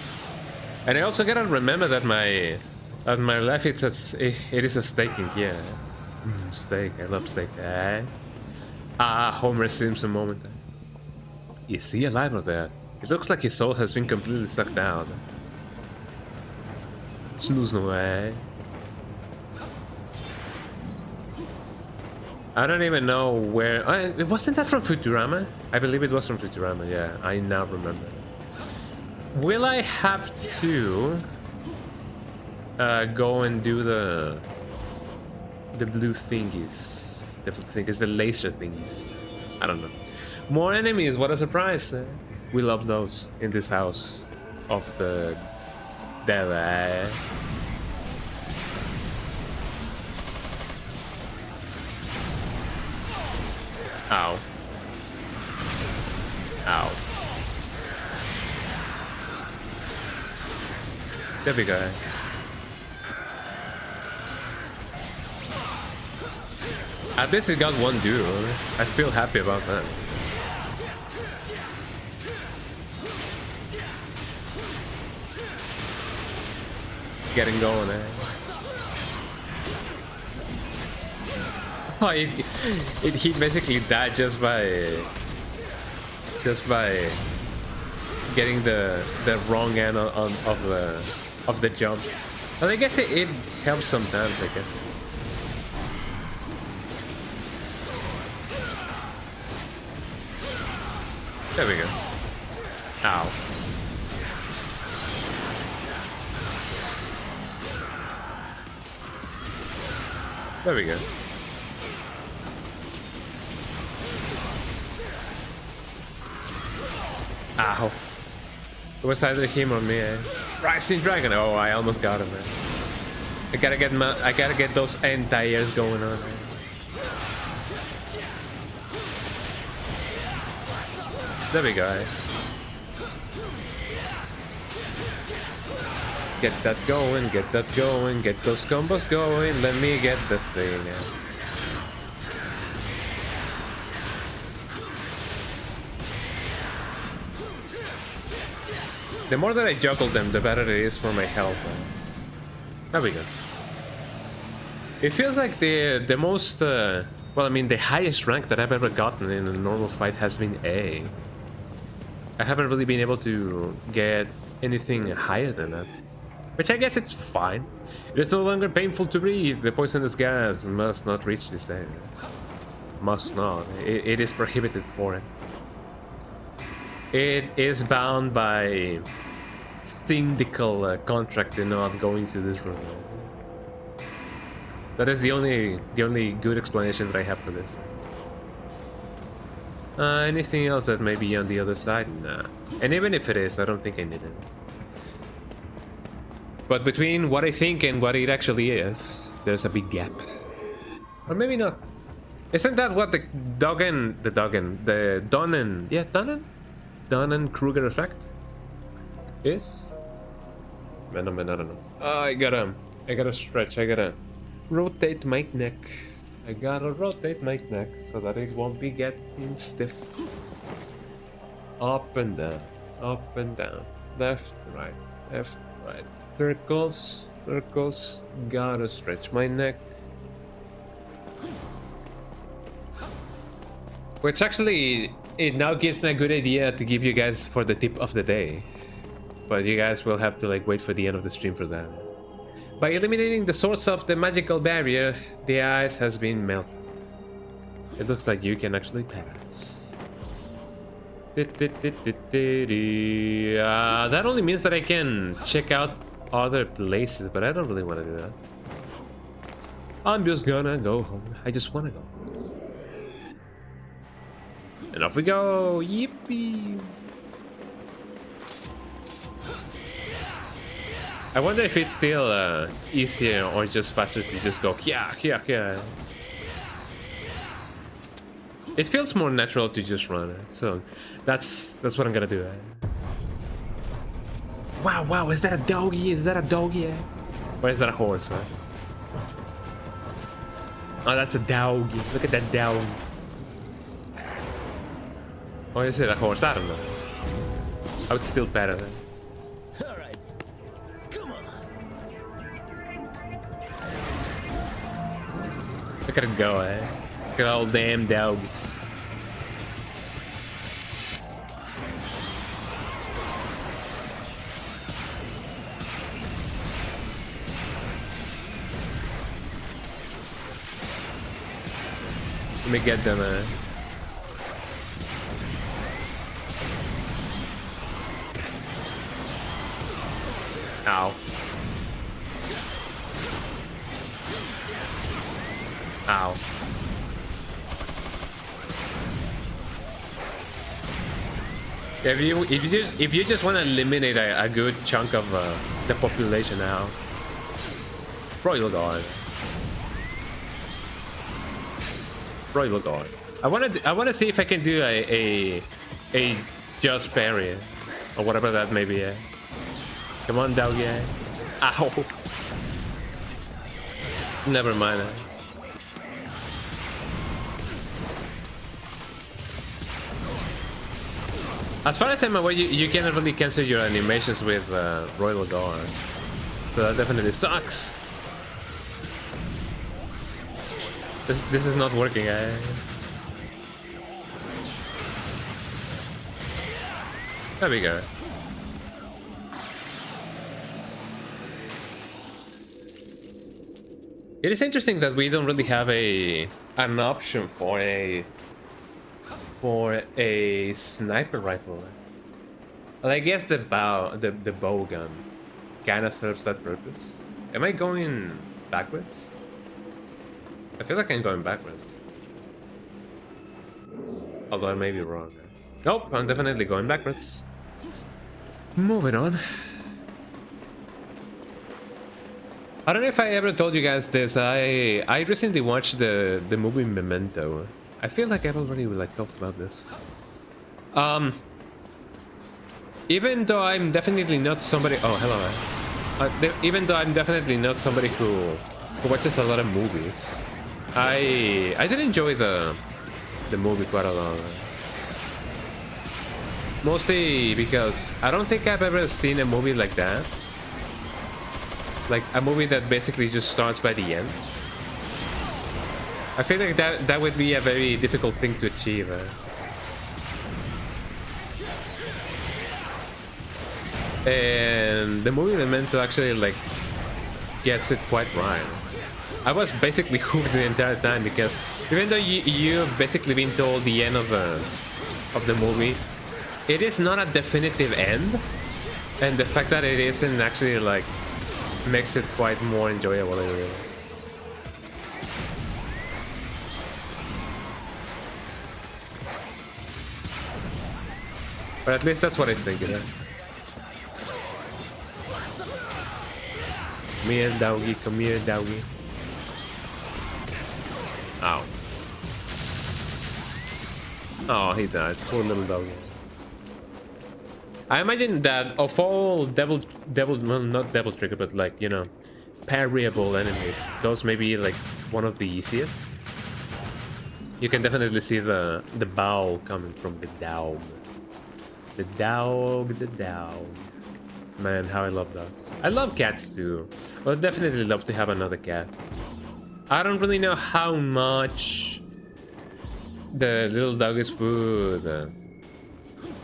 And I also gotta remember that my life it is a steak in here. Steak, I love steak. Homer Simpson moment. Is he alive or there? It looks like his soul has been completely sucked out. Snooze no way. I don't even know where. Wasn't that from Futurama? I believe it was from Futurama. Yeah, I now remember. Will I have to go and do the blue thingies? The blue thingies, the laser thingies. I don't know. More enemies. What a surprise! We love those in this house of the devil. Ow. Ow. There we go. At least it got one dude. I feel happy about that. Getting going, eh? Oh, he basically died just by getting the wrong end of the jump. But I guess it helps sometimes, I guess. There we go. Ow. There we go. Ow. It was either him or me, eh? Rising Dragon! Oh, I almost got him, man. I gotta get those anti-airs going on, man. There we go, eh? Get that going, get that going, get those combos going, let me get the thing, eh? The more that I juggle them, the better it is for my health. There we go. It feels like the most, well, I mean, the highest rank that I've ever gotten in a normal fight has been A. I haven't really been able to get anything higher than that. Which I guess it's fine. It is no longer painful to breathe. The poisonous gas must not reach this area. Must not. It is prohibited for it. It is bound by syndical contract to not going to this room. That is the only good explanation that I have for this. Anything else that may be on the other side? Nah. And even if it is, I don't think I need it. But between what I think and what it actually is, there's a big gap. Or maybe not. Isn't that what the Dunning-Kruger effect is? Man, I don't know. I gotta stretch, I gotta rotate my neck. I gotta rotate my neck so that it won't be getting stiff. Up and down, left, right, circles, gotta stretch my neck. Which actually, it now gives me a good idea to give you guys for the tip of the day. But you guys will have to like wait for the end of the stream for that. By eliminating the source of the magical barrier, the ice has been melted. It looks like you can actually pass. That only means that I can check out other places, but I don't really want to do that. I'm just gonna go home. I just want to go. And off we go! Yippee! I wonder if it's still easier or just faster to just go yeah. It feels more natural to just run, so that's what I'm gonna do. Wow, is that a doggy? Is that a doggy? Or is that a horse? Oh, that's a doggy. Look at that dog. Or is it a horse? I don't know. I would still better than. Alright. Come on. Look at him go, eh? Look at all damn dogs. Let me get them. Ow. Ow. If you just want to eliminate a good chunk of the population now, Royal Guard. Royal Guard. I want to see if I can do a just parry or whatever that may be. Come on, doggy. Ow. Never mind. As far as I'm aware, you cannot really cancel your animations with Royal Guard. So that definitely sucks. This is not working, eh? There we go. It is interesting that we don't really have an option for a sniper rifle. Well, I guess the bow gun kinda serves that purpose. Am I going backwards? I feel like I'm going backwards. Although I may be wrong. Nope, I'm definitely going backwards. Moving on. I don't know if I ever told you guys this. I recently watched the movie Memento. I feel like I've already talked about this. Even though I'm definitely not somebody. Oh, hello. Even though I'm definitely not somebody who watches a lot of movies, I did enjoy the movie quite a lot. Mostly because I don't think I've ever seen a movie like that. Like a movie that basically just starts by the end. I feel like that would be a very difficult thing to achieve. And the movie Memento actually gets it quite right. I was basically hooked the entire time because even though you've basically been told the end of the movie, it is not a definitive end, and the fact that it isn't actually makes it quite more enjoyable. But at least that's what I think, you know. Come here, doggy. Come here, doggy. Ow. Oh, he died. Poor little doggy. I imagine that of all well, not devil trigger, but you know, parryable enemies, those may be one of the easiest. You can definitely see the bow coming from the dog. The dog. Man, how I love that. I love cats too. I would definitely love to have another cat. I don't really know how much the little doggies would,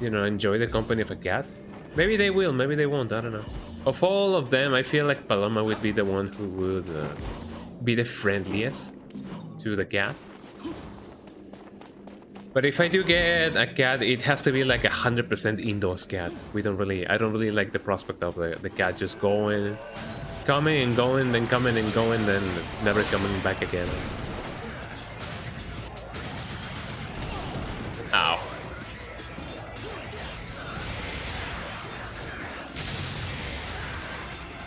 you know, enjoy the company of a cat. Maybe they will, maybe they won't, I don't know. Of all of them, I feel like Paloma would be the one who would be the friendliest to the cat. But if I do get a cat, it has to be 100% indoors cat. I don't really like the prospect of the cat just coming and going, then coming and going, then never coming back again. Ow.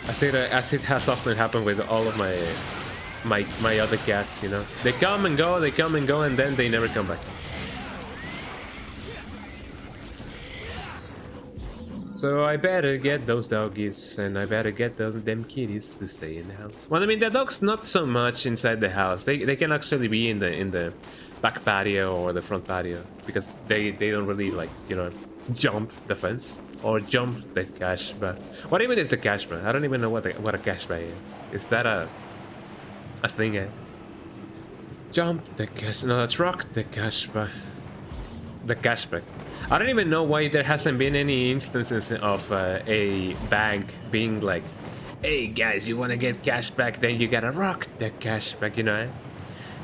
As it has often happened with all of my other cats, you know. They come and go, and then they never come back. So I better get those doggies, and I better get them kitties to stay in the house. Well, I mean, the dogs not so much inside the house. They can actually be in the back patio or the front patio, because they don't really you know, jump the fence or jump the cash bar. What even is the cash bar? I don't even know what a cash bar is. Is that a thing? Jump the cash. No, that's rock the cash bar. The cashback. I don't even know why there hasn't been any instances of a bank being hey guys, you want to get cash back, then you gotta rock the cash back, you know.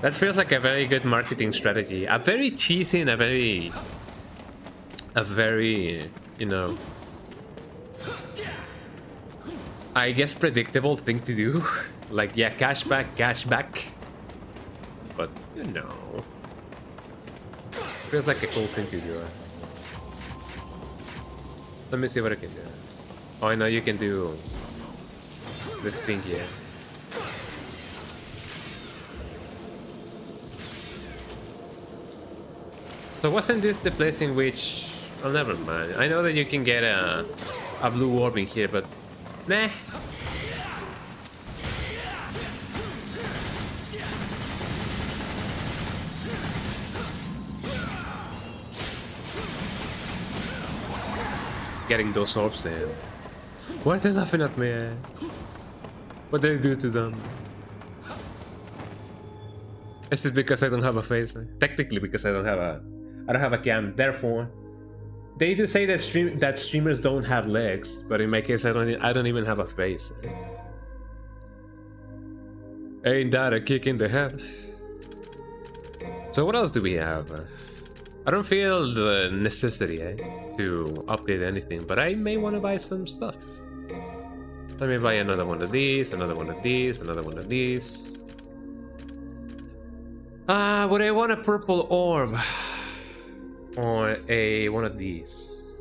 That feels like a very good marketing strategy. A very cheesy and a very, you know, I guess predictable thing to do. Like, yeah, cash back. But, you know, feels like a cool thing to do. Let me see what I can do. Oh, I know you can do this thing here. So wasn't this the place in which... Oh, never mind. I know that you can get a blue orb in here, but... Nah. Getting those orbs in. Why is they laughing at me? What did I do to them? Is it because I don't have a face? Technically, because I don't have a cam. Therefore, they do say that streamers don't have legs, but in my case, I don't even have a face. Ain't that a kick in the head? So what else do we have? I don't feel the necessity to upgrade anything, but I may want to buy some stuff. Let me buy another one of these, another one of these, another one of these. Would I want a purple orb? Or one of these?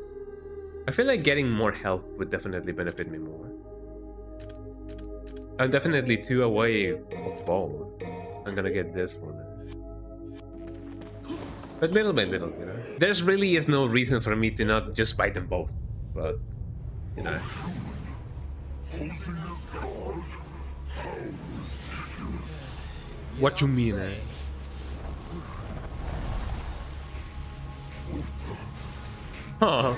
I feel like getting more health would definitely benefit me more. I'm definitely 2 away of both. I'm gonna get this one. But little by little, you know. There's really is no reason for me to not just buy them both. But, you know. What you mean, eh? Huh.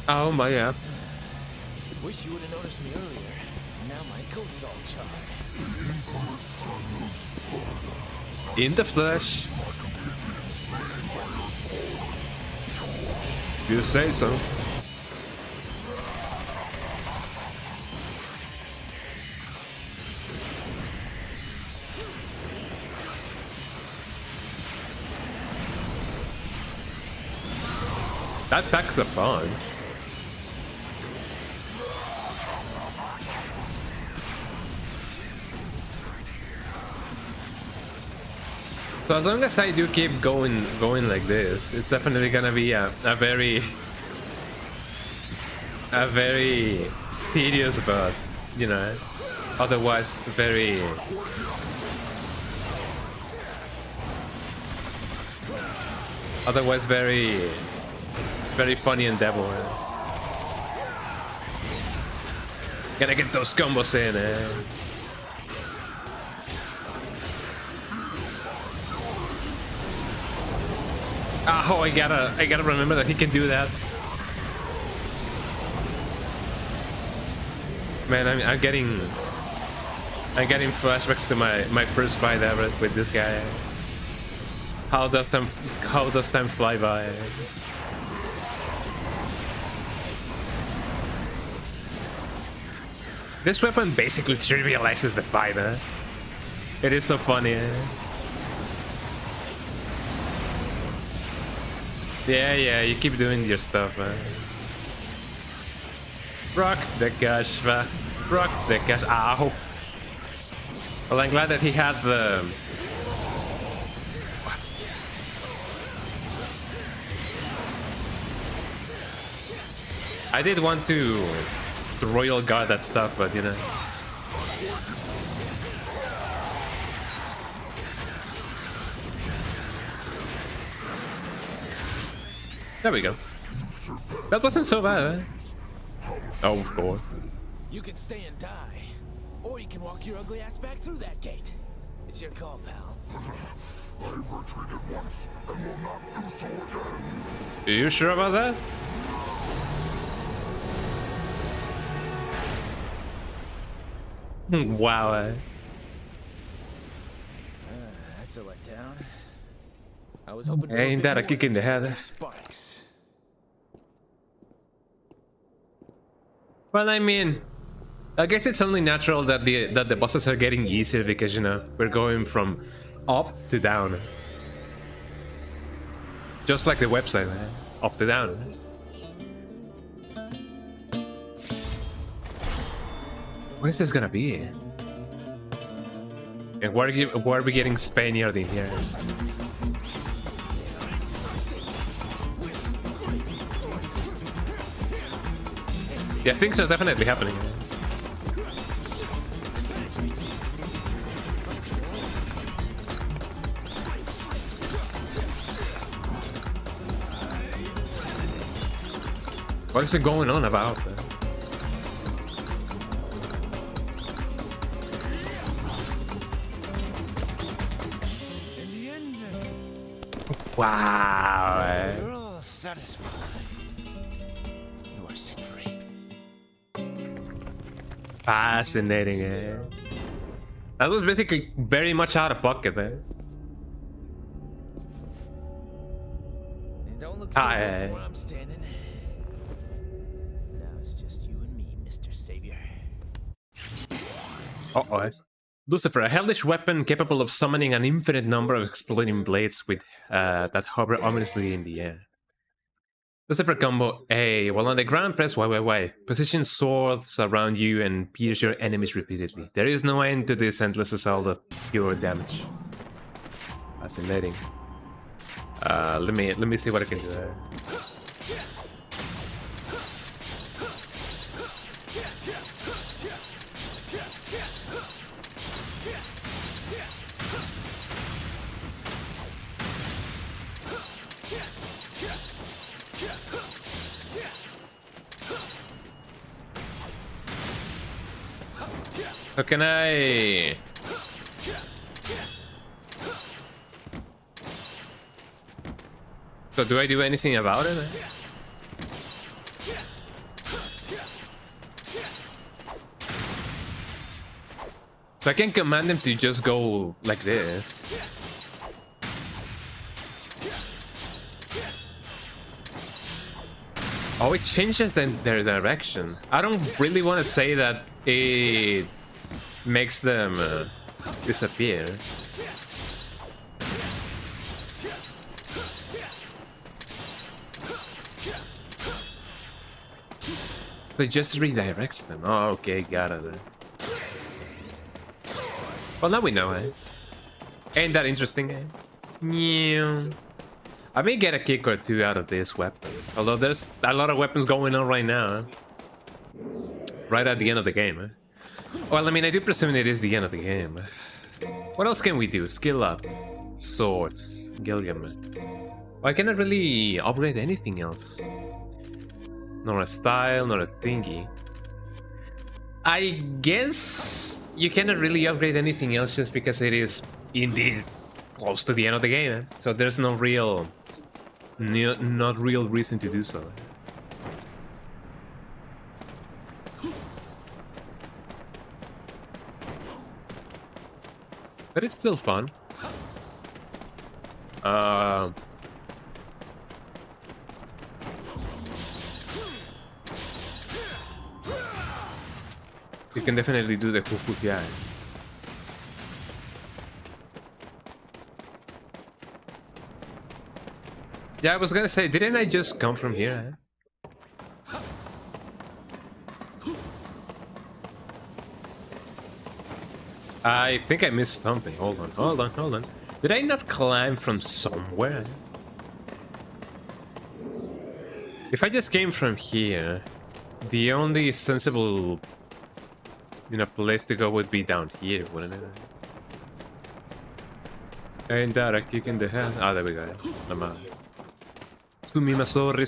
Oh my god. Wish you would have noticed me earlier. Now my coat's all charred. In the flesh. You say so. That packs a punch. So as long as I do keep going like this, it's definitely gonna be a very tedious, but you know, otherwise very funny endeavor. Gotta get those combos in, Oh, I gotta remember that he can do that. Man, I'm getting flashbacks to my first fight ever with this guy. How does time fly by? This weapon basically trivializes the fight, huh? It is so funny. Yeah, you keep doing your stuff, man. Rock the cash, man. Rock the cash. Ow. Well, I'm glad that he had the... I did want to royal guard that stuff, but you know. There we go. That wasn't so bad, eh? Oh, of course. You can stay and die, or you can walk your ugly ass back through that gate. It's your call, pal. I've retreated once and will not do so again. Are you sure about that? Wow, eh? That's a letdown. I was hoping for Ain't that a kick in the head? Spikes. Well, I mean, I guess it's only natural that the bosses are getting easier because, you know, we're going from up to down. Just like the website, man. Up to down. What is this gonna be? And why are we getting Spaniard in here? Yeah, things are definitely happening. What is it going on about? Wow. You're all satisfied. You are set free. Fascinating, eh? That was basically very much out of pocket, man. And don't look so Ah, good yeah. from where I'm standing. Now it's just you and me, Mr. Savior. Uh-oh. Lucifer, a hellish weapon capable of summoning an infinite number of exploding blades with that hover ominously in the air. Lucifer combo A. While on the ground, press Y. Position swords around you and pierce your enemies repeatedly. There is no end to this endless assault of pure damage. Fascinating. Let me see what I can do there. How can I? So do I do anything about it? So I can command them to just go like this. Oh, it changes their direction. I don't really want to say that it makes them disappear. So it just redirects them. Oh, okay, got it. Well, now we know, eh? Ain't that interesting, eh? Yeah. I may get a kick or two out of this weapon. Although there's a lot of weapons going on right now. Eh? Right at the end of the game, eh? Well, I mean, I do presume it is the end of the game. What else can we do? Skill up. Swords. Gilgamesh. Well, I cannot really upgrade anything else. Nor a style, nor a thingy. I guess you cannot really upgrade anything else just because it is indeed close to the end of the game. Eh? So there's no real... not real reason to do so. But it's still fun. You can definitely do the hook, yeah. Yeah, I was gonna say, didn't I just come from here? Eh? I think I missed something. Hold on. Did I not climb from somewhere? If I just came from here, the only sensible, place to go would be down here, wouldn't it? Ain't that a kick in the head? Ah, there we go. Sumima sorry.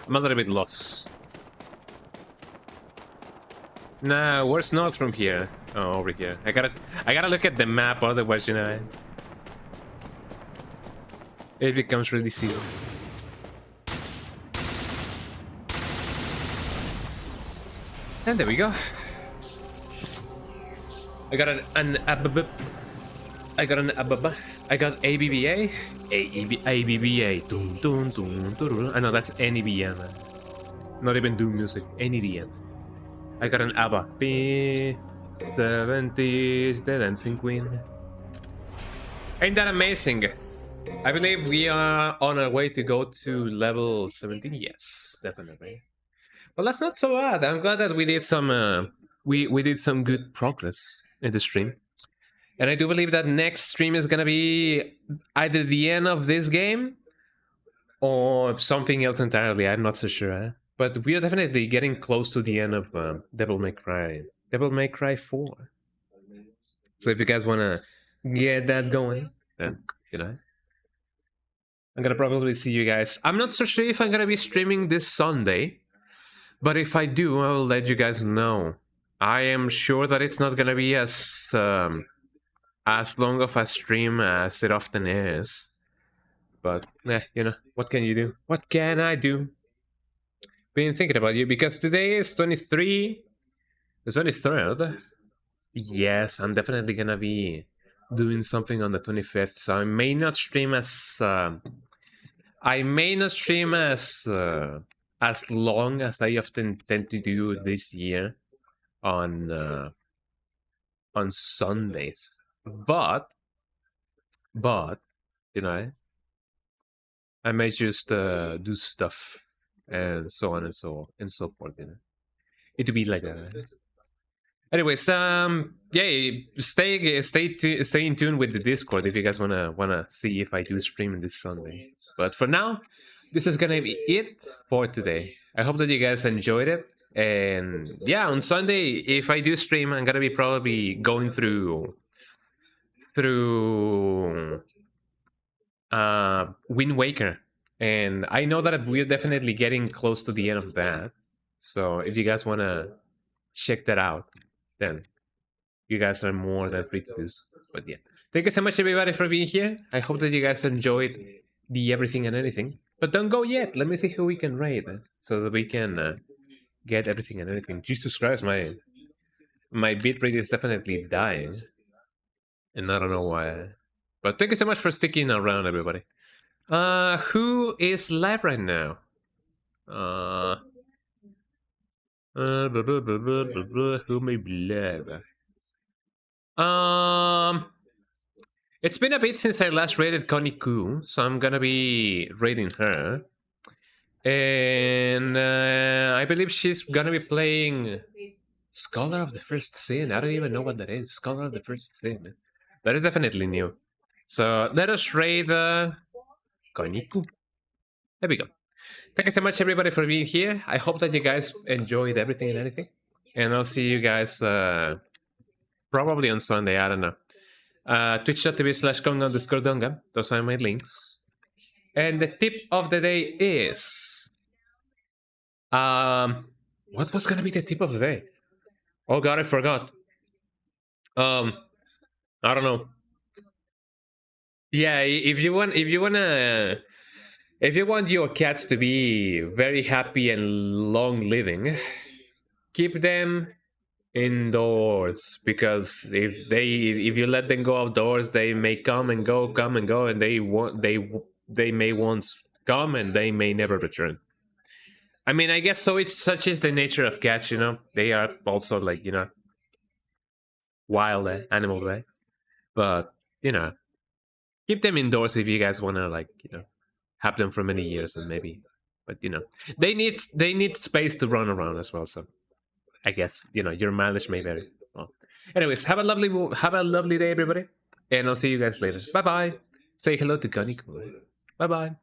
I'm a little bit lost. Nah, where's north from here? Oh, over here. I gotta look at the map, otherwise, it becomes really serious. And there we go. I got an ABBA. I got ABBA. ABBA. I know that's NEBM. Not even Doom music. Any EDM. I got an ABBA. P70s, the Dancing Queen. Ain't that amazing? I believe we are on our way to go to level 17. Yes, definitely. Well, that's not so bad. I'm glad that we did some we did some good progress in the stream. And I do believe that next stream is gonna be either the end of this game or something else entirely. I'm not so sure. But we are definitely getting close to the end of Devil May Cry. Devil May Cry 4. So if you guys wanna get that going, then you know. I'm gonna probably see you guys. I'm not so sure if I'm gonna be streaming this Sunday. But if I do, I will let you guys know. I am sure that it's not gonna be as long of a stream as it often is. But you know, what can you do? What can I do? Been thinking about you because today is 23, the 23rd. Yes, I'm definitely gonna be doing something on the 25th, so I may not stream as long as I often tend to do this year on Sundays. But you know, I may just do stuff and so on and so forth. You know, it'll be like that. Anyways, yeah, stay in tune with the Discord if you guys wanna see if I do stream this Sunday. But for now, this is gonna be it for today. I hope that you guys enjoyed it. And yeah, on Sunday, if I do stream, I'm gonna be probably going through Wind Waker. And I know that we're definitely getting close to the end of that. So if you guys wanna check that out, then you guys are more than free to do so. But yeah, thank you so much everybody for being here. I hope that you guys enjoyed the everything and anything. But don't go yet. Let me see who we can raid so that we can get everything and anything. Jesus Christ, my bitrate is definitely dying, and I don't know why. But thank you so much for sticking around, everybody. Who is live right now? Who may be live? It's been a bit since I last raided Connie Koo, so I'm gonna be raiding her. And I believe she's gonna be playing Scholar of the First Sin. I don't even know what that is. Scholar of the First Sin. That is definitely new. So let us raid Connie Koo. There we go. Thank you so much everybody for being here. I hope that you guys enjoyed everything and anything. And I'll see you guys probably on Sunday, I don't know. Twitch.tv/Konga_Donga. Those are my links. And the tip of the day is... what was gonna be the tip of the day? Oh god, I forgot. I don't know. Yeah, if you want your cats to be very happy and long living, keep them indoors, because if you let them go outdoors, they may come and go, and they may once come and they may never return. I mean, I guess so. It's such is the nature of cats, you know. They are also like, you know, wild animals, right? But you know, keep them indoors if you guys want to, like, you know, have them for many years and maybe. But you know, they need space to run around as well. So I guess, you know, your mileage may vary. Well, anyways, have a lovely day, everybody, and I'll see you guys later. Bye bye. Say hello to Connie. Bye bye.